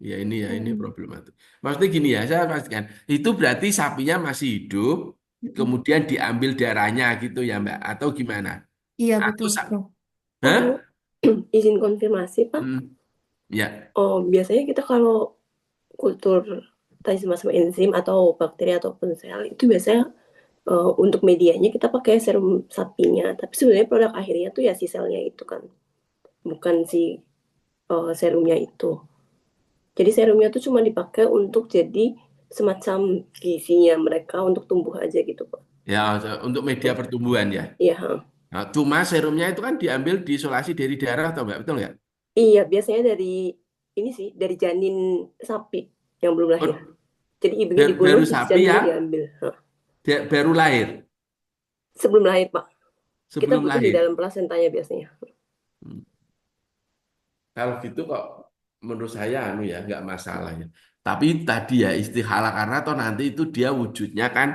Speaker 2: ya ini
Speaker 1: Hmm.
Speaker 2: problematik. Maksudnya gini ya saya pastikan itu berarti sapinya masih hidup
Speaker 1: Mm-mm.
Speaker 2: kemudian diambil darahnya gitu ya Mbak atau gimana?
Speaker 1: Iya
Speaker 2: Atau
Speaker 1: betul, Prof.
Speaker 2: Hah?
Speaker 9: Oh, izin konfirmasi, Pak.
Speaker 2: Hmm, ya.
Speaker 9: Oh, biasanya kita kalau kultur tadi semacam enzim atau bakteri ataupun sel itu biasanya untuk medianya kita pakai serum sapinya. Tapi sebenarnya produk akhirnya tuh ya si selnya itu kan, bukan si serumnya itu. Jadi serumnya tuh cuma dipakai untuk jadi semacam gizinya mereka untuk tumbuh aja gitu, Pak.
Speaker 2: Ya untuk media pertumbuhan ya.
Speaker 9: Iya, ha.
Speaker 2: Nah, cuma serumnya itu kan diambil diisolasi dari darah atau Mbak betul nggak?
Speaker 9: Iya, biasanya dari ini sih, dari janin sapi yang belum lahir.
Speaker 2: Oh,
Speaker 9: Jadi ibunya dibunuh,
Speaker 2: baru
Speaker 9: terus
Speaker 2: sapi
Speaker 9: janinnya
Speaker 2: yang
Speaker 9: diambil. Hah.
Speaker 2: baru lahir
Speaker 9: Sebelum lahir, Pak. Kita
Speaker 2: sebelum
Speaker 9: butuh di
Speaker 2: lahir.
Speaker 9: dalam plasentanya biasanya.
Speaker 2: Hmm. Kalau gitu kok menurut saya anu ya nggak masalah ya. Tapi tadi ya istihalah karena toh nanti itu dia wujudnya kan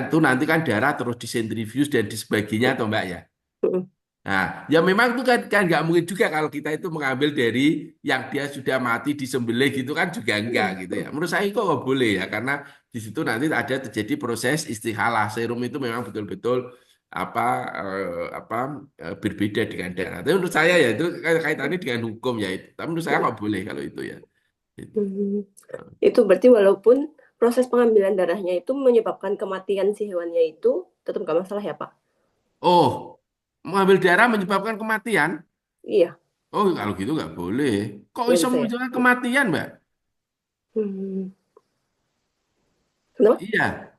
Speaker 2: itu nanti kan darah terus disentrifuge dan di sebagainya toh Mbak ya.
Speaker 9: Mm-mm.
Speaker 2: Nah, ya memang itu kan nggak mungkin juga kalau kita itu mengambil dari yang dia sudah mati disembelih gitu kan juga enggak gitu ya. Menurut saya kok nggak boleh ya karena di situ nanti ada terjadi proses istihalah. Serum itu memang betul-betul apa berbeda dengan darah. Tapi menurut saya ya itu kaitannya dengan hukum ya itu. Tapi menurut saya nggak boleh kalau itu ya. Itu.
Speaker 9: Mm. Itu berarti walaupun proses pengambilan darahnya itu menyebabkan kematian si hewannya itu, tetap nggak masalah ya, Pak?
Speaker 2: Oh, mengambil darah menyebabkan kematian?
Speaker 9: Iya,
Speaker 2: Oh, kalau gitu nggak boleh. Kok
Speaker 9: nggak
Speaker 2: bisa
Speaker 9: bisa ya?
Speaker 2: menyebabkan kematian, Mbak?
Speaker 9: Hmm. Kenapa?
Speaker 2: Iya.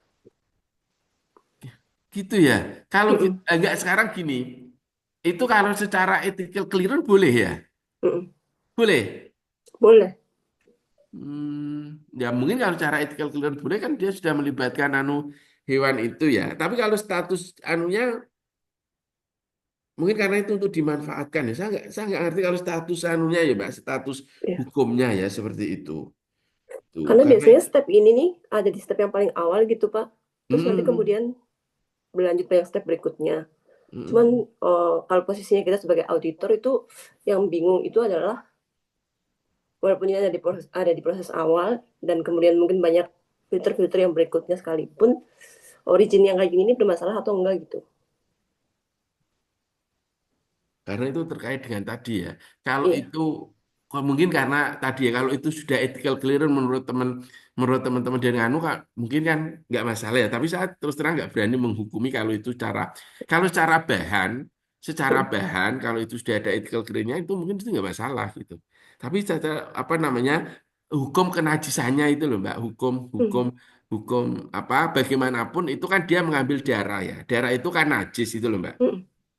Speaker 2: Gitu ya. Kalau
Speaker 9: Mm-mm.
Speaker 2: enggak sekarang gini, itu kalau secara ethical clearance boleh ya?
Speaker 9: Mm-mm.
Speaker 2: Boleh.
Speaker 9: Boleh.
Speaker 2: Ya mungkin kalau secara ethical clearance boleh kan dia sudah melibatkan anu hewan itu ya. Tapi kalau status anunya mungkin karena itu untuk dimanfaatkan ya. Saya nggak ngerti kalau status anunya ya, Mbak, status
Speaker 9: Ya.
Speaker 2: hukumnya ya seperti itu. Tuh,
Speaker 9: Karena
Speaker 2: karena
Speaker 9: biasanya step ini nih ada di step yang paling awal gitu, Pak. Terus nanti
Speaker 2: hmm,
Speaker 9: kemudian berlanjut ke yang step berikutnya. Cuman
Speaker 2: hmm.
Speaker 9: kalau posisinya kita sebagai auditor itu yang bingung itu adalah walaupun ini ada di proses awal dan kemudian mungkin banyak filter-filter yang berikutnya sekalipun origin yang kayak gini ini bermasalah atau enggak gitu.
Speaker 2: Karena itu terkait dengan tadi ya. Kalau
Speaker 9: Iya.
Speaker 2: itu Mungkin karena tadi ya kalau itu sudah ethical clearance menurut teman-teman dari anu mungkin kan nggak masalah ya. Tapi saya terus terang nggak berani menghukumi kalau secara bahan kalau itu sudah ada ethical clearance-nya itu mungkin itu nggak masalah gitu. Tapi secara apa namanya hukum kenajisannya itu loh Mbak, hukum hukum hukum apa bagaimanapun itu kan dia mengambil darah ya. Darah itu kan najis itu loh Mbak.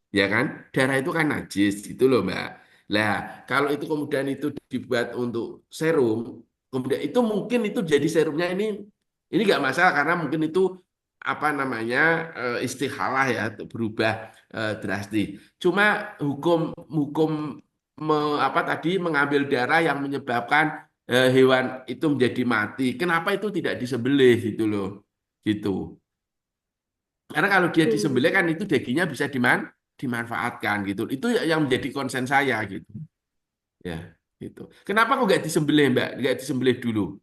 Speaker 2: Ya kan? Darah itu kan najis itu loh Mbak. Lah, kalau itu kemudian itu dibuat untuk serum, kemudian itu mungkin itu jadi serumnya ini nggak masalah karena mungkin itu apa namanya istihalah ya berubah drastis. Cuma hukum hukum apa tadi mengambil darah yang menyebabkan hewan itu menjadi mati. Kenapa itu tidak disembelih gitu loh? Gitu. Karena kalau dia disembelih kan itu dagingnya bisa dimanfaatkan gitu. Itu yang menjadi konsen saya gitu. Ya, gitu. Kenapa kok nggak disembelih, Mbak? Nggak disembelih dulu?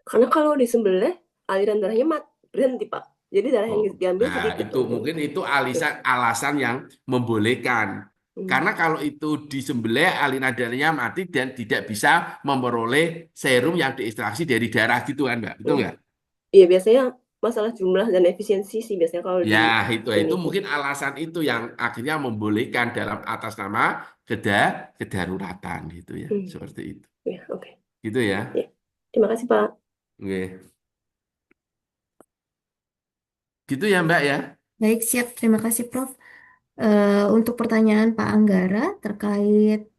Speaker 9: Karena kalau disembelih aliran darahnya berhenti, Pak. Jadi darah yang
Speaker 2: Oh,
Speaker 9: diambil
Speaker 2: nah
Speaker 9: sedikit
Speaker 2: itu
Speaker 9: aja.
Speaker 2: mungkin itu alasan yang membolehkan. Karena kalau itu disembelih aliran darahnya mati dan tidak bisa memperoleh serum yang diekstraksi dari darah gitu kan, Mbak? Betul nggak?
Speaker 9: Iya, biasanya masalah jumlah dan efisiensi sih biasanya kalau di
Speaker 2: Ya, itu
Speaker 9: ini.
Speaker 2: mungkin alasan itu yang akhirnya membolehkan dalam atas nama kedaruratan gitu ya, seperti itu.
Speaker 9: Ya, oke.
Speaker 2: Gitu ya.
Speaker 9: Ya. Terima kasih, Pak.
Speaker 2: Oke. Gitu ya, Mbak ya.
Speaker 1: Baik, siap. Terima kasih, Prof. Untuk pertanyaan Pak Anggara terkait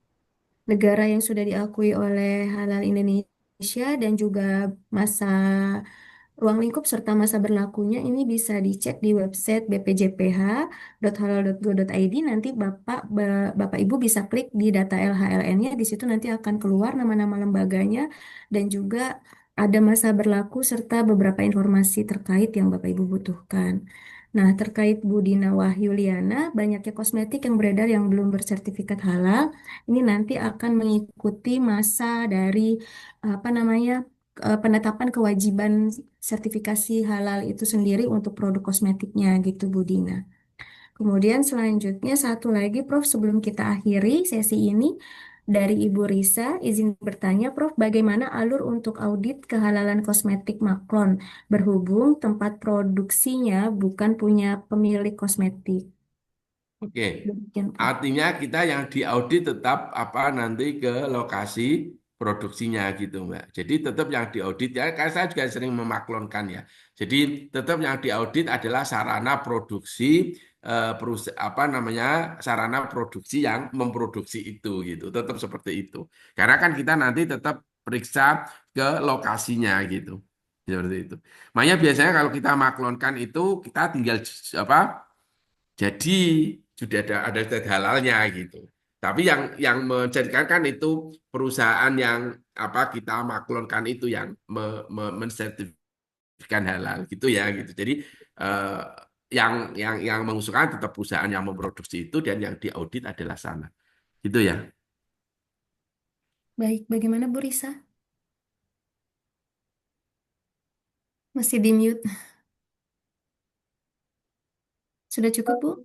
Speaker 1: negara yang sudah diakui oleh Halal Indonesia dan juga masa ruang lingkup serta masa berlakunya ini bisa dicek di website bpjph.halal.go.id. Nanti Bapak Ibu bisa klik di data LHLN-nya. Di situ nanti akan keluar nama-nama lembaganya dan juga ada masa berlaku serta beberapa informasi terkait yang Bapak Ibu butuhkan. Nah, terkait Bu Dina Wahyuliana, banyaknya kosmetik yang beredar yang belum bersertifikat halal, ini nanti akan mengikuti masa dari apa namanya penetapan kewajiban sertifikasi halal itu sendiri untuk produk kosmetiknya gitu Bu Dina. Kemudian selanjutnya satu lagi Prof sebelum kita akhiri sesi ini dari Ibu Risa izin bertanya Prof bagaimana alur untuk audit kehalalan kosmetik Maklon berhubung tempat produksinya bukan punya pemilik kosmetik.
Speaker 2: Oke.
Speaker 1: Demikian, Prof.
Speaker 2: Artinya kita yang diaudit tetap apa nanti ke lokasi produksinya gitu, Mbak. Jadi tetap yang diaudit ya, kan saya juga sering memaklonkan ya. Jadi tetap yang diaudit adalah sarana produksi apa namanya sarana produksi yang memproduksi itu gitu. Tetap seperti itu. Karena kan kita nanti tetap periksa ke lokasinya gitu. Seperti itu. Makanya biasanya kalau kita maklonkan itu kita tinggal apa? Jadi sudah ada zat halalnya gitu. Tapi yang menjadikan kan itu perusahaan yang apa kita maklonkan itu yang mensertifikatkan halal gitu ya gitu. Jadi eh, yang mengusulkan tetap perusahaan yang memproduksi itu dan yang diaudit adalah sana. Gitu ya.
Speaker 1: Baik, bagaimana Bu Risa? Masih di mute. Sudah cukup, Bu?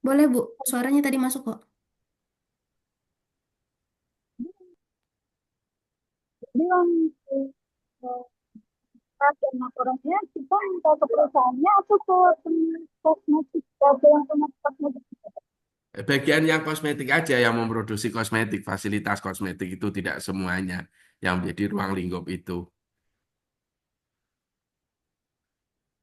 Speaker 1: Boleh, Bu. Suaranya tadi masuk kok.
Speaker 10: Jadi dan laporannya kita minta ke perusahaannya atau ke kosmetik yang punya kosmetik.
Speaker 2: Bagian yang kosmetik aja yang memproduksi kosmetik, fasilitas kosmetik itu tidak semuanya yang menjadi ruang lingkup itu.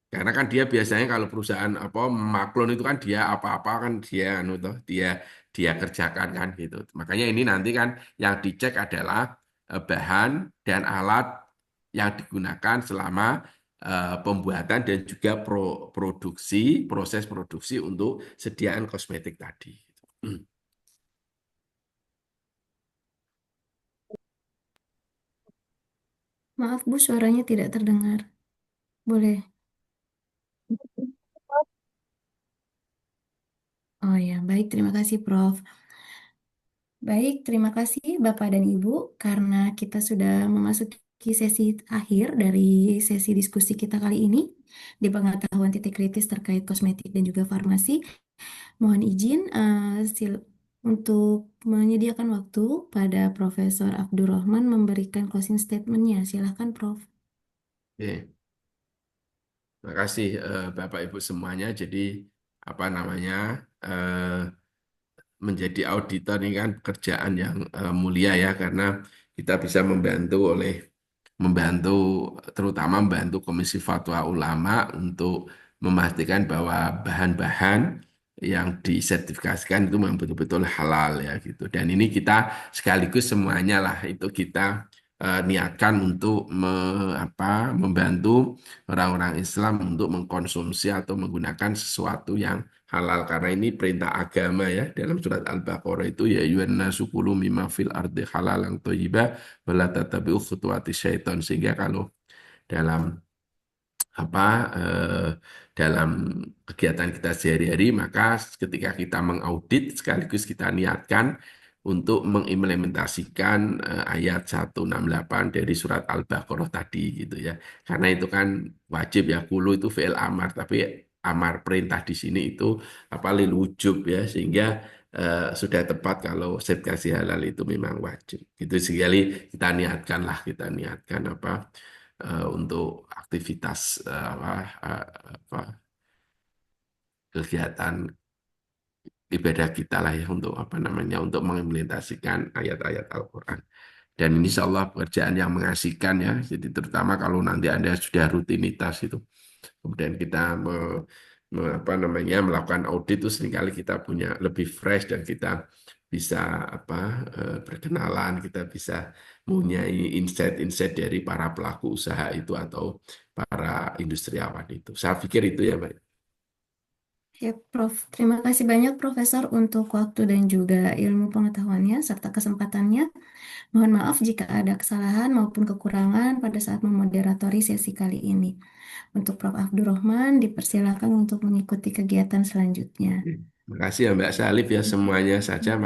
Speaker 2: Karena kan dia biasanya kalau perusahaan apa maklon itu kan dia apa-apa kan dia anu toh dia kerjakan kan gitu. Makanya ini nanti kan yang dicek adalah bahan dan alat yang digunakan selama pembuatan dan juga proses produksi untuk sediaan kosmetik tadi.
Speaker 1: Maaf, Bu, suaranya tidak terdengar. Boleh. Oh ya, baik. Terima kasih, Prof. Baik, terima kasih Bapak dan Ibu karena kita sudah memasuki sesi akhir dari sesi diskusi kita kali ini di pengetahuan titik kritis terkait kosmetik dan juga farmasi. Mohon izin untuk menyediakan waktu pada Profesor Abdurrahman memberikan closing statement-nya. Silahkan, Prof.
Speaker 2: Oke. Terima kasih Bapak Ibu semuanya. Jadi apa namanya menjadi auditor ini kan pekerjaan yang mulia ya, karena kita bisa membantu terutama membantu Komisi Fatwa Ulama untuk memastikan bahwa bahan-bahan yang disertifikasikan itu memang betul-betul halal ya gitu. Dan ini kita sekaligus semuanya lah itu kita niatkan untuk membantu orang-orang Islam untuk mengkonsumsi atau menggunakan sesuatu yang halal, karena ini perintah agama ya dalam surat Al-Baqarah itu ya ayyuhan nasu kulu mimma fil ardi halalan thayyibah wala tattabi'u khutuwati syaiton, sehingga kalau dalam apa eh, dalam kegiatan kita sehari-hari, maka ketika kita mengaudit sekaligus kita niatkan untuk mengimplementasikan ayat 168 dari surat Al-Baqarah tadi gitu ya. Karena itu kan wajib ya, kulu itu fi'il amar, tapi amar perintah di sini itu lil wujub ya, sehingga sudah tepat kalau sertifikasi halal itu memang wajib. Gitu sekali kita niatkan untuk aktivitas kegiatan ibadah kita lah ya, untuk untuk mengimplementasikan ayat-ayat Al-Quran. Dan ini insya Allah pekerjaan yang mengasihkan ya. Jadi terutama kalau nanti Anda sudah rutinitas itu, kemudian kita melakukan audit itu, seringkali kita punya lebih fresh dan kita bisa berkenalan, kita bisa mempunyai insight-insight dari para pelaku usaha itu atau para industriawan itu. Saya pikir itu ya, Mbak.
Speaker 1: Ya, Prof. Terima kasih banyak, Profesor, untuk waktu dan juga ilmu pengetahuannya serta kesempatannya. Mohon maaf jika ada kesalahan maupun kekurangan pada saat memoderatori sesi kali ini. Untuk Prof. Abdurrahman, dipersilakan untuk mengikuti kegiatan selanjutnya.
Speaker 2: Terima kasih ya Mbak Salif ya, semuanya saja.